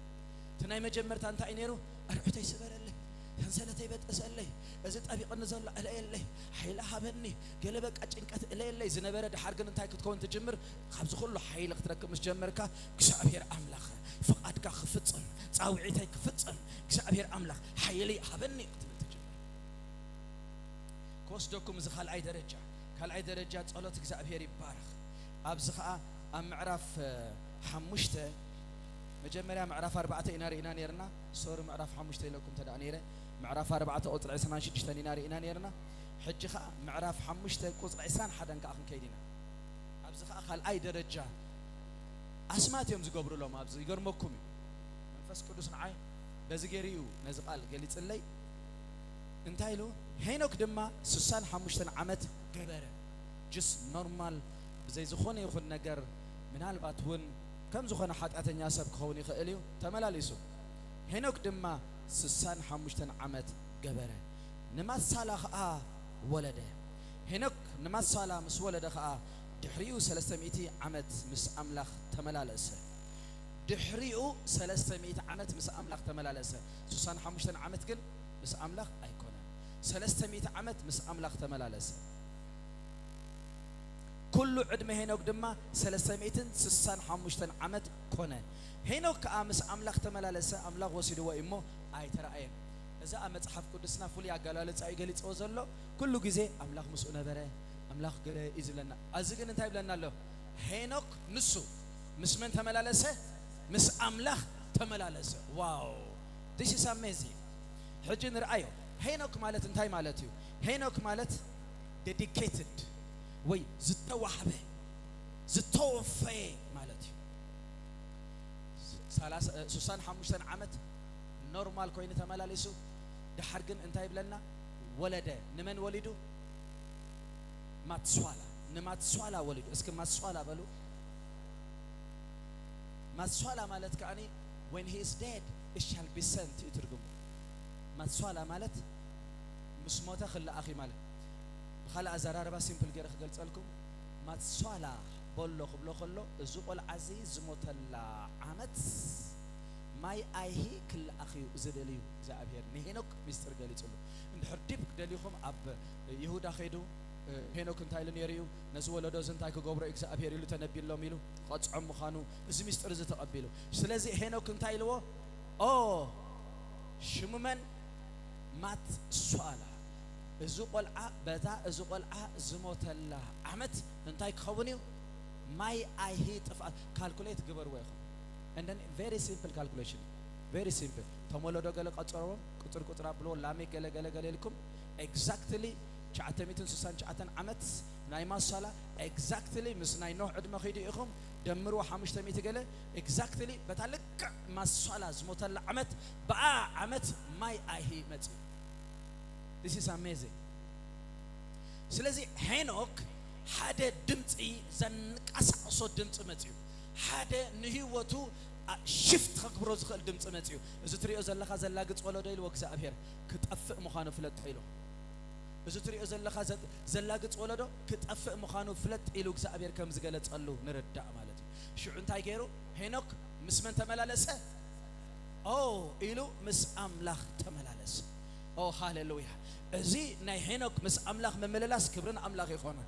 S7: እቲ ናይ መጀመርታ እንታይ ነይሩ? ኣርዑተይ ስበረለይ፣ ሰንሰለተይ በጠሰለይ፣ እዚ ጠቢቕኒ ዘሎ እለየለይ፣ ሓይሊ ሃበኒ፣ ገለ በቃ ጭንቀት እለየለይ ዝነበረ ድሓር ግን እንታይ ክትከውን ትጅምር? ካብዚ ኩሉ ሓይሊ ክትረክብ ምስ ጀመርካ እግዚአብሔር ኣምላኽ ፍቓድካ ክፍጽም፣ ጻውዒተይ ክፍጽም፣ እግዚአብሔር ኣምላኽ ሓይሊ ሃበኒ ክትብል ትጅምር። ክወስደኩም እዚ ካልኣይ ደረጃ ጸሎት እግዚአብሔር ይባረኽ። ኣብዚ ከዓ ኣብ ምዕራፍ 5 መጀመሪያ ምዕራፍ 4 ኢና ርኢና ነርና ሶሪ ምዕራፍ 5 ኢለኩም ተዳ ነይረ ምዕራፍ 4 ቁጥሪ 26 ኢና ርኢና ነርና ሕጂ ከዓ ምዕራፍ 5 ቁጥሪ 21 ከዓ ክንከይዲና ኣብዚ ከዓ ካልኣይ ደረጃ ኣስማት እዮም ዝገብሩሎም። ኣብዚ ይገርመኩም እዩ መንፈስ ቅዱስ ንዓይ በዚ ገይሩ ነዚ ቃል ገሊጽለይ እንታይ ኢሉ ሄኖክ ድማ 65 ዓመት ገበረ። ጅስ ኖርማል ብዘይ ዝኾነ ይኹን ነገር ምናልባት እውን ከም ዝኾነ ኃጢአተኛ ሰብ ክኸውን ይኽእል እዩ ተመላሊሱ። ሄኖክ ድማ 65 ዓመት ገበረ፣ ንማሳላ ከዓ ወለደ። ሄኖክ ንማሳላ ምስ ወለደ ከዓ ድሕሪኡ 300 ዓመት ምስ ኣምላኽ ተመላለሰ። ድሕሪኡ 300 ዓመት ምስ ኣምላኽ ተመላለሰ። 65 ዓመት ግን ምስ ኣምላኽ ኣይኮነን። 300 ዓመት ምስ ኣምላኽ ተመላለሰ። ኩሉ ዕድመ ሄኖክ ድማ 365 ዓመት ኮነ። ሄኖክ ከዓ ምስ ኣምላኽ ተመላለሰ፣ ኣምላኽ ወሲድዎ እሞ ኣይተረኣየን። እዛ ኣብ መጽሓፍ ቅዱስና ፍሉይ ኣገላለጻ ይገሊጽዎ ዘሎ ኩሉ ግዜ ኣምላኽ ምስኡ ነበረ፣ ኣምላኽ ገለ እዩ ዝብለና። እዚ ግን እንታይ ይብለና ኣሎ? ሄኖክ ንሱ ምስ መን ተመላለሰ? ምስ ኣምላኽ ተመላለሰ። ዋው this is amazing። ሕጂ ንርአዮ ሄኖክ ማለት እንታይ ማለት እዩ? ሄኖክ ማለት dedicated ወይ ዝተዋህበ ዝተወፈየ ማለት እዩ። 65 ዓመት ኖርማል ኮይኑ ተመላሊሱ ድሓር ግን እንታይ ይብለና? ወለደ። ንመን ወሊዱ? ማትስዋላ። ንማትስዋላ ወሊዱ። እስኪ ማትስዋላ በሉ። ማትስዋላ ማለት ከዓኒ when he is dead it shall be sent እዩ ትርጉሙ። ማትስዋላ ማለት ምስ ሞተ ክለኣኺ ማለት ብኻልእ ኣዘራርባ ሲምፕል ገይረ ክገልጸልኩም ማትስዋላ በሎ ክብሎ ከሎ እዚ ቆልዓ እዚ ዝሞተላ ዓመት ማይ ኣይሂ ክለኣኺዩ ዝደልዩ እግዚአብሔር ንሄኖክ ምስጢር ገሊጹሉ። እንድሕር ዲብ ክደልይኹም ኣብ ይሁዳ ኸይዱ ሄኖክ እንታይ ኢሉ ነይሩ እዩ? ነዚ ወለዶ እዚ እንታይ ክገብሮ እግዚአብሔር ኢሉ ተነቢሎም ኢሉ ቐጽዖም ምዃኑ እዚ ምስጢር እዚ ተቐቢሉ። ስለዚ ሄኖክ እንታይ ኢልዎ? ኦ ሽሙ መን? ማትስዋላ። እዚ ቆልዓ በታ እዚ ቆልዓ ዝሞተላ ዓመት እንታይ ክኸውን እዩ? ማይ ኣይሂ ጥፍኣት ካልኩሌት ግበርዎ ኢኹም። and then very simple calculation, very simple። ተመለዶ ገለ ቀጽሮም ቁጥር ኣብልዎ ላሜክ ገለ ኢልኩም exactly 969 ዓመት ናይ ማሳላ exactly ምስ ናይ ኖህ ዕድመ ኸይዱ ኢኹም ደምርዎ 500 ገለ exactly በታ ልክ ማሳላ ዝሞተላ ዓመት በኣ ዓመት ማይ ኣይሂ መጽ። this is amazing። ስለዚ ሄኖክ ሓደ ድምፂ ዘንቀሳቕሶ ድምፂ መጽዩ ሓደ ንህይወቱ ሽፍት ከክብሮ ዝኽእል ድምፂ መፅዩ እዚ ትሪኦ ዘለኻ ዘላግፅ ወለዶ ኢሉ እግዚአብሔር ክጠፍእ ምዃኑ ፍለጥ ኢሉ እዚ ትሪኦ ዘለኻ ዘላግፅ ወለዶ ክጠፍእ ምዃኑ ፍለጥ ኢሉ እግዚአብሔር ከም ዝገለጸሉ ንርዳእ ማለት እዩ ሽዑ እንታይ ገይሩ ሄኖክ ምስ መን ተመላለሰ ኢሉ ምስ ኣምላኽ ተመላለሰ ሃሌሉያ እዚ ናይ ሄኖክ ምስ ኣምላኽ መመለላስ ክብርን ኣምላኽ ይኾነ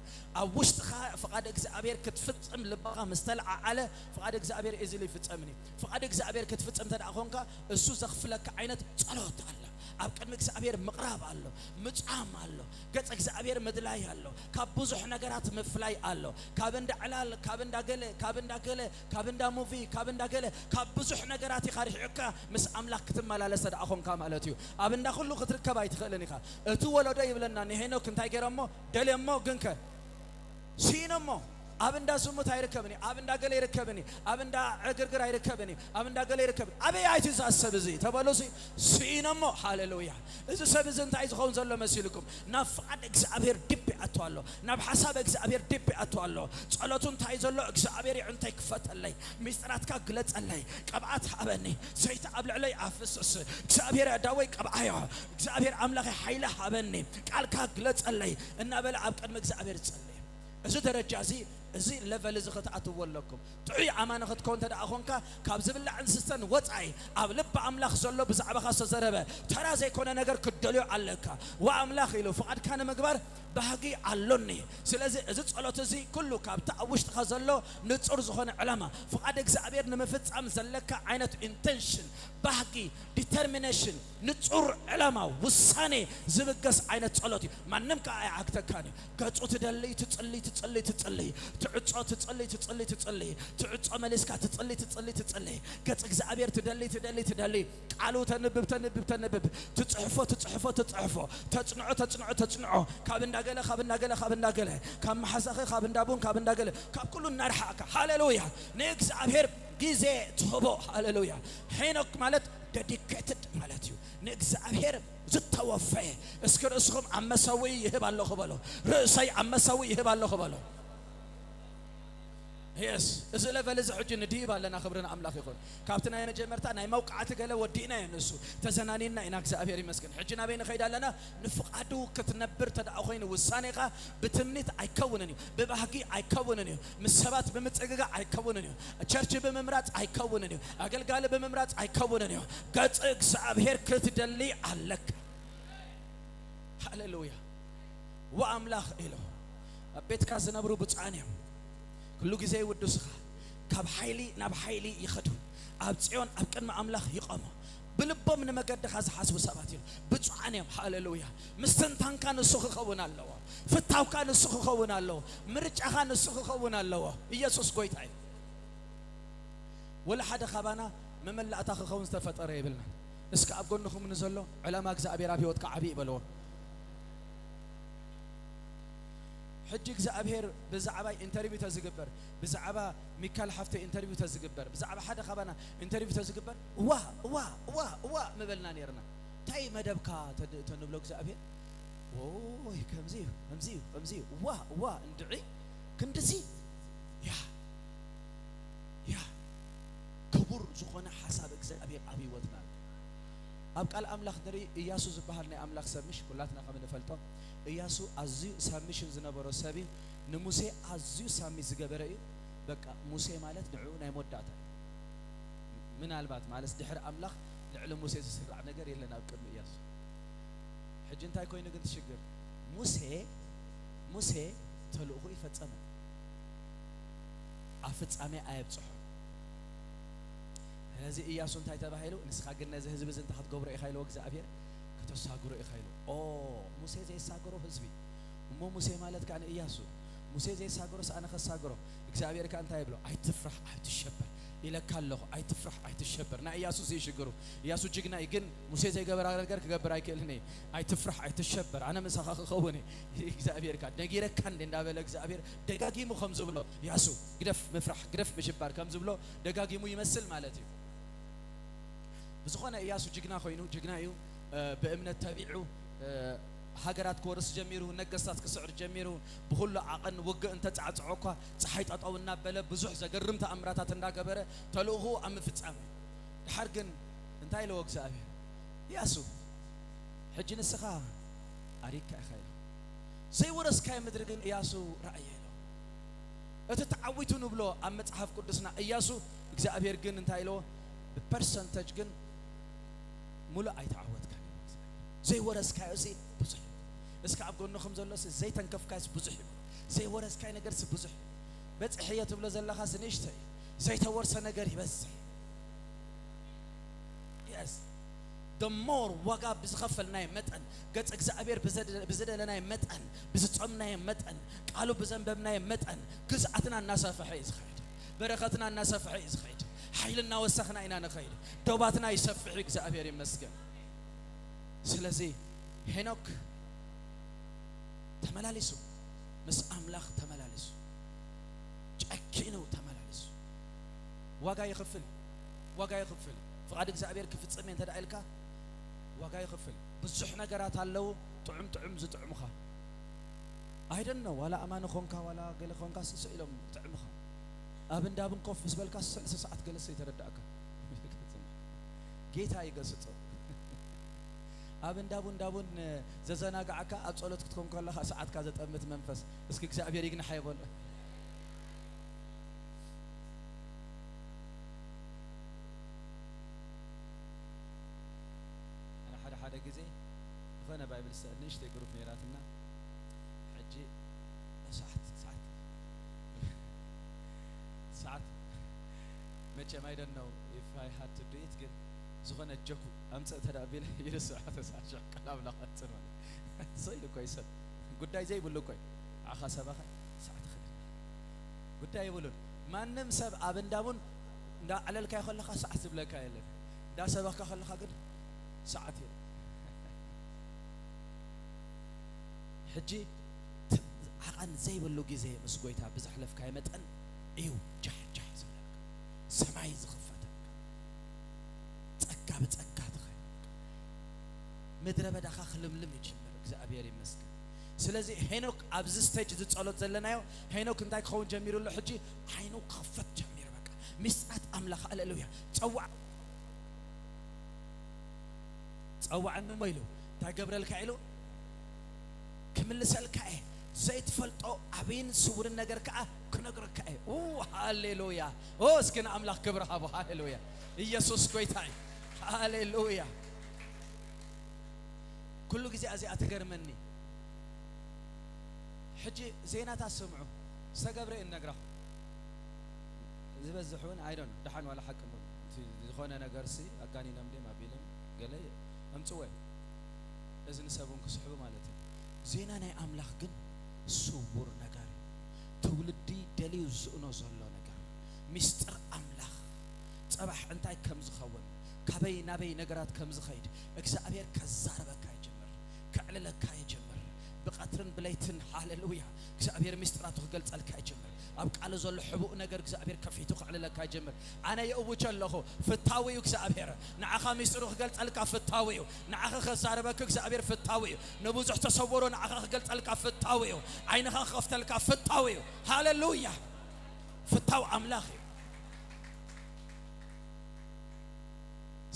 S7: ኣብ ውሽጥኻ ፍቓድ እግዚአብሔር ክትፍጽም ልብኻ ምስ ተለዓዓለ ፍቓድ እግዚአብሔር እዚ ይፍጸምኒ ፍቓድ እግዚአብሔር ክትፍጽም ተደኣ ኮንካ እሱ ዘኽፍለካ ዓይነት ጸሎት አለ ኣብ ቅድሚ እግዚአብሔር ምቕራብ ኣሎ ምጻም ኣሎ ገጽ እግዚአብሔር ምድላይ ኣሎ ካብ ብዙሕ ነገራት ምፍላይ ኣሎ ካብ እንዳ ዕላል ካብ እንዳ ገለ ካብ እንዳ ሙቪ ካብ እንዳ ገለ ካብ ብዙሕ ነገራት ኢኻ ርሒዕካ ምስ ኣምላኽ ክትመላለስ ተደኣ ኮንካ ማለት እዩ ኣብ እንዳ ኩሉ ክትርከብ ኣይትኽእልን ኢኻ እቲ ወለዶ ይብለና ንሄኖክ እንታይ ገይሮሞ ደልየሞ ግን ከ ሲኖሞ ኣብ እንዳ ዝሙት ኣይርከብኒ ኣብ እንዳ ገለ ይርከብኒ ኣብ እንዳ ዕግርግር ኣይርከብኒ ኣብ እንዳ ገለ ይርከብኒ ኣበይ ኣይቲ ዝኣሰብ እዚ ተበሉሲ ሲኖሞ ሃሌሉያ እዚ ሰብ እዚ እንታይ ዝኸውን ዘሎ መሲልኩም ናብ ፍቓድ እግዚአብሔር ድቢ ኣቶ ኣሎ ናብ ሓሳብ እግዚአብሔር ድቢ ኣቶ ኣሎ ጸሎቱ እንታይ ዘሎ እግዚአብሔር እንታይ ክፈተለይ ሚስጥራትካ ግለጸለይ ቀብዓት ሃበኒ ሰይጣ ኣብ ልዕለይ ኣፍስስ እግዚአብሔር ኣዳወይ ቀብዓዮ እግዚአብሔር ኣምላኽ ሓይለ ሃበኒ ቃልካ ግለጸለይ እናበለ ኣብ ቅድሚ እግዚአብሔር ጸለይ እዚ ደረጃ እዚ ለቨል እዚ ክትኣትዎ ኣለኩም ጥዑይ ኣማነ ክትኮን ተደኣ ኮንካ ካብ ዝብላዕን ዝስተን ወፃኢ ኣብ ልቢ ኣምላኽ ዘሎ ብዛዕባኻ ዝተዘረበ ተራ ዘይኮነ ነገር ክደልዮ ኣለካ ወኣምላኽ ኢሉ ፍቓድካ ንምግባር ባህጊ ኣሎኒ ስለዚ እዚ ጸሎት እዚ ኩሉ ካብቲ ኣብ ውሽጥኻ ዘሎ ንጹር ዝኾነ ዕላማ ፍቓድ እግዚአብሔር ንምፍጻም ዘለካ ዓይነት ኢንቴንሽን ባህጊ ዲተርሚኔሽን ንጹር ዕላማ ውሳኔ ዝብገስ ዓይነት ጸሎት እዩ ማንም ከዓ ኣይዓግተካን እዩ ገጹ ትደልይ ትጽልይ ትዕጾ ትጽልይ ትዕጾ መሊስካ ትጽልይ ገጽ እግዚአብሔር ትደልይ ቃሉ ተንብብ ትጽሕፎ ተጽንዖ ካብ እንዳገለ ካብ ማሓሳኺ ካብ እንዳቡን ካብ እንዳገለ ካብ ኩሉ እናርሓካ ሃሌሉያ ንእግዚአብሔር ጊዜ ትህቦ ሃሌሉያ ሄኖክ ማለት ዴዲኬትድ ማለት እዩ ንእግዚአብሔር ዝተወፈየ እስኪ ርእስኹም ኣብ መሰዊ ይህብ ኣለኹ በሎ ርእሰይ ኣብ መሰዊ ይህብ ኣለኹ በሎ يس إذا لفل إذا حجنا ديب على خبرنا أملاك يكون كابتنا أنا جمرتا ناي موقعات قال ودينا ينسو تزنانينا إنك زابيري مسكن حجنا بين خيدا لنا نفقدو كتنبر تدعوين والسانقة بتمنيت أيكونني ببهجي أيكونني مسبات بمتعجع أيكونني الشرط بممرات أيكونني أقل قال بممرات أيكونني قد زابير كتدلي عليك هاللويا وأملاك إله بيت كازنا برو بتعانيهم كل جزء ودوسخة كاب حيلي يخدو أبتعون أبكن مع أملاخ يقامه بلبا من مقدر خاص حسب سباتين بتوعنيهم هاللويا مستنتان كان السخ خونا الله فتاو كان السخ خونا الله مرجع كان السخ خونا الله يسوس قوي تعي ولا حدا خبانا ممل أتاخ خون استفت قريبنا اسك أبقونكم من زلوا علماء أبي رابي وتكعبي بلو حج እግዚአብሔር بزعبا انترفيو تزغبر بزعبا ميكال حفته انترفيو تزغبر بزعبا حدا خبانا انترفيو تزغبر وا مبلنا نيرنا تاي مدبكا تنبلو እግዚአብሔር اوي كمزي وا اندعي كندسي يا كبر زخونه حساب እግዚአብሔር ابيوتنا أبقى الأملاخ دري إياسو زبهرني أملاخ سمش كلاتنا خمن فلتو إياسو أزيو سامشن زنبرو سبي نموسى أزيو سامي زجبري بقى موسى مالت نعونا يمداتا من البات مالس دحر أملاخ نعلم موسى سرع نجر يلا نابكر إياسو حجن تاي كوين نقول تشجر موسى تلوخو يفتسمه أفتسمه أيب صح هذا إياسون تاي تباهيلو نسخة قلنا زي هزب زين تحت قبر إخايلو وجزابير كتوساقرو إخايلو موسى زي ساقرو هزبي مو موسى مالت كان إياسو موسى زي ساقرو أنا خساقرو جزابير كان تايبلو أي تفرح أي تشبر إلى كله أي تفرح أي تشبر نا إياسو زي شجرو إياسو جينا يجن موسى زي قبر أغرق كقبر أي كلني أي تفرح أي تشبر أنا مسخ خوني جزابير كان نجيرك كان دندابل جزابير دقاقي مو خمسة بلو ياسو قرف مفرح قرف بشبر كم زبلو دقاقي مو يمثل مالتي بزخنا إياسو جينا خوينو جينا يو بأمن التابعو ሃገራት ክወርስ ጀሚሩ ነገስታት ክስዕር ጀሚሩ ብኩሉ ዓቐን ውግእ እንተጻዕጽዖኳ ፀሓይ ጠጠው እናበለ ብዙሕ ዘገርም ተኣምራታት እንዳገበረ ተልእኹ ኣብ ምፍጻም ድሓር ግን እንታይ ኢለዎ እግዚአብሔር ኢያሱ ሕጂ ንስኻ ኣሪካ ኢኻ ኢሎ ዘይወረስካዮ ምድሪ ግን ኢያሱ ራእየ ኢሎ እቲ ተዓዊቱ ንብሎ ኣብ መጽሓፍ ቅዱስና ኢያሱ እግዚአብሔር ግን እንታይ ኢለዎ ብፐርሰንተጅ ግን ሙሉእ ኣይተዓወትካን ዘይወረስካዮ ሲ ብዙሕ እስከ ኣብ ጎንኹም ዘሎስ ዘይተንከፍካዮስ ብዙሕ እዩ ዘይወረስካዮ ነገርስ ብዙሕ በጽሕየ ትብሎ ዘለኻስ ንእሽተይ ዘይተወርሰ ነገር ይበዝሕ yes the more ዋጋ ብዝኸፈልናይ መጠን ገጽ እግዚአብሔር ብዘደለናይ መጠን ብዝጾምናይ መጠን ቃሉ ብዘንበብናይ መጠን ግዝኣትና እናሰፍሐ እዩ ዝኸይድ በረኸትና እናሰፍሐ እዩ ዝኸይድ ኃይልና ወሰኽና ኢና ንኸይድ ዶባትና ይሰፍሕ እግዚአብሔር ይመስገን ስለዚ ሄኖክ ተመላልሱ ምስ ኣምላኽ ተመላልሱ ጨኪኑ ተመላልሱ ዋጋ ይኽፍል ፍቓድ እግዚአብሔር ክፍጽም እንተ ዳኢልካ ዋጋ ይኽፍል ብዙሕ ነገራት ኣለው ጥዑም ዝጥዕሙኻ ኣይደኖ ዋላ ኣማን ኾንካ ዋላ ገለ ኾንካ ስስ ኢሎም ጥዕሙኻ ኣብ እንዳብን ኮፍ ብዝበልካ 30 ሰዓት ገለሰ ይተረዳእካ ጌታ ይገስጾ ኣብ እንዳቡን ዘዘናጋዓካ ኣብ ጸሎት ክትኮን ከለኻ ሰዓትካ ዘጠምት መንፈስ እስኪ እግዚአብሔር ይግናሕ ይበል أنا حدا ጊዜ ዝኾነ ባይብል ንእሽተይ ግሩፕ ነይራትና ሕጂ ሰዓት መቼም I don't know if I had to do it ግን ዝኾነ ጀኩ ኣምፀእ ተዳቢለ ይርስዕ ተሳሽዕ ቀላብ ላኸጽር ማለት ሰይሉ ኮይ ሰብ ጉዳይ ዘይብሉ ኮይ ዓኻ ሰባኸ ሰዓት ኸድና ጉዳይ ይብሉን ማንም ሰብ ኣብ እንዳቡን እንዳ ዓለልካ ይኸለኻ ሰዓት ዝብለካ የለን እንዳ ሰባኽካ ኸለኻ ግን ሰዓት የለን ሕጂ ዓቐን ዘይብሉ ጊዜ ምስ ጎይታ ብዘሕለፍካዮ መጠን እዩ ጃሕ ዝብለካ ሰማይ ዝኽፈት በጸጋ ተኸይ ምድረ በዳኻ ክልምልም ይጀምር እግዚአብሔር ይመስገን ስለዚ ሄኖክ ኣብዚ ስቴጅ ዝጸሎት ዘለናዮ ሄኖክ እንታይ ክኸውን ጀሚሩሎ ሕጂ ዓይኑ ከፈት ጀሚሩ በቃ ምስጣት ኣምላኽ ሃሌሉያ ጸዋዕን ሞይሉ እንታይ ገብረልካ ኢሉ ክምልሰልካ እየ ዘይትፈልጦ ዓብይን ስውርን ነገር ከዓ ክነግረካ እየ ሃሌሉያ እስኪ ንኣምላኽ ክብሪ ሃቦ ሃሌሉያ ኢየሱስ ጌታ እዩ ሃሌሉያ ኩሉ ጊዜ እዚኣ ትገርመኒ ሕጂ ዜናታት ስምዑ ዝተገብረ እነግራኹ ዝበዝሕ እውን ኣይዶን ድሓን ዋላ ሓቂ ዝኾነ ነገርሲ ኣጋኒኖም ደ ማቢሎም ገለ ኣምፅወ እዝኒ ሰብን ክስሕቡ ማለት እዩ ዜና ናይ ኣምላኽ ግን ስውር ነገር ትውልዲ ደልዩ ዝእኖ ዘሎ ነገር ምስጢር ኣምላኽ ፀባሕ እንታይ ከም ዝኸውን ካበይ ናበይ ነገራት ከም ዝኸይድ እግዚአብሔር ከዛረበካ ይጀምር ክዕልለካ ይጀምር ብቀትርን ብለይትን ሃሌሉያ እግዚአብሔር ምስጢራቱ ክገልጸልካ ይጀምር ኣብ ቃል ዘሎ ሕቡእ ነገር እግዚአብሔር ከፊቱ ክዕልለካ ይጀምር ኣነ የእውች ኣለኹ ፍታዊው እግዚአብሔር ንዓኻ ምስጢሩ ክገልጸልካ ፍታዊው ንዓኻ ከዛረበካ እግዚአብሔር ፍታዊው ንብዙሕ ተሰውሮ ንዓኻ ክገልጸልካ ፍታዊው ዓይንኻ ክኸፍተልካ ፍታዊው ሃሌሉያ ፍታው ኣምላኽ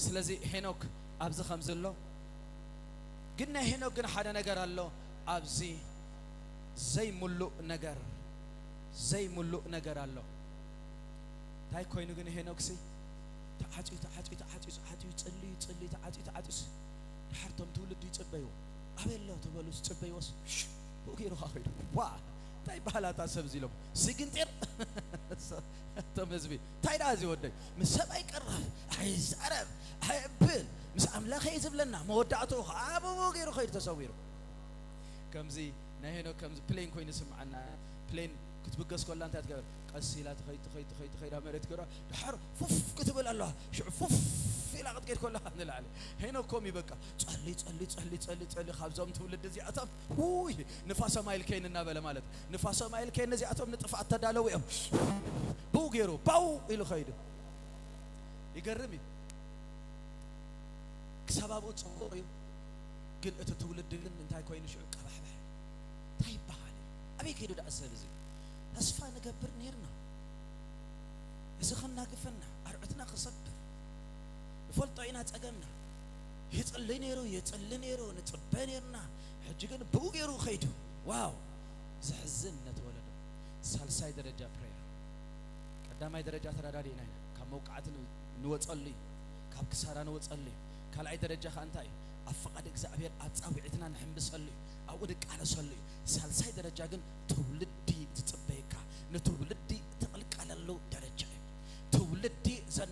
S7: ስለዚ ሄኖክ ኣብዚ ከም ዘሎ ግን ናይ ሄኖክ ግን ሓደ ነገር ኣሎ ኣብዚ ዘይሙሉእ ነገር ኣሎ እንታይ ኮይኑ ግን ሄኖክሲ ተዓፂዩ ጸልዩ ተዓፂዩ ድሓርቶም ትውልዱ ይጽበዩ ኣበሎ ተበሉስ ጽበዩስ ወጊሩኻ ኸይዱ ዋ እንታይ ባህላታ ሰብ ዚሎም ሲግንጤር ቶም ህዝቢ እንታይ ዳ ዝወደይ ምስ ሰብ ኣይቀርብ ኣይዛረብ ኣይብል ምስ ኣምላኸ ዝብለና መወዳእቱ ኣብ ወጊሩ ኸይዱ ተሰዊሩ ከምዚ ናይ ሄኖክ ከምዚ ፕሌን ኮይኑ ስምዓና ፕሌን ክትብገስ ኮላ እንታይ ትገብር ቀስ ኢላ ትኸይድ ኣብ መሬት ገይራ ድሓር ፉፍ ክትብል ኣለዋ ሽዑ ፉፍ ኢላ ክትከይድ ኮለኻ ንላዕሊ ሄኖክ ከምኡ በቃ ጸሊ ካብዞም ትውልድ እዚኣቶም ውይ ንፋሶ ማይል ከይን እናበለ ማለት ንፋሶ ማይል ከይን እዚኣቶም ንጥፋእ ተዳለው እዮም ብኡ ገይሩ ባው ኢሉ ኸይዱ ይገርም እዩ ክሰባብኡ ጽቡቕ እዩ ግን እቲ ትውልድ ግን እንታይ ኮይኑ ሽዑ ቀባሕባሕ እንታይ ይበሃል ኣበይ ከይዱ ዳእሰብ እዚ ተስፋ ንገብር ነርና እዚ ኸናግፈና ኣርዑትና ክሰብር ይፈልጦ ኢና ፀገምና يصلي نيرو نصبى نيرنا حجي كن بو غيرو خيدو واو زحزن نتولدو سالساي درجه برير قداماي درجه ترادادينا كموقعت نوصلي كاب كسارا نوصلي كالاي درجه خانتاي افقد እግዚአብሔር አጻውዕትና ንሕምብሰልي አውድ ቃል ሰልي ሳልሳይ ደረጃ ግን ትውልዲ ዝጽበይካ ንትውልዲ ተቀልቀለሉ ደረጃ ትውልዲ ዘን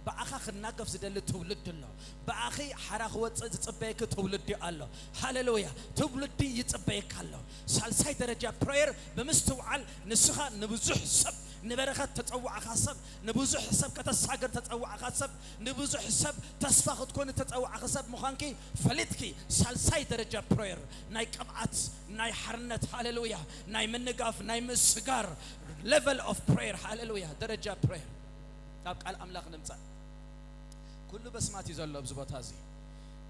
S7: በአኻ خناقف زدل ትውልድ ነው በአኺ حራኽ ወጽ ዝጽበይክ ትውልዲ አለ ሃሌሉያ ትውልዲ ይጽበይካለ ሳልሳይ ደረጃ ፕሬየር በመስተውዓል ንስኻ ንብዙሕ ሰብ نبرخت تتوع خصب نبوزح حساب كتساجر تتوع خصب نبوزح حساب تسفخ تكون تتوع خصب مخانكي فلتكي سالساي درجة prayer ناي كبعت ناي حرنت هاللويا ناي منقاف ناي مسجار level of prayer هاللويا درجة prayer طب قال أملاك نمسا كله بس ما تيزلوا بزبط هذه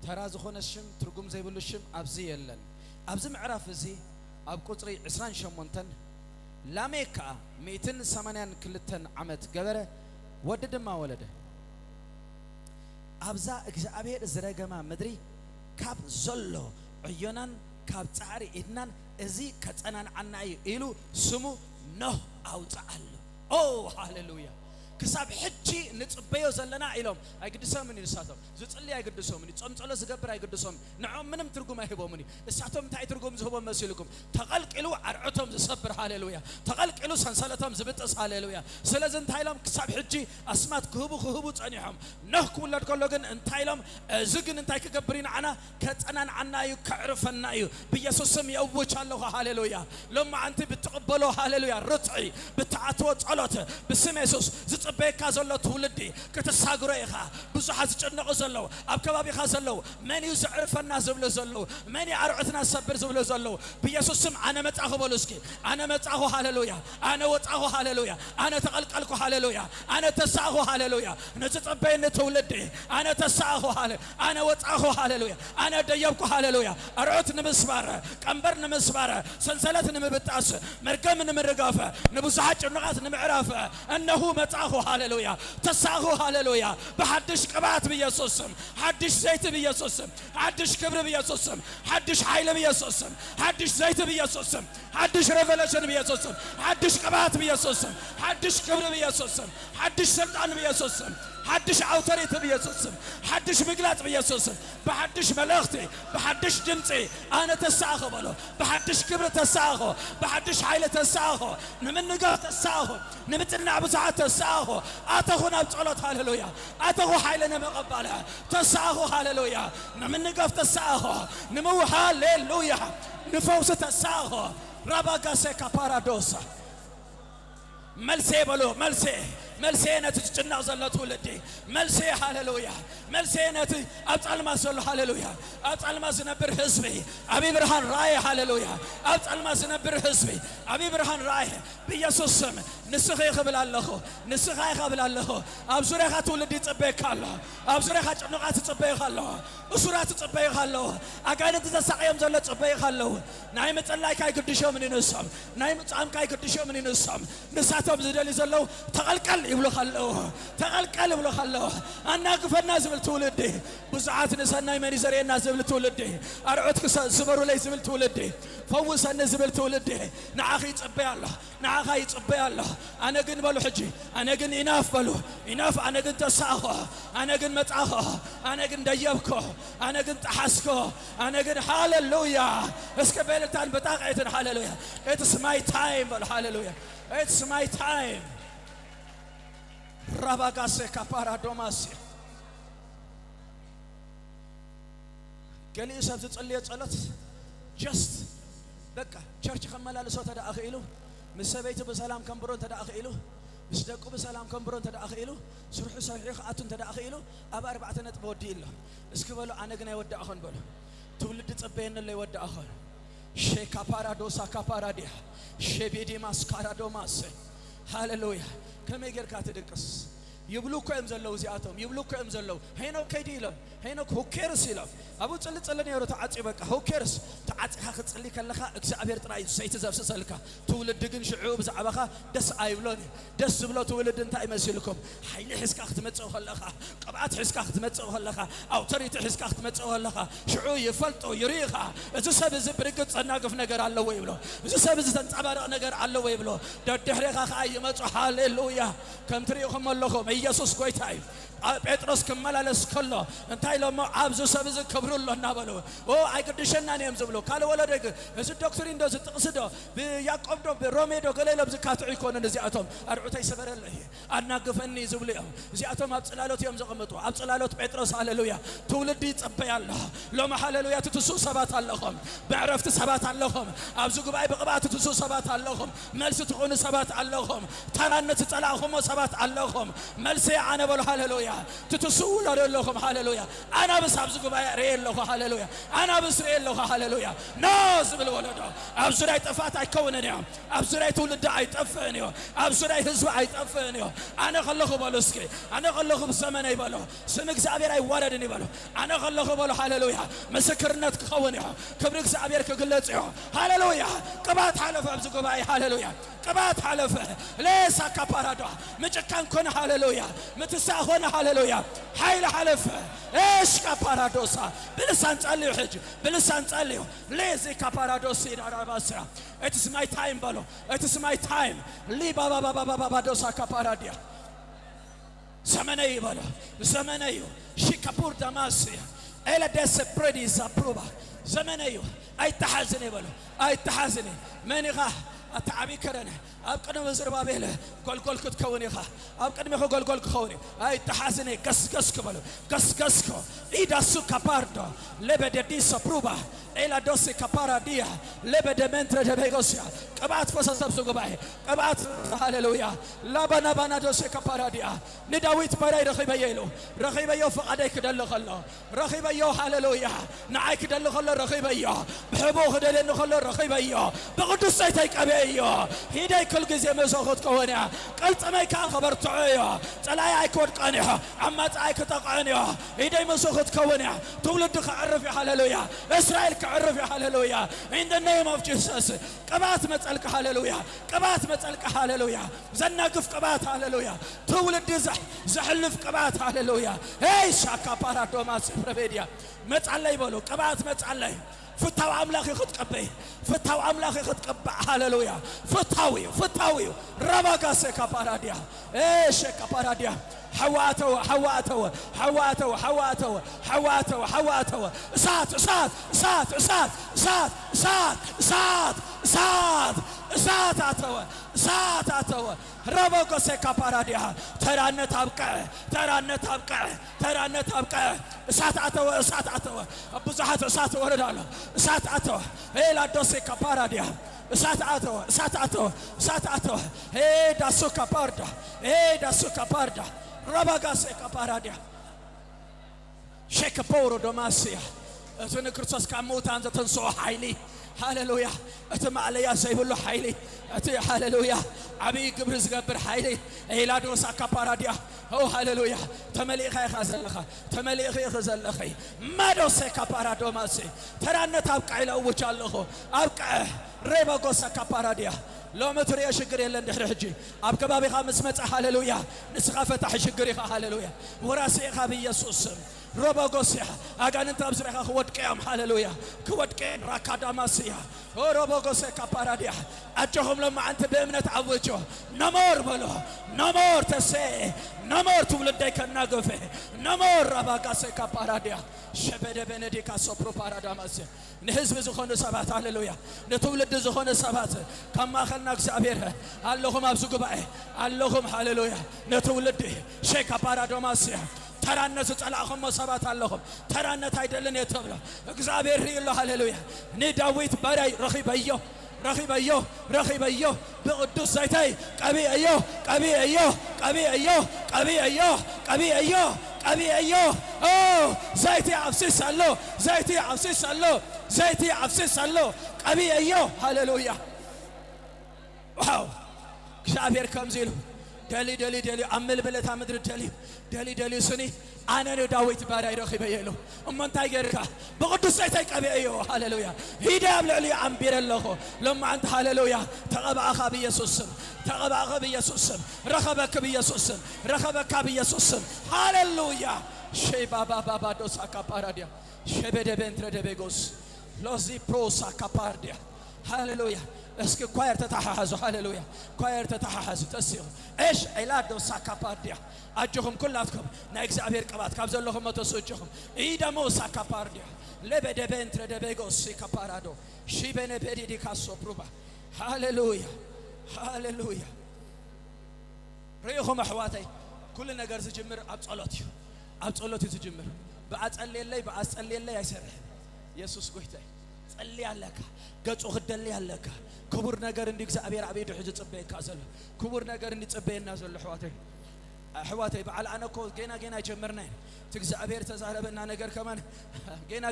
S7: تراز خون الشم ترقم زي بلو الشم أبزي يلن أبزي معرف زي أب قطري عسران شمونتن لاميكا 280 كلتن عمت قبره ودد ما ولده أبزا እግዚአብሔር ዝረገማ ምድሪ ካብ ዘሎ ዕዮናን ካብ ጻዕሪ ኢድናን እዚ ከጸናን ዓናይ ኢሉ ስሙ ኖህ አውጣአለ ኦ ሃሌሉያ كسب حجي نتصبيو زلنا إلهم أيقدسهم من الساتهم زتصلي أيقدسهم من تصمصله زجبر أيقدسهم نعم منهم ترجم أهبوا مني الساتهم تاي ترجم زهبوا مسيلكم تقلق إلو عرعتهم زصبر هاللويا تقلق إلو سنسلتهم زبطس هاللويا سلزن تايلهم كسب حجي أسمات كهبو تانيهم نحكم ولا تقولون انتايلهم زجن انتاي كجبرين عنا كتأنان عنا يكعرفنا بيسوسم يوجه الله هاللويا لما أنت بتقبلوا هاللويا رتعي بتعتوت علته بسم يسوس بيكا زلو تولدي كتساغريخا بزحات جنق زلو اب كبابي خا زلو من يزعرفنا زبل زلو من يعرعتنا صبر زبل زلو بيسوس سم انا متاخو بلوسكي انا متاخو هاللويا انا وطاخو هاللويا انا تقلقلكو هاللويا انا تساخو هاللويا نتصبين تولدي انا تساخو هاللويا انا وطاخو هاللويا انا ديبكو هاللويا ارعت نمسبار قنبر نمسبار سنسلت نمبطاس مرقم نمرغافه نبزحات جنقات نمعرافه انه متاخو هاللويا تساغو هاللويا بحدش قبات بيسوسم حدش زيت بيسوسم حدش كبر بيسوسم حدش حيل بيسوسم حدش زيت بيسوسم حدش ريفيليشن بيسوسم حدش قبات بيسوسم حدش كبر بيسوسم حدش سلطان بيسوسم حدش عوتريت بيسوسم حدش مقلات بيسوسم بحدش ملختي بحدش دمتي انا تساغو بلو بحدش كبر تساغو بحدش حيل تساغو نمن نقاط تساغو نمتنا بزعات تساغو اتخونا بصلوت هاللويا اتخو حيلنا مقبلها تساغو هاللويا نمن نقاف تساغو نمو هاللويا نفوس تساغو راباغاسيكا بارادوسا ملسي بلو ملسي نتجنا زلت ولدي ملسي هاللويا ملسي نت أبطل ما زل هاللويا أبطل ما زنبر حزبي أبي برهان راي هاللويا أبطل ما زنبر حزبي أبي برهان راي بيسوسم نسخي قبل الله نسخي قبل الله أبزري خات ولدي تبيك الله أبزري خات نقاط تبيك الله أسرات تبيك الله أكانت تساقيم زلت تبيك الله نايمة الله كاي قديشو من النسام نايمة عم كاي قديشو من النسام نساتهم زدلي زلوا تقلقل يبلو خلوه تقلقل يبلو خلوه أنا كفر الناس بالتولدي بزعات نسنا يمني زري الناس بالتولدي أرعتك سبروا لي زبل تولدي فوز الناس بالتولدي نعاخي يصبي الله نعاخي يصبي الله أنا جن بلو حجي أنا جن إناف بلو إناف أنا جن تساخه أنا جن متأخه أنا جن ديبكه أنا جن تحسكه أنا جن هاللويا اسكبل تان بتاعت هاللويا it's my time بلو هاللويا it's my time راباغاسي كابارا دوماسي قال لي سبت تصلي تصلت جست بقى تشرش خملالسو تداخيلو مسبيت بسلام كمبرون تداخيلو مسدقو بسلام كمبرون تداخيلو سرح صحيح اتن تداخيلو ابا 4 نطب ودي الله اسكبلو انا غنا يودا اخون بلو تولد صبين اللي يودا اخون شيكا بارادوسا كاباراديا شبيدي ماسكارادوماس هاللويا كم يجر كاتدقس يبلو كم زلوا زياتهم يبلو كم زلوا هينو كيديلهم هينك هو كيرس يلف أبو تصلي يا رتا عطي بقى هو كيرس تعطيها ختصلي كلها إكسابير تراي سيت زفس سلكا تولد دقن شعوب زعبها دس أيبلوني دس بلا تولد أنت يمسلكم حين حسك أختمت أو خلها قبعت حسك أختمت أو خلها أو تريت حسك أختمت أو خلها شعوب يفلت يريخها إذا سبز بريقت صناقف نجار الله ويبلو إذا سبز تنتعبر نجار الله ويبلو دحريخها خاي مت هاليلويا كم تريخهم اللهم يسوع كويتاي بيتروس كمال على سكلا انتاي لما عبزو سبز كبر الله نابلو او اي قدشنا نيم زبلو قال ولا دغ اس دكتور اندز تقصدو بياقوب دو برومي دو غلي لبز كاتعي كون نزي اتوم ارعتي سبرله اناغفني زبلو زي اتوم ابصلالوت يوم زقمطو ابصلالوت بيتروس هاليلويا تولد يصبي الله لما هاليلويا تتسو سبات اللهم بعرفت سبات اللهم ابزو غباي بقبات تتسو سبات اللهم ملس تكون سبات اللهم ترانت تصلاهم سبات اللهم ملس انا بل هاليلويا تتسول لهم هاليلويا انا بس ابزو غباي ريل له هاليلويا انا بس ريل له هاليلويا ناز بالولد ابزو راي طفات ايكونني ابزو راي تولد ايطفني ابزو راي حزب ايطفني انا خلخو بالسكي انا خلخو بزمن يبلو سم እግዚአብሔር አይዋረድን ይበሉ انا خلخو بلو هاليلويا مسكرነት كخوني كبر እግዚአብሔር كግለጽ هاليلويا ቅባት حلف ابزو غباي هاليلويا ቅባት حلف ليس كبارادو مጨካን ኮነ هاليلويا متسا ሆነ هاليلويا ኃይል حلف ايش كبارادوسا بلسان ጸልዩ ሕጅ بلسان ጸልዩ ليس كبارادوس ይራራባስራ it is my time بلو it is my time لي بابا بابا بابا دوسا كباراديا زمني بلو زمني شيكابور دماسيا إلى دس بريديس أبروبا زمني أي تحزني بلو أي تحزني من يغا أتعبي كرنا أبقى نوزر بابيله قول كتكوني خا أبقى نمخو قول كخوني أي تحزني قس كبلو قس كو إيدا سوكا باردو لبدي ديس أبروبا إلى دوسي كباراديا لبدي منتر دبيغوسيا قبعت فسنسب سوغباي قبعت هاليلويا لبنا دوسي كباراديا نداويت براي رخيبيو فقديك دلو خلو رخيبيو هاليلويا نعيك دلو خلو رخيبيو بحبو خدلن خلو رخيبيو بقدس سيتيك أبيو هيداي كل جزء مسخوت كونيا قلت ما كان خبرت عيا تلاي أيكون قانيا عمت أيك تقانيا هيداي مسخوت كونيا تولد خعرف يا هاليلويا إسرائيل كعرف يا هاليلويا in the name of Jesus قبات متسألك هاليلويا قبات متسألك هاليلويا زنقف قبات هاليلويا تولد زحلف قبات هاليلويا هاي شاكا بارادو ما سفربيديا متسألي بولو قبات متسألي فتاو أملاخي خد قبي فتاو أملاخي خد قبع هاليلويا فتاوي رباقا سيكا باراديا ايش سيكا باراديا حواتو سات أتوا رباقا سيكا باراديا ترانت أبقى سات أتوا بزحات سات وردالو سات أتوا إلى دوسي كباراديا سات أتوا داسوكا باردا رباقا سيكا باراديا شيك بورو دوماسيا أتوني كرتوس كاموت أنت تنسو حيلي هاليلويا أتم عليا سيبلو حيلي أتي هاليلويا عبي قبرز قبر حيلي إلى دوسا كباراديا أو هاليلويا تمليخي خزلخي ما دوسي كبارادو ماسي ترانا تابقى إلى وجالخو أبقى ريبا قوسا كباراديا لو متريا شجري لين دحر حجي أبقى بابي خامس متع هاليلويا نسخافة حشجري هاليلويا وراسي خابي يسوس روبا قوسيا أجان أنت أبصرها خوات كيام هاليلويا خوات كين راكاداماسيا أو روبا قوسيا كباراديا أجهم لما أنت بأمنة عوجه نمر بلو نمر تسي نمر تولد ديك النقفة نمر ربا قوسيا كباراديا شبه بنديكا سوبرو باراداماسيا نهزب زخون سبات هاليلويا نتولد زخون سبات كما خلنا እግዚአብሔር اللهم أبزق بقى اللهم هاليلويا نتولد شيكا باراداماسيا ترانت صلاهم سبات اللهم ترانت አይደለን የተብለው እግዚአብሔር ይላል ሃሌሉያ ዳዊት በራይ ረኺበዮ በቅዱስ ዘይታይ ቀቢዮ ዘይት አፍስሳለሁ ቀቢዮ ሃሌሉያ ዋው እግዚአብሔር ከምዚሉ دلي أمل بلت أمدر دلي سني أنا داويت بارا رخي بيلو أما أنت غيرك بقدس سيتك أبي أيوه هاللويا هيدا أبلي أمبير الله لما أنت هاللويا تقبع أخبي يسوسم تقبع أخبي يسوسم رخبك بيسوسم رخبك بيسوسم هاللويا شي بابا دوسا كبارديا شبه بنتر دبيغوس لوزي بروسا كبارديا هاللويا اسك كوير تتححزوا هاللويا كوير تتححزوا تسيو ايش ايلادو ساكابارديا اجهم كلاتكم نايكس ابير قبات كابزلهم متسوچهم ايدمو ساكابارديا لبد بنتر دبيغوس سيكابارادو شيبن بيدي كاسو بروبا هاللويا هاللويا ريهم احواتي كل ነገር ዝጅምር አብጸሎት ዝጅምር በአጸልይ ላይ አይሰራህ ኢየሱስ ጎይታይ ጸልይ ያለካ ገጹ ህደል ያለካ ክቡር ነገር እንዲ እግዚአብሔር አቤት ሕጅ ጽበይ ካዘለ ክቡር ነገር እንዲ ጽበይና ዘለ ሕዋተይ በዓል አነኮ ገና ጀመርና እግዚአብሔር ተዛረበና ነገር ከማን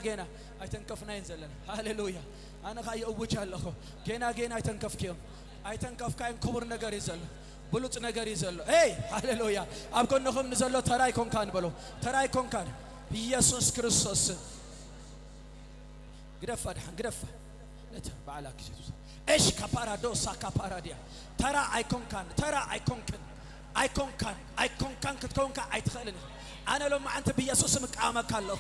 S7: ገና አይተንከፍና ይንዘለና ሃሌሉያ አነ ካየ እውቻለሁ ገና አይተንከፍካይን ክቡር ነገር ይዘለ بلوت نجاري زلوا إيه هاللويا أبكون نخم نزلوا تراي كونكان بلو تراي كونكان يسوع كريستوس غرفة لا بعلاك يسوع إيش كبارادوسا كباراديا ترى أيكونكان كتكونكا أيتخلني أنا لو ما أنت بيسوع مكامك الله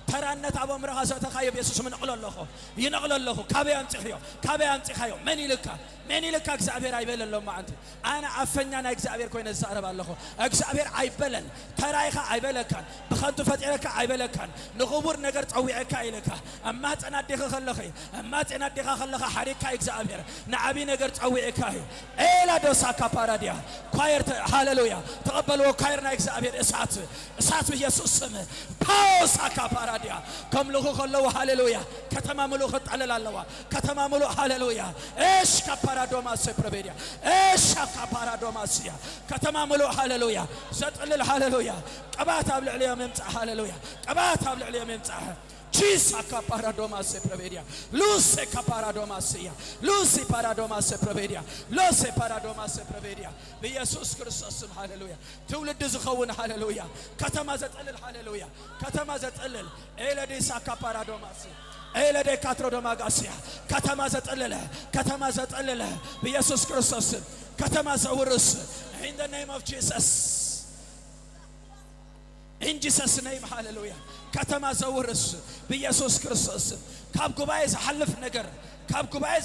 S7: ترى أن تعب أمرها زات خايب يسوع من أقول الله ينقل الله كابي أنت خيو مني لك أجزابير عيبل الله ما أنت أنا أفنى أنا أجزابير كوين الزارب الله أجزابير عيبلن ترايخ عيبلك بخنت فتيلك عيبلك نغبور نجرت أويعك عيلك أما أنا دخل خلك حريك أجزابير نعبي نجرت أويعك إيه لا دوسا كباراديا كاير هاللويا تقبلوا كايرنا أجزابير إسات بيسوع سمه باوسا كباراديا كم لغو خلوا هاللويا كتمام لغو على الله كتمام لغو هاللويا إيش كبارادوما سبربيديا إيش كبارادوماسيا كتمام لغو هاللويا زتقل هاللويا قبات أبل عليهم يمتع هاللويا قبات أبل عليهم يمتع Chisa kaparadoma se prevedia, luce kaparadomasia, luce paradoma se prevedia, luce paradoma se prevedia. بيسوع كريستوس هاللويا. تولد زخون هاللويا. كتمازت ألل هاللويا. كتمازت ألل. إلى سا كابارادوماسي. إلى دي كاترودوماغاسيا. كتمازت ألل. بيسوع كريستوس. كتماز ورس. In the name of Jesus. In Jesus' name, hallelujah. كتما زورس بيسوع كريستوس كاب كوبايز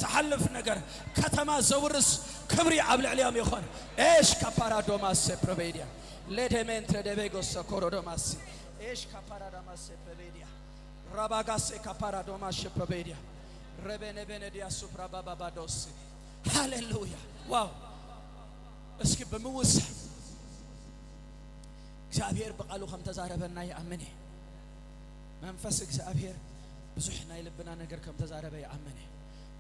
S7: حلف نجر كتما زورس كبري عبل عليهم يخون إيش كبارادوماس بربيديا لدمن تردبيغوس كورودوماس إيش كبارادوماس بربيديا راباغاس كبارادوماس بربيديا ربنا بنديا سوبرا بابا بادوس هاليلويا واو اسكي بموس እግዚአብሔር በቃሉ ከም ተዛረበና ያመነ መንፈስ እግዚአብሔር ብዙሕና ይልብና ነገር ከም ተዛረበ ያመነ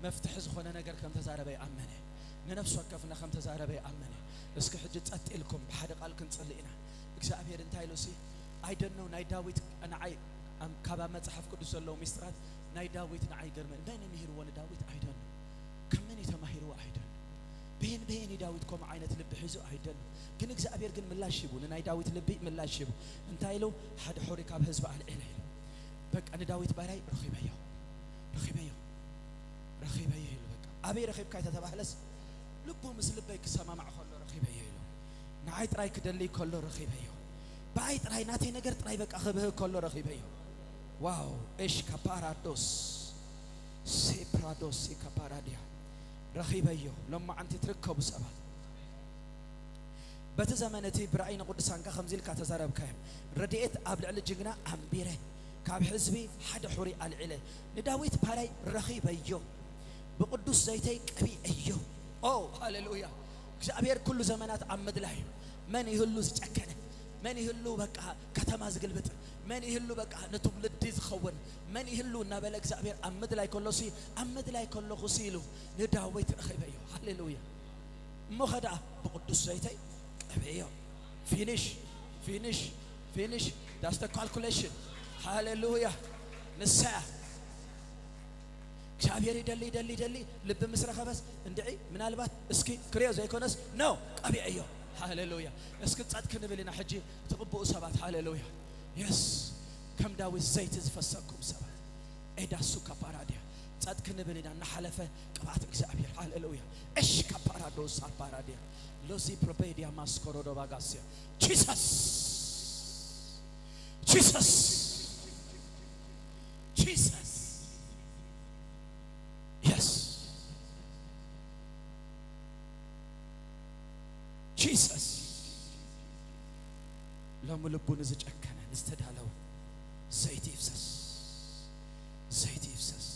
S7: መፍትሕ ዝኾነ ነገር ከም ተዛረበ ያመነ ነፍሱ ወከፍና ከም ተዛረበ ያመነ እስኪ ሕጂ ጸጥ ኢልኩም በሓደ ቃል ክንጽልኢና እግዚአብሔር እንታይ ኢሉሲ አይደነው ናይ ዳዊት አናይ ካባ መጽሐፍ ቅዱስ ዘለው ሚስጥራት ናይ ዳዊት ናይ ገርመ እንደኔ ምሂር ወለ ዳዊት አይደነው ከመን የተማሂሩ አይደነው بين داوود كم عينة لب حزو أيدن كن إجزابير كن ملاشيبو ناي داوود لبي ملاشيبو انتايلو حد حوري كاب حزب على الإله بك أنا داوود باراي رخيبيو بك أبي رخيب كاي تتبهلس لبو مثل بيك سما مع خلو رخيبيو نعيت راي كدلي كله رخيبيو بعيت راي ناتي نجرت راي بك أخبه كله رخيبيو واو إيش كبارادوس سيبرادوس كباراديا رخيبيو لما أنت تركب سبات بتزمنتي برأينا قدسان كخمزيل كتزارب كايم رديت قبل على الجنة أمبيره كاب حزبي حد حوري على العله نداويت باراي رخيبيو بقدس زيتي كبي أيو أو هاللويا እግዚአብሔር كل زمانات عمد له من يهلو زكنه من يهلو بقى كتماز قلبت من يهلو بقى نتولد ديز خون من يهلو نبل እግዚአብሔር عمد لا يكلو سي عمد لا يكلو خسيلو نداويت رخيبيو هاللويا مخدا بقدس زيتي كبيو finish that's the calculation hallelujah نسا እግዚአብሔር ይደሊ ልብ ምስረኸ በስ እንዴ ምናልባት እስኪ ክሬው ዘይኮነስ ነው ቀቢአዮ ሃሌሉያ እስኪ ጻት ክንብልና ሕጂ ትቕብኡ ሰባት ሃሌሉያ የስ ከም ዳዊት ዘይት ዝፈሰኩም ሰባት ኤዳሱ ካፓራዲያ ጻት ክንብልና ናሐለፈ ቅባት እግዚአብሔር ሃሌሉያ እሽ ካፓራዶስ አፓራዲያ ሎዚ ፕሮፔዲያ ማስኮሮዶ ባጋሲያ ጂሰስ ጂሰስ ጂሰስ የስ ጂሰስ ለሙልቡን ዝጨከነ ንስተዳለው ዘይት ይፍሰስ ዘይት ይፍሰስ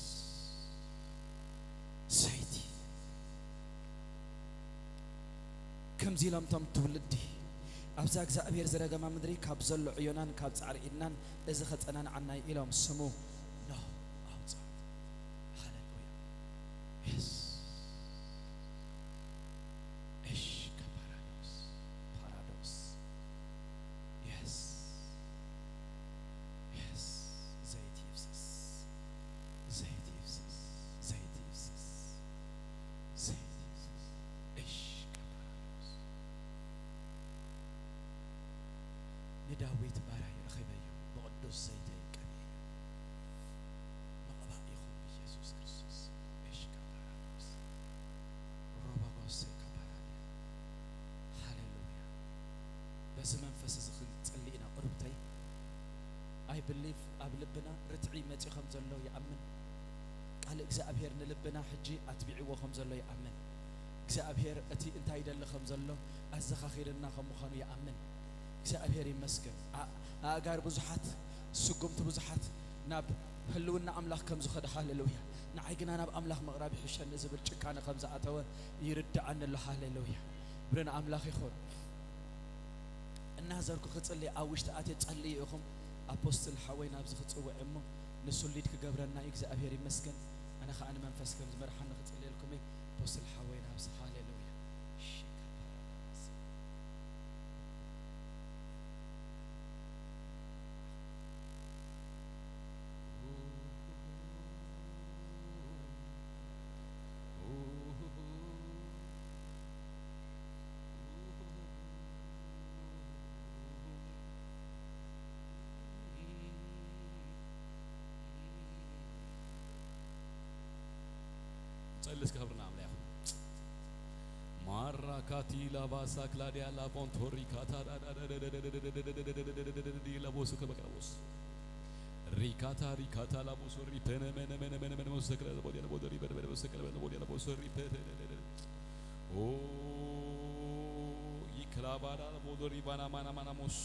S7: ዘይት ከምዚ ለምቶም ትውልዲ ኣብዛ እግዚአብሔር ዝረገማ ምድሪ ካብ ዘሎ ዕዮናን ካብ ጻዕሪ ኢድናን እዚ ኸጸናን ዓናይ ኢሎም ስሙ ነው አውጻ ሃሌሉያ የስ እሽ ከፓራዶስ ፓራዶስ የስ የስ ዘይት ይፍሰስ ዘይት ይፍሰስ ዘይት ይፍሰስ ዘይት ይፍሰስ እሽ ከፓራዶስ ንዳዊት ባሪያ ይረኸበዩ በቅዱስ ዘይት ይቀበዩ መቕባእ ይኹን ኢየሱስ ክርስቶስ እሽ ከፓራዶስ ሮባጎስ ከፓራዲያ ሃሌሉያ በዚ መንፈስ እዚ ክንጽልኢና ቁርብተይ አይ ብሊቭ ኣብ ልብና ርትዒ መጺ ከም ዘሎ ይኣምን ቃል እግዚአብሔር ንልብና ሕጂ ኣትቢዕዎ ከም ዘሎ ይኣምን እግዚአብሔር እቲ እንታይ ይደሊ ከም ዘሎ ኣዘኻኺርና ከም ምዃኑ ይኣምን እግዚአብሔር ይመስገን ኣጋር ብዙሓት ስጉምቲ ብዙሓት ናብ ህልውና ኣምላኽ ከም ዝኸደ ሃሌሉያ ንዓይ ግና ናብ ኣምላኽ ምቕራብ ይሕሸኒ ዝብል ጭካነ ከም ዝኣተወ ይርድኣኒ ኣሎ ሃሌሉያ ብረን ኣምላኽ ይኹን እናዘርኩ ክጽልይ ኣብ ውሽጢ ኣትየ ጸልይ ኢኹም ኣፖስትል ሓወይ ናብዚ ክጽውዕ እሞ ንሱ ሊድ ክገብረና እግዚአብሔር ይመስገን ኣነ ከዓ ንመንፈስ ከም ዝመርሓኒ ክጽልየልኩም ኣፖስትል ሓወይ ናብዚ ሃሌሉያ
S8: ጸልስ ከብርና አምላክ ማራካቲ ላባሳ ክላዲያ ላቦንቶሪ ካታ ላቦስ ከበቀቦስ ሪካታ ሪካታ ላቦስ ሪፐነ መነ መነ መነ መነ ወሰከለ ለቦዲያ ለቦዲ በደ ወሰከለ ለቦዲያ ለቦስ ሪፐነ ኦ ይክላባዳ ለቦዲ ባና ማና ማናሞስ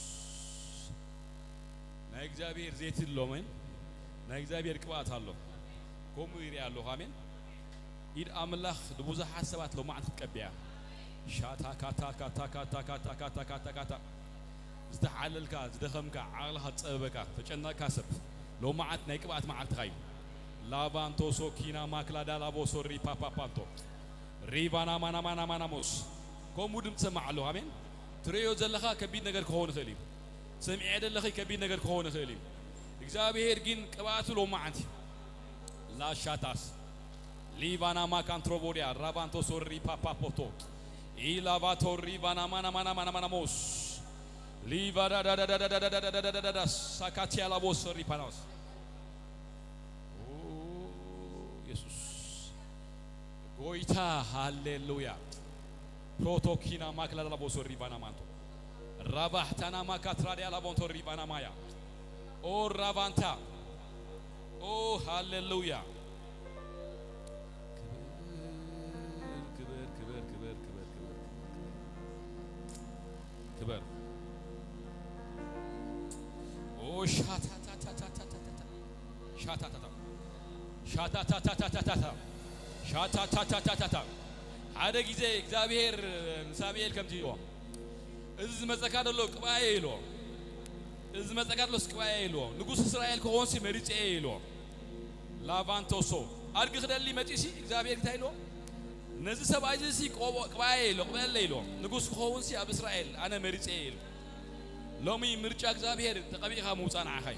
S8: ናይ እግዚአብሔር ዘይት ሎመን ናይ እግዚአብሔር ቅባት አለው ኮሙ ይሪ ያለው አሜን ኢድ አምላኽ ብዙ ሐሳባት ለማዕት ተቀበያ ሻታ ካታ ካታ ካታ ካታ ካታ ካታ ካታ ዝተዓለልካ ዝደኸምካ ዓቕልኻ ፀበበካ ተጨናካ ሰብ ለማዕት ናይ ቅባት ማዓልት ኻይ ላባንቶ ሶኪና ማክላዳ ላቦ ሶሪ ፓፓፓንቶ ሪባና ማና ማና ማናሞስ ኮሙ ድምፅ ሰማዕ ኣለሁ አሜን ትሪዮ ዘለኻ ከቢድ ነገር ክኸውን ይኽእል እዩ ሰሚዕ ደለኺ ከቢድ ነገር ክኸውን ይኽእል እዩ እግዚአብሔር ግን ቅባቱ ለማዕት ላሻታስ ሊባና ማካንትሮቦዲያ ራባንቶ ሶሪ ፓፓፖቶ ኢላቫቶሪ ባና ማና ማና ማና ማናሞስ ሊቫዳ ዳዳዳዳዳዳዳዳዳዳ ሳካቲያ ላቦስ ሶሪ ፓናስ ኦ ኢየሱስ ጎይታ ሃሌሉያ ፕሮቶኪና ማክላዳ ላቦስ ሶሪ ባና ማንቶ ራባህታና ማካትራዲያ ላቦንቶ ሪባና ማያ ኦ ራባንታ ኦ ሃሌሉያ ክበር ኦ ሻታታታታታታ ሻታታታ ሻታታታታታታ ሻታታታታታ ሓደ ጊዜ እግዚአብሔር ሳሙኤል ከምዚ ይሎ እዚ መጸካደሎ ቅባዬ ይሎ እዚ መጸካደሎ ቅባዬ ይሎ ንጉስ እስራኤል ከሆንሲ መሪጬ ይሎ ላቫንቶሶ አድግ ክደሊ መጪሲ እግዚአብሔር ታይሎ ነዚ ሰብኣይ እዚ ቅባዬ ይሎ ቅበለ ይሎ ንጉስ ከሆንሲ ኣብ እስራኤል ኣነ መሪጬ ይሎ ሎሚ ምርጫ እግዚአብሔር ተቀቢኻ መውፃና አኻይ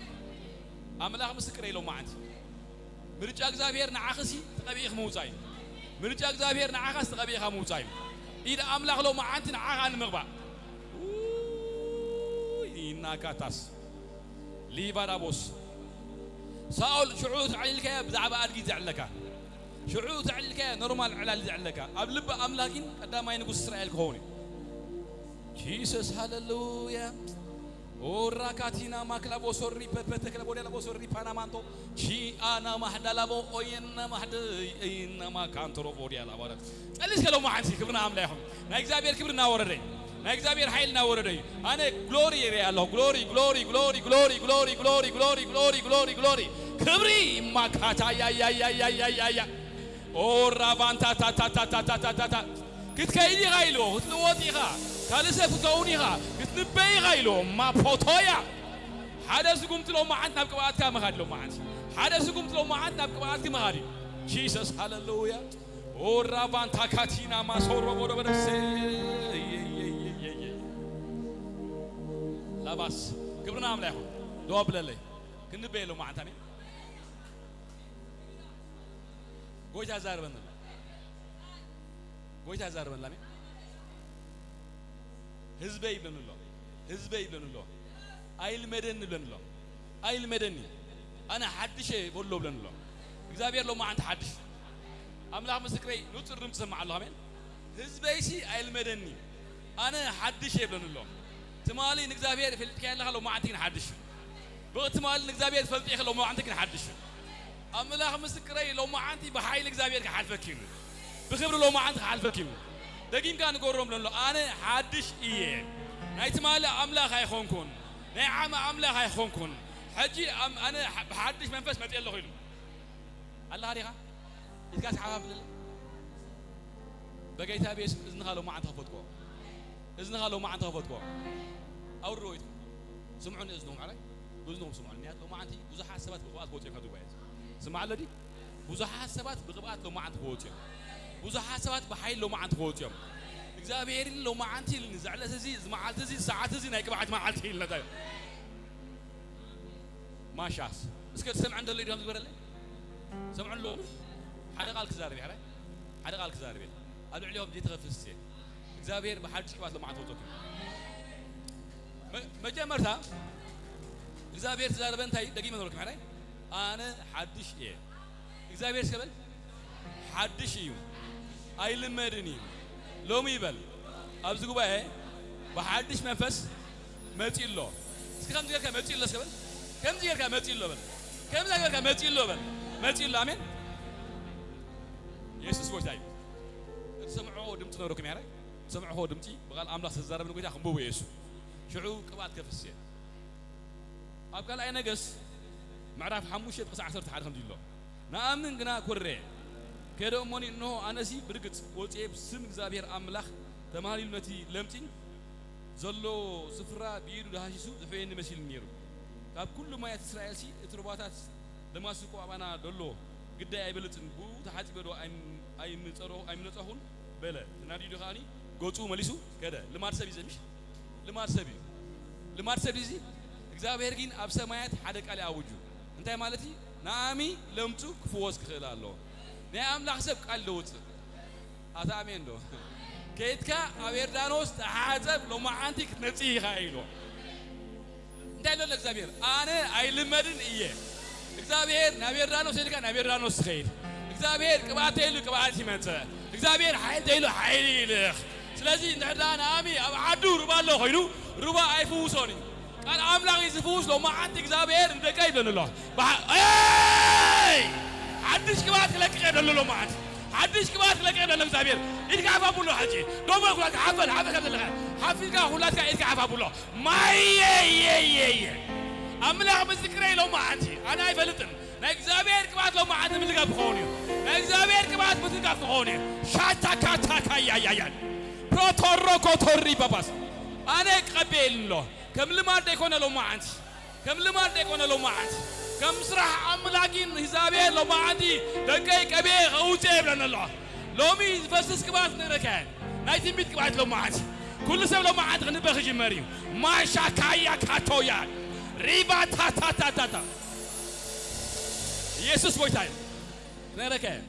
S8: አምላኽ ምስክር ይሎ ማዓት ምርጫ እግዚአብሔር ንዓኽሲ ተቀቢኽ መውፃይ ምርጫ እግዚአብሔር ንዓኻስ ተቀቢኻ መውፃይ ኢድ አምላኽ ሎ ማዓት ንዓኻ ንምግባ ኢናካታስ ሊባራቦስ ሳኦል ሽዑ تعللك بزعبه ادغي زعلك شعو تعللك نورمال علال زعلك اب لب املاكين قداماي نغس اسرائيل كهوني جيسس هاليلويا اوراكاتينا ماكلابو سوري بتكلبو دلابو سوري بانامانتو جي انا محدلابو اوينا محد اينا ما كانترو بوديا لا بارك قاليس كلو ما عنسي كبرنا عملا يحم نا اغزابير كبرنا وردي نا اغزابير حيلنا وردي انا غلوري يالله غلوري غلوري غلوري غلوري غلوري غلوري غلوري غلوري غلوري غلوري كبري ما كاتا يا يا يا يا يا يا يا اورا بانتا تا تا تا تا تا تا تا كتكايدي غايلو تلوطيها كالسه فتونيها كتنبي غايلو ما فوتويا حدا سقمت لو ما عندنا بقبات كما هادلو ما عندي حدا سقمت لو ما عندنا بقبات كما هادي جيسس هاليلويا اورا بانتا كاتينا ما سورو بودو بدس لا بس كبرنا عمله يحون دوبلله كنبي لو ما عندنا ጎይታ ዛርበን ጎይታ ዛርበን ላሜ ህዝቤ ይብለንሎ ህዝቤ ይብለንሎ አይል መደን ይብለንሎ አይል መደኒ انا حدش بقول ብለንሎ እግዚአብሔር ለው ማንተ حدش አምላክ ምስክሬ ንጥርም ተሰማ አላህ አሜን ህዝቤሲ አይል መደኒ انا حدش ይብለንሎ ትማሊ እግዚአብሔር ፍልጥክ ያለህ ለው ማንተን حدش በትማሊ እግዚአብሔር ፍልጥክ ለው ማንተን حدش أملاك مسكري لو ما عندي بحايل إخزابير كحالفكين بخبر لو ما عندي حالفكين دقيم كان يقولون لو أنا حدش إيه نايت مال أملاك هاي خونكون نعم أملاك هاي خونكون حجي أنا بحدش منفس ما تقول له خيلو الله هريها إذا حابب لله بقيت أبي إذنها لو ما عندها فتقوا إذنها لو ما عندها فتقوا أو الرويد سمعون إذنهم علي إذنهم سمعون نيات لو ما عندي وزح حسابات بقوات بوتي كذو بعيد سمع الذي بوزح حسابات بقبات لو ما عند بوتي بوزح حسابات بحيل لو ما عند بوتي إخزابير لو ما عندي النزعل تزي زمعت تزي ساعات تزي نايك بعد ما عندي إلا ده ما شاس بس كده سمع عند اللي يدهم تقول له سمعون له حدا قال كزاربي حدا حدا قال كزاربي قالوا عليهم دي تغفسي إخزابير بحاجة كبات لو ما عند بوتي ما جاء مرتا إخزابير تزاربن تاي دقيقة نقولك معي أنا حدش إيه إخزابير سكبل حدش إيو أيل مدني لو ميبل أبزقوا بقى بحدش منفس متي الله كم زير كم متي الله سكبل كم زير كم متي الله بل كم زير كم متي الله بل متي الله آمين يسوع سوى تايم سمعوا دمتي نوركم يعني سمعوا دمتي بقال أملاك الزارب نقول يا خمبو يسوع شعو كبات كفسية أبقى لا ينقص معرف حموشة قصة عشرة حد الحمد لله نأمن جنا كورة كده أموني إنه أنا سي برجت وتجيب سم زابير أملاخ تمالي النتي لمتين زلوا سفرة بيرو ده هاشيسو فين مسيل ميرو طب كل ما يتسرائيل سي اترباطات لما سكوا أبانا دلو قد أي بلتن بو تحت بدو أي منتهون بلا نادي دخاني قطو مليسو كده لما تسبي زمش لما تسبي زي إخزابير جين أبسط ما يت حدك على أوجو أنت مالتي نامي لمتو كفوس خلالو نعم لحسب قلوت أتامين دو كيتكا أبيردانوس تحاسب لو ما عندك نتي خايلو أنت لو إخزابير أنا أيلمدن إيه إخزابير نبيردانوس إلك نبيردانوس خير إخزابير كباتيلو كباتي منتا إخزابير حيل تيلو حيليلخ سلازي نحن أمي أبعدو ربا الله خيلو ربا أيفوسوني قال أملاك يزفوس لو ما عندك زابير ندك أيضا الله أي حدش كبات لك أيضا الله ما عندي حدش كبات لك أيضا الله زابير إذا عفا بقوله حاجة دوما يقولك حفل كذا لها حفل كهولات إذا عفا بقوله ما ي أملاك مسكري لو ما عندي أنا أيفلتن نك زابير كبات لو ما عندي مثلك بخوني نك زابير كبات مثلك بخوني شاتا كاتا كايا يا بروتورو كوتوري باباس أنا قبل له كم لمارد يكون لو ما عندي كم لمارد يكون لو ما عندي كم صراح أملاكين حسابي لو ما عندي دقيق أبي خوتي بلن الله لو مي فسس كبات نركان نايتين بيت كبات لو ما عندي كل سبب لو ما عندي غنبخ جمريو ما شاكايا كاتويا ريبا تا تا تا تا تا يسوع قويتاي نركان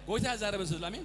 S8: قويتاي زارب سلامين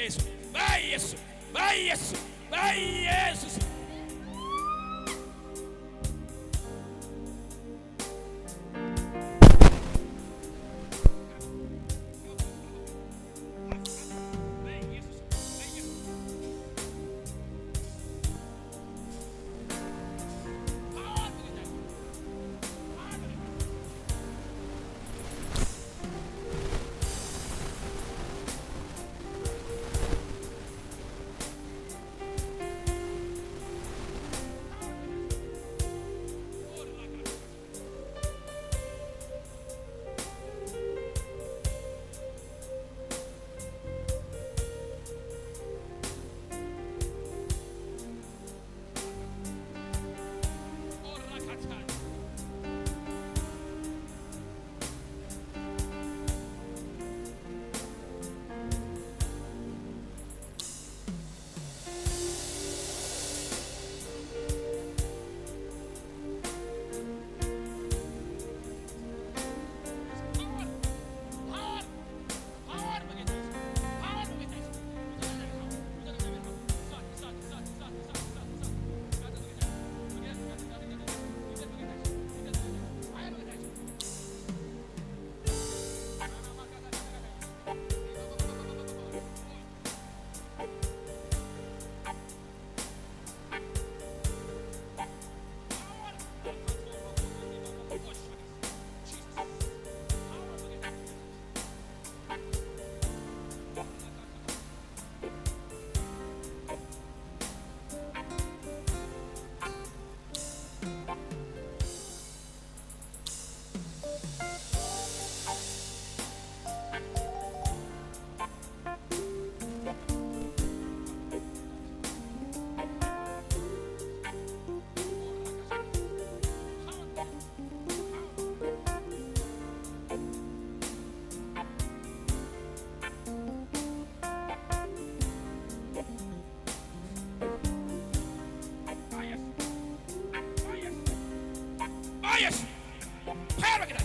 S8: በኢየሱስ በኢየሱስ በኢየሱስ በኢየሱስ Yes. Fire again.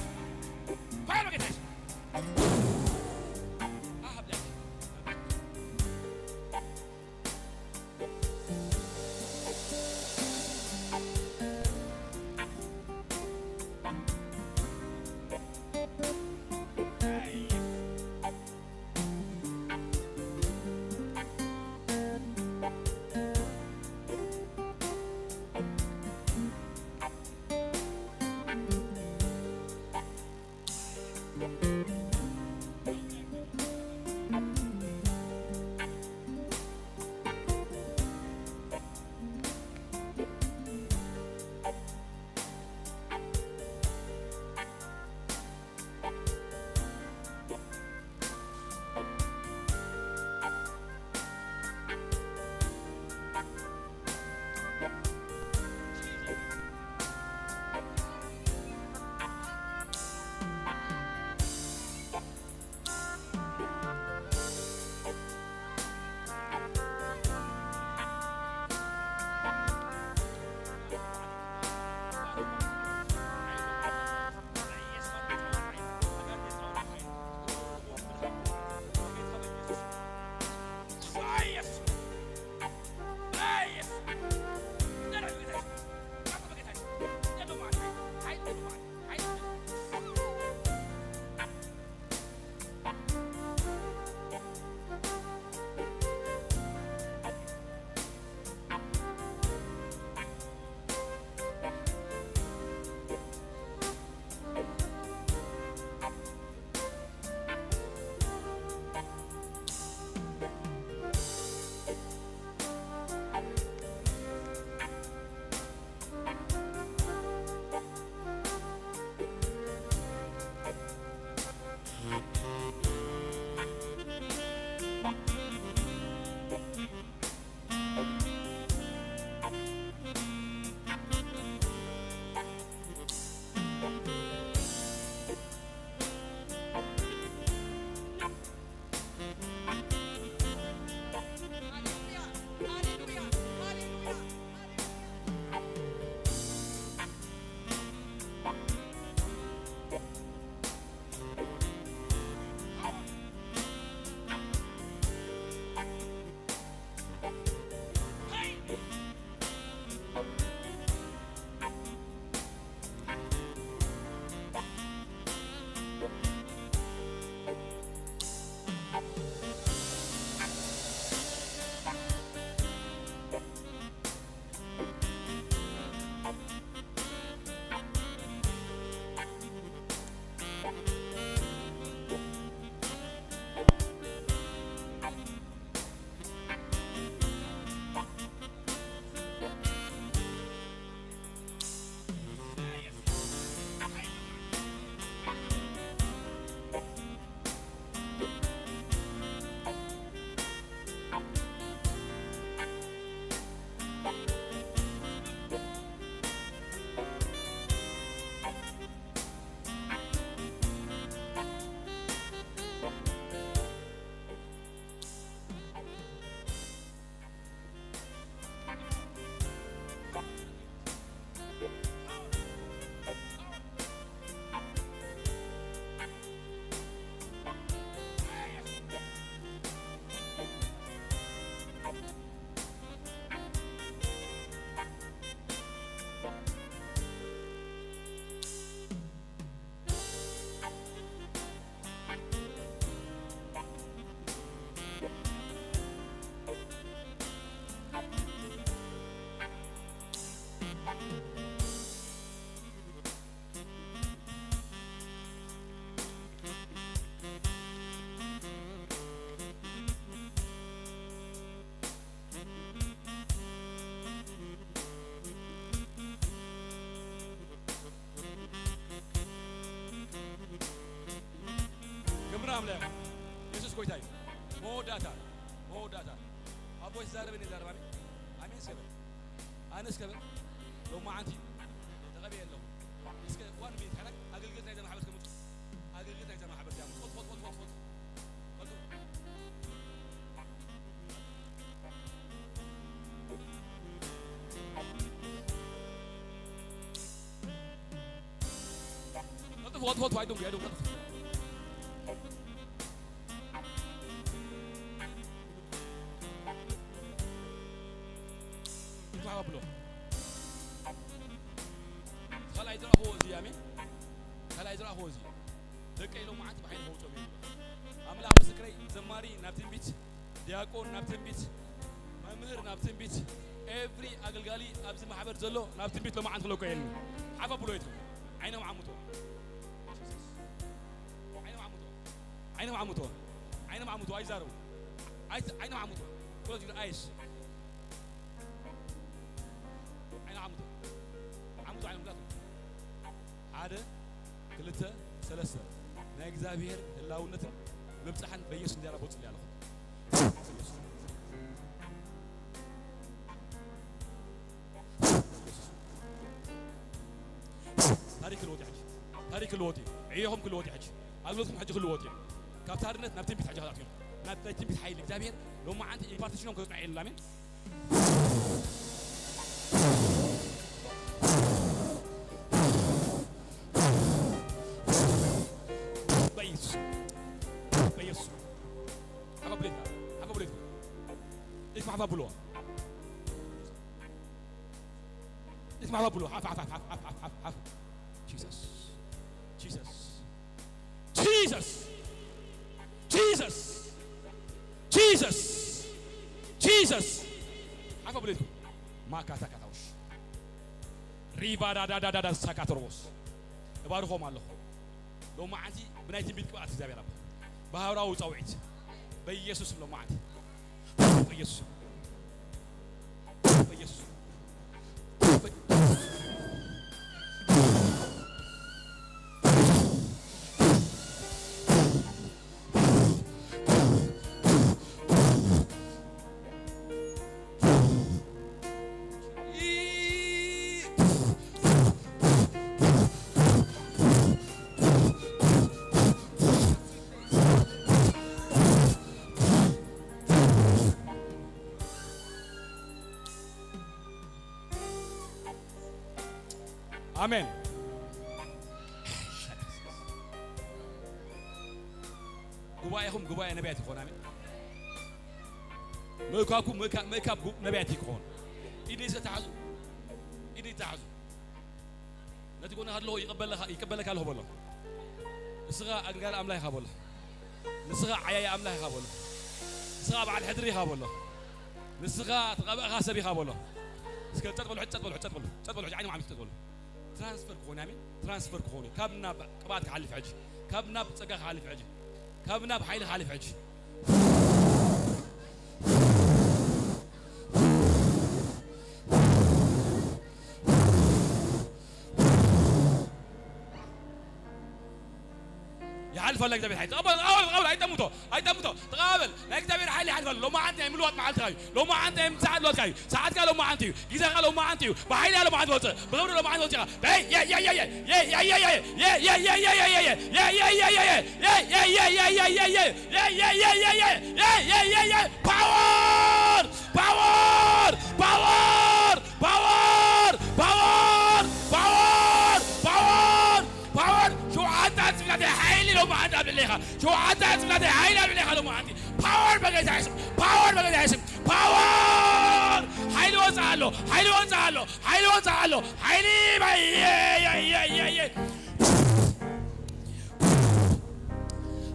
S8: Fire again. I have that. ሰላም ላይ ኢየሱስ ቆይታይ ሞዳታ አቦይ ዛረበኝ ዛረባኒ አሜን ሰበ አንስ ከበ ሎማ አንቲ ተቀበል ያለው እስከ ዋን ቤት ሐረክ አገልግሎት ላይ ማህበር ከመጡ አገልግሎት ላይ ማህበር ያሙ ፎት I don't ብሎ ከላይ ዝራ ሆዚ አሜን ከላይ ዝራ ሆዚ ደቀይሎ ማዓት በኃይል ሆጾ ነው አምላክ ምስክረይ ዘማሪ ናብትን ቢት ዲያቆን ናብትን ቢት መምህር ናብትን ቢት ኤቭሪ አገልጋሊ አብዚ ማህበር ዘሎ ናብትን ቢት ለማዓት ብሎ ቆየኒ አፋ ብሎ ይቱ አይነው አሙቶ አይነው አሙቶ አይዛረው አይነው አሙቶ close your eyes عادة كلته ثلاثة نا إخبار هلاونته مبصحن بيسوع ديالا بوت ديالا تاريخ الوادي عيهم كل وادي حج أقولكم حج كل وادي كابتارنت نبتين بيت حاجاتهم نبتين بيت حيل إخبار لو ما عندي إمبارتيشنهم كذا عيل لامين اسمع بابلو اسمع بابلو حف Jesus Jesus Jesus Jesus Jesus Jesus حف بابلو ما كاتا كاتاوش ريبا دا ساكاتروس يباركهم الله لو ما عندي بنايتي بيت كبات እግዚአብሔር አባ ባህራው ጻውዒት በኢየሱስ ነው ማዓት በኢየሱስ በኢየሱስ آمين. قبائهم قبائل نبياتي كون آمين. ملكاكم ملكاب نبياتي كون. إني ستعزو. إني تعزو. لا تقول هذا الله يقبلك الله بالله. نسخة أنقال أملاي خابله. نسخة عياي أملاي خابله. نسخة بعد حدري خابله. نسخة تقبل خاسبي خابله. سكت تقبل عيني ما عم تقبل. ترانسفر كوني امين ترانسفر كوني كابنا قبات حالف عجي كابنا بصقا حالف عجي كابنا بحيل حالف عجي يحلف لك دبي حيت اول هيتموتوا تقابل لك دبي حالي حلف لو ما عندي يعملوا وقت مع التاي لو ما عندي مساعد لو كاي ساعات قالوا ما عندي اذا قالوا ما عندي بحيل قالوا ما عندي بغور لو ما عندي لو ما عندي بالليها شو عدت بلادي عيني بالليها لو ما عندي باور بقى جايس باور حيل وزعله حيلي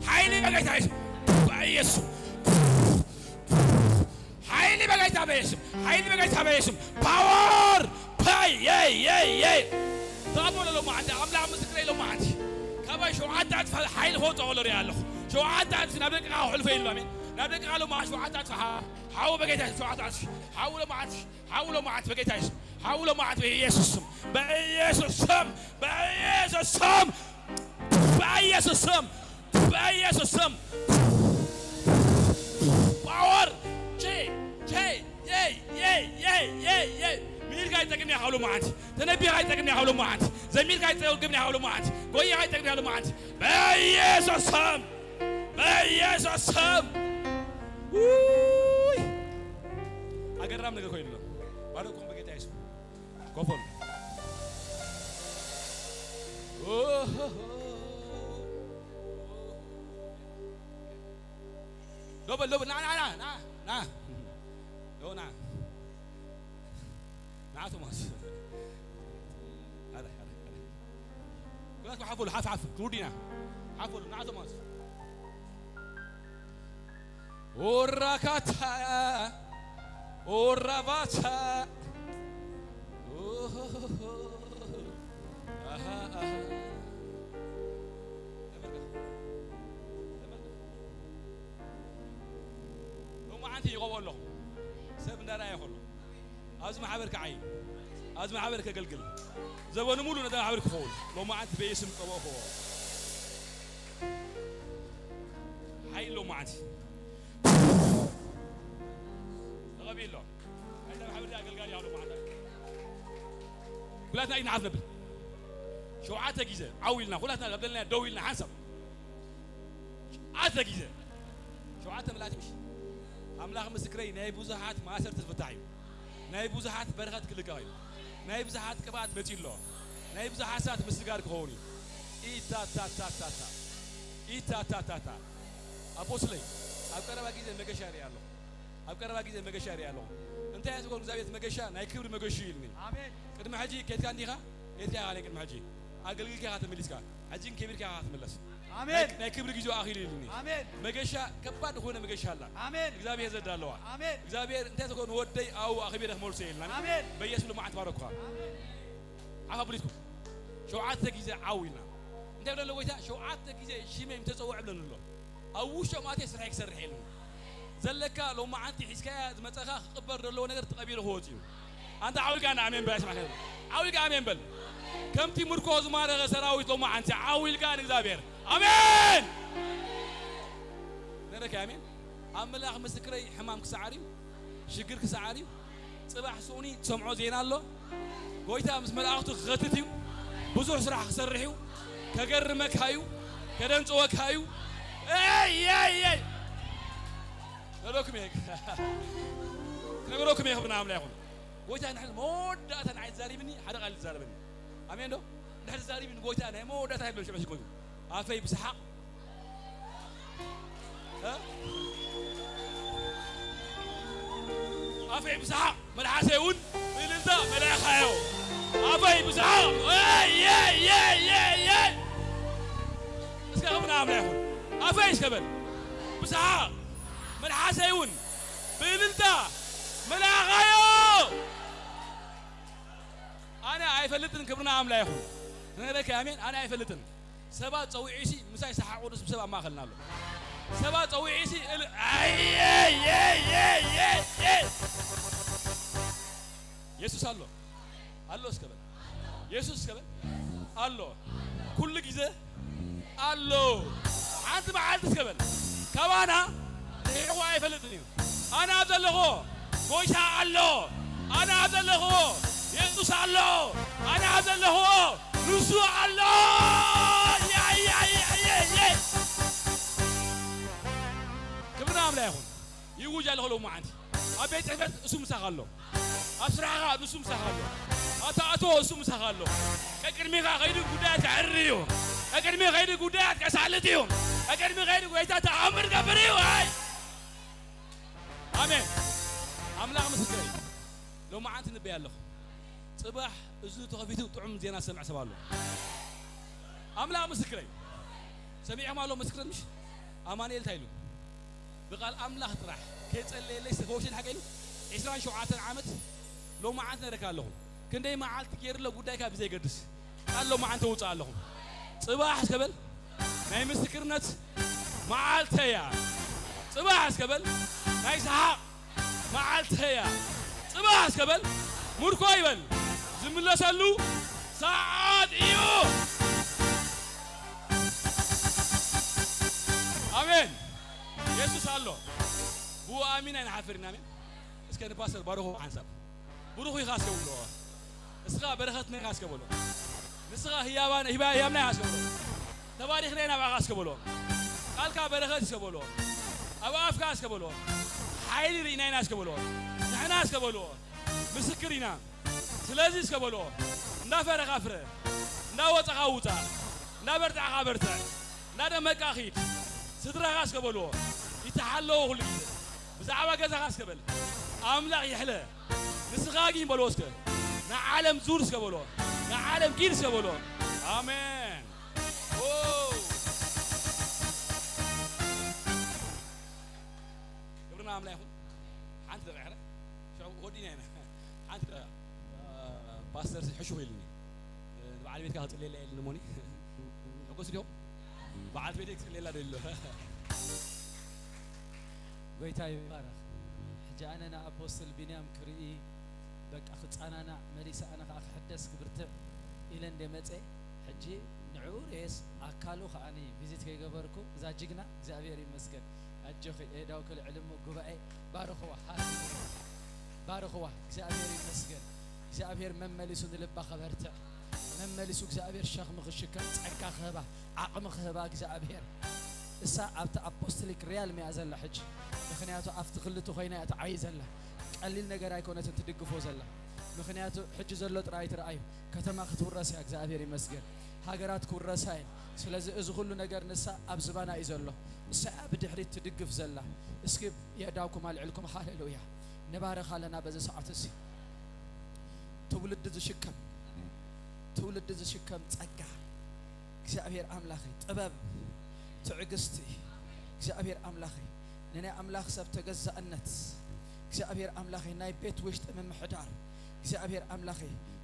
S8: حيلي بقى جايس يسوع حيلي بقى جايس باور باي طابور لو ما عندي عمله مسكري لو ما عندي كبا شو عدت حيل هو تقول ريالو شو عدت نبلك حلو فين لامين نبلك قالوا ما شو عدت حاول بقيت شو عدت حاولوا ما عاد بقيت حاولوا ما عاد بيسوس بيسوس በኢየሱስ ስም ፓወር مير قاعد تقني حوله معك تنبي قاعد تقني حوله معك زميل قاعد تقني حوله معك قوي قاعد تقني حوله معك بيسوع سام بيسوع سام وي أقرب نقول كويس له باركم بقيت عايش كفر دوبل نا لو نا نا توماس هذا كلكم حفلوا حف كلودينا حفلوا نا توماس اوراكاتا اورافاتا لو ما عندي يقول له سيب ندارا يقول أزمة حبرك عين أزمة حبرك قلقل زبون مولو ندارا حبرك خول لو ما عندي بيسم قواه حي لو ما عندي غبيل له عندما حبرك قلقل يا لو ما عندك كلاتنا أين عذب شو عاتك جيزة عويلنا كلاتنا قبلنا دويلنا حسب عاتك جيزة شو عاتم لا تمشي أملاك مسكري ناي بوزحات ما صرت تفتحي ناي بوزحات برغات كل قايل ناي بوزحات كبات بتيلو ناي بوزحات سات مسجار كهوني إيتا تا تا تا تا إيتا تا تا تا أبوسلي أبكر باقي زي مجشاري الله أبكر باقي زي مجشاري الله أنت يا سكون زاوية مجشا ناي كبر مجشيلني آمين كده حجي كده كان ديها إيه عليك كده حجي أقول لك هات مليسكا حجين كبير كده هات ملص آمين ناي كبر جيزو آخريني آمين مجشا كبار هو مجشا الله آمين إخزابي هذا دالوا آمين إخزابي أنت سكون ودي أو أخبير مول سيلنا آمين بيسلو ما عتباركوا آمين أخبريتكم شو عاتك إذا عاوينا أنت ولا لو إذا شو عاتك إذا شيء ما يمتزوع لنا الله أو شو ما تسرح يكسر حيلنا زلك لو ما عندي حسكاية ما تخاف قبر لو نقدر تقبيله هوتيو أنت عاوي كان آمين بس ما خير عاوي كان آمين بل كم تمركز ما رغى سراوي لو ما عندي عاوي كان إخزابير آمين نرك آمين أملاك مسكري حمام كسعري شجر كسعري صباح سوني سمعوا زين الله قويتها مس ملاقته غتتيو بزور سرح سرحيو كجرمك هايو كدنصوك هايو أي نروكم هيك نروكم هيك بنعمل ياخذ قويتها نحن مودة أنا عايز زاري مني حدا قال زاري مني آمين دو نحن زاري من قويتها أنا مودة هاي بنمشي ماشي قوي عافية بسحق ها عافية بسحق ملحسيون بيلنتا ملحايو عافية بسحق ياي اسكا بنعمل ياخذ عافية اسكبل بسحق ملحسيون بيلنتا ملحايو أنا عايفلتن كبرنا عامل ياخذ نرك آمين أنا عايفلتن سبات صوي عيسي مساي صح عودس بسبب ما خلنا له سبات صوي عيسي يسوع الله الله سكبل يسوع سكبل الله كل جزء الله عند ما عند سكبل كوانا هو عايفلتني أنا عبد الله كويشا الله أنا عبد الله يسوع الله أنا عبد الله رسول الله يا كبرنا عمله يهون يوجد له ما عندي أبيت عفت اسم سهله أسرع اسم سهله أتأتو اسم سهله أكرمي غير قدات عريو أكرمي غير قدات كسالتيهم أكرمي غير قدات عمر كبريو هاي آمين أملاك مسكري لو ما عندي نبي الله صباح أزلو تغفيتو طعم زينا سمع سبالو أملا مسكري سميع مالو مسكر مش أمانيل تايلو بقال أملا طرح كيت اللي ليس فوشين حقيلو إسرائيل شو عاتن عامت لو ما عندنا ركال لهم كندي ما عالت كير لو قداي كاب زي قدس قال لو ما عند توصل لهم صباح قبل ناي مسكرنت ما عالتيا صباح قبل ناي سحق ما عالتيا صباح قبل مركو يبل زملا سلو سعاد إيو يسوس الله هو آمين أنا حافرنا آمين اسكن باستر باروخو حنسب بروخو يخاس كبولو اسخا برختنا يخاس كبولو نسخا هيابان هيامنا يخاس كبولو تباريخ لنا بخاس كبولو قال كا برخت كبولو أباف كاس كبولو حيل رينا ناس كبولو نحن ناس كبولو مسكرينا سلازيس كبولو نا فرق أفره نا وطا غاوطا نا برتع غابرتع نا دمك أخيت سدرا غاس كبولو يتحلو كل كده بزعبا كذا غاس كبل أملاق يحلى نسخاقين بلوسك نا عالم زورس كبولو نا عالم كيرس كبولو آمين أوه قبلنا عملا يخون حانت دقيقة شو هودينا هنا حانت باستر حشو هيلني بعد بيتك هات الليلة نموني حقوس اليوم بعد بيتك الليلة دلو
S7: ጎይታይ ይባረክ ሕጂ ኣነና ኣፖስትል ቢንያም ክርኢ በቃ ፍፃናና መሊሳ ኣነ ከዓ ክሕደስ ክብርትዕ ኢለ እንደመፀ ሕጂ ንዕኡ ሬስ ኣካሉ ከዓኒ ቪዚት ከይገበርኩ እዛ ጅግና እግዚኣብሔር ይመስገን ኣጆኺ ኤዳው ክልዕልሙ ጉባኤ ባርኽዋ ባርኽዋ እግዚኣብሔር ይመስገን እግዚኣብሔር መመሊሱ ንልባ ኸበርትዕ መመሊሱ እግዚኣብሔር ሸኽሚ ክሽከም ፀጋ ክህባ ዓቕሚ ክህባ እግዚኣብሔር እሳ ኣብቲ ኣፖስቶሊክ ሪያል መያ ዘላ ሕጂ ምክንያቱ ኣብቲ ክልቱ ኮይና እያ ተዓይ ዘላ ቀሊል ነገር ኣይኮነትን ትድግፎ ዘላ ምክንያቱ ሕጂ ዘሎ ጥራይ ትረኣዩ ከተማ ክትውረስ እያ እግዚኣብሔር ይመስገን ሃገራት ክውረሳ እየን ስለዚ እዚ ኩሉ ነገር ንሳ ኣብ ዝባና እዩ ዘሎ እሳ እያ ብድሕሪት ትድግፍ ዘላ እስኪ የዳውኩም ኣልዕልኩም ሃሌሉያ ንባረኽ ኣለና በዚ ሰዓት እዚ ትውልድ ዝሽከም ፀጋ እግዚኣብሔር ኣምላኺ ጥበብ ትዕግስቲ እግዚአብሔር አምላኺ ነናይ አምላኽ ሰብ ተገዛእነት እግዚአብሔር አምላኺ ናይ ቤት ውሽጥ መምሕዳር እግዚአብሔር አምላኺ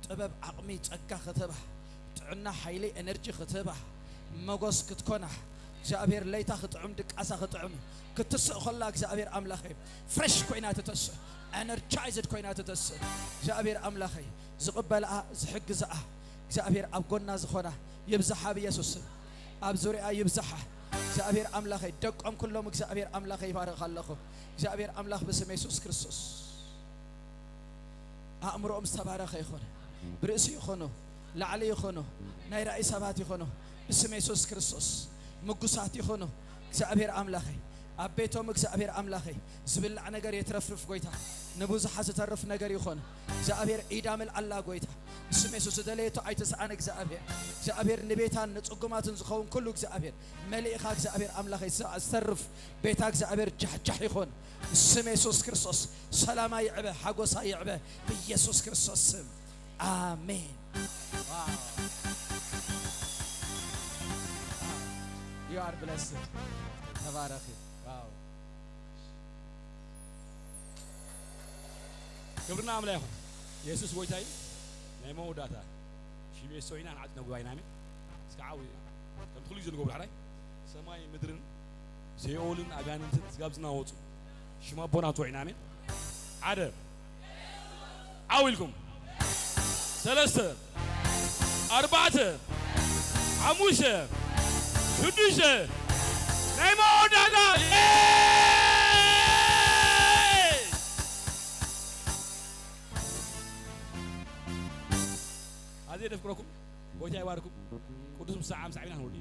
S7: ጥበብ ዓቕሚ ፀጋ ክትባ ጥዕና ሓይሊ ኤነርጂ ክትባ መጎስ ክትኮና እግዚአብሔር ለይታ ክትዕም ድቃሳ ክትዕም ክትስእ ኮላ እግዚአብሔር አምላኺ ፍሬሽ ኮይና ትተስእ ኤነርጃይዝድ ኮይና ትተስእ እግዚአብሔር አምላኺ ዝቕበልኣ ዝሕግዝኣ እግዚአብሔር ኣብ ጎና ዝኾና ይብዛሓ ብኢየሱስ ኣብ ዙርያ ይብዛሓ እግዚአብሔር አምላኺ ደቆም ኩሎም እግዚአብሔር አምላኺ ይባርኽ ኣለኹ እግዚአብሔር አምላኽ በስመ ኢየሱስ ክርስቶስ ኣእምሮኦም ዝተባረኸ ይኹን ብርእሲ ይኹኑ ላዕሊ ይኹኑ ናይ ራእይ ሰባት ይኹኑ በስመ ኢየሱስ ክርስቶስ ምጉሳት ይኹኑ እግዚአብሔር አምላኺ ኣብ ቤቶም እግዚአብሔር አምላኺ ዝብላዕ ነገር የትረፍርፍ ጎይታ ንብዙሓት ዝተርፍ ነገር ይኹን እግዚአብሔር ኢዳምል ኣላ ጎይታ بسم يسوع دليتو أيتسعان እግዚአብሔር ንቤታን ንጽጉማትን ዝኸውን ኩሉ እግዚአብሔር መልእኻ እግዚአብሔር አምላኽ ይሰርፍ ቤታ እግዚአብሔር ጃሕጃሕ ይኹን በስመ ኢየሱስ ክርስቶስ ሰላማ ይዕበ ሓጎሳ ይዕበ በኢየሱስ ክርስቶስ ስም አሜን You are blessed ተባረኺ ዋው
S8: ክብርና አምላክ ይሁን ኢየሱስ ጎይታይ نايمو داتا شي بيسوينا عندنا غواينا مي سكعوي كم تخلو يزلو بحراي سماي مدرن سيولن اغاننت زغابزنا وصو شما بونا توينا مي عدد عاولكم ثلاثة أربعة خمسة سدسة نايمو داتا هذه نفكركم وجاي واركم قدوس مساعم سعينا هودي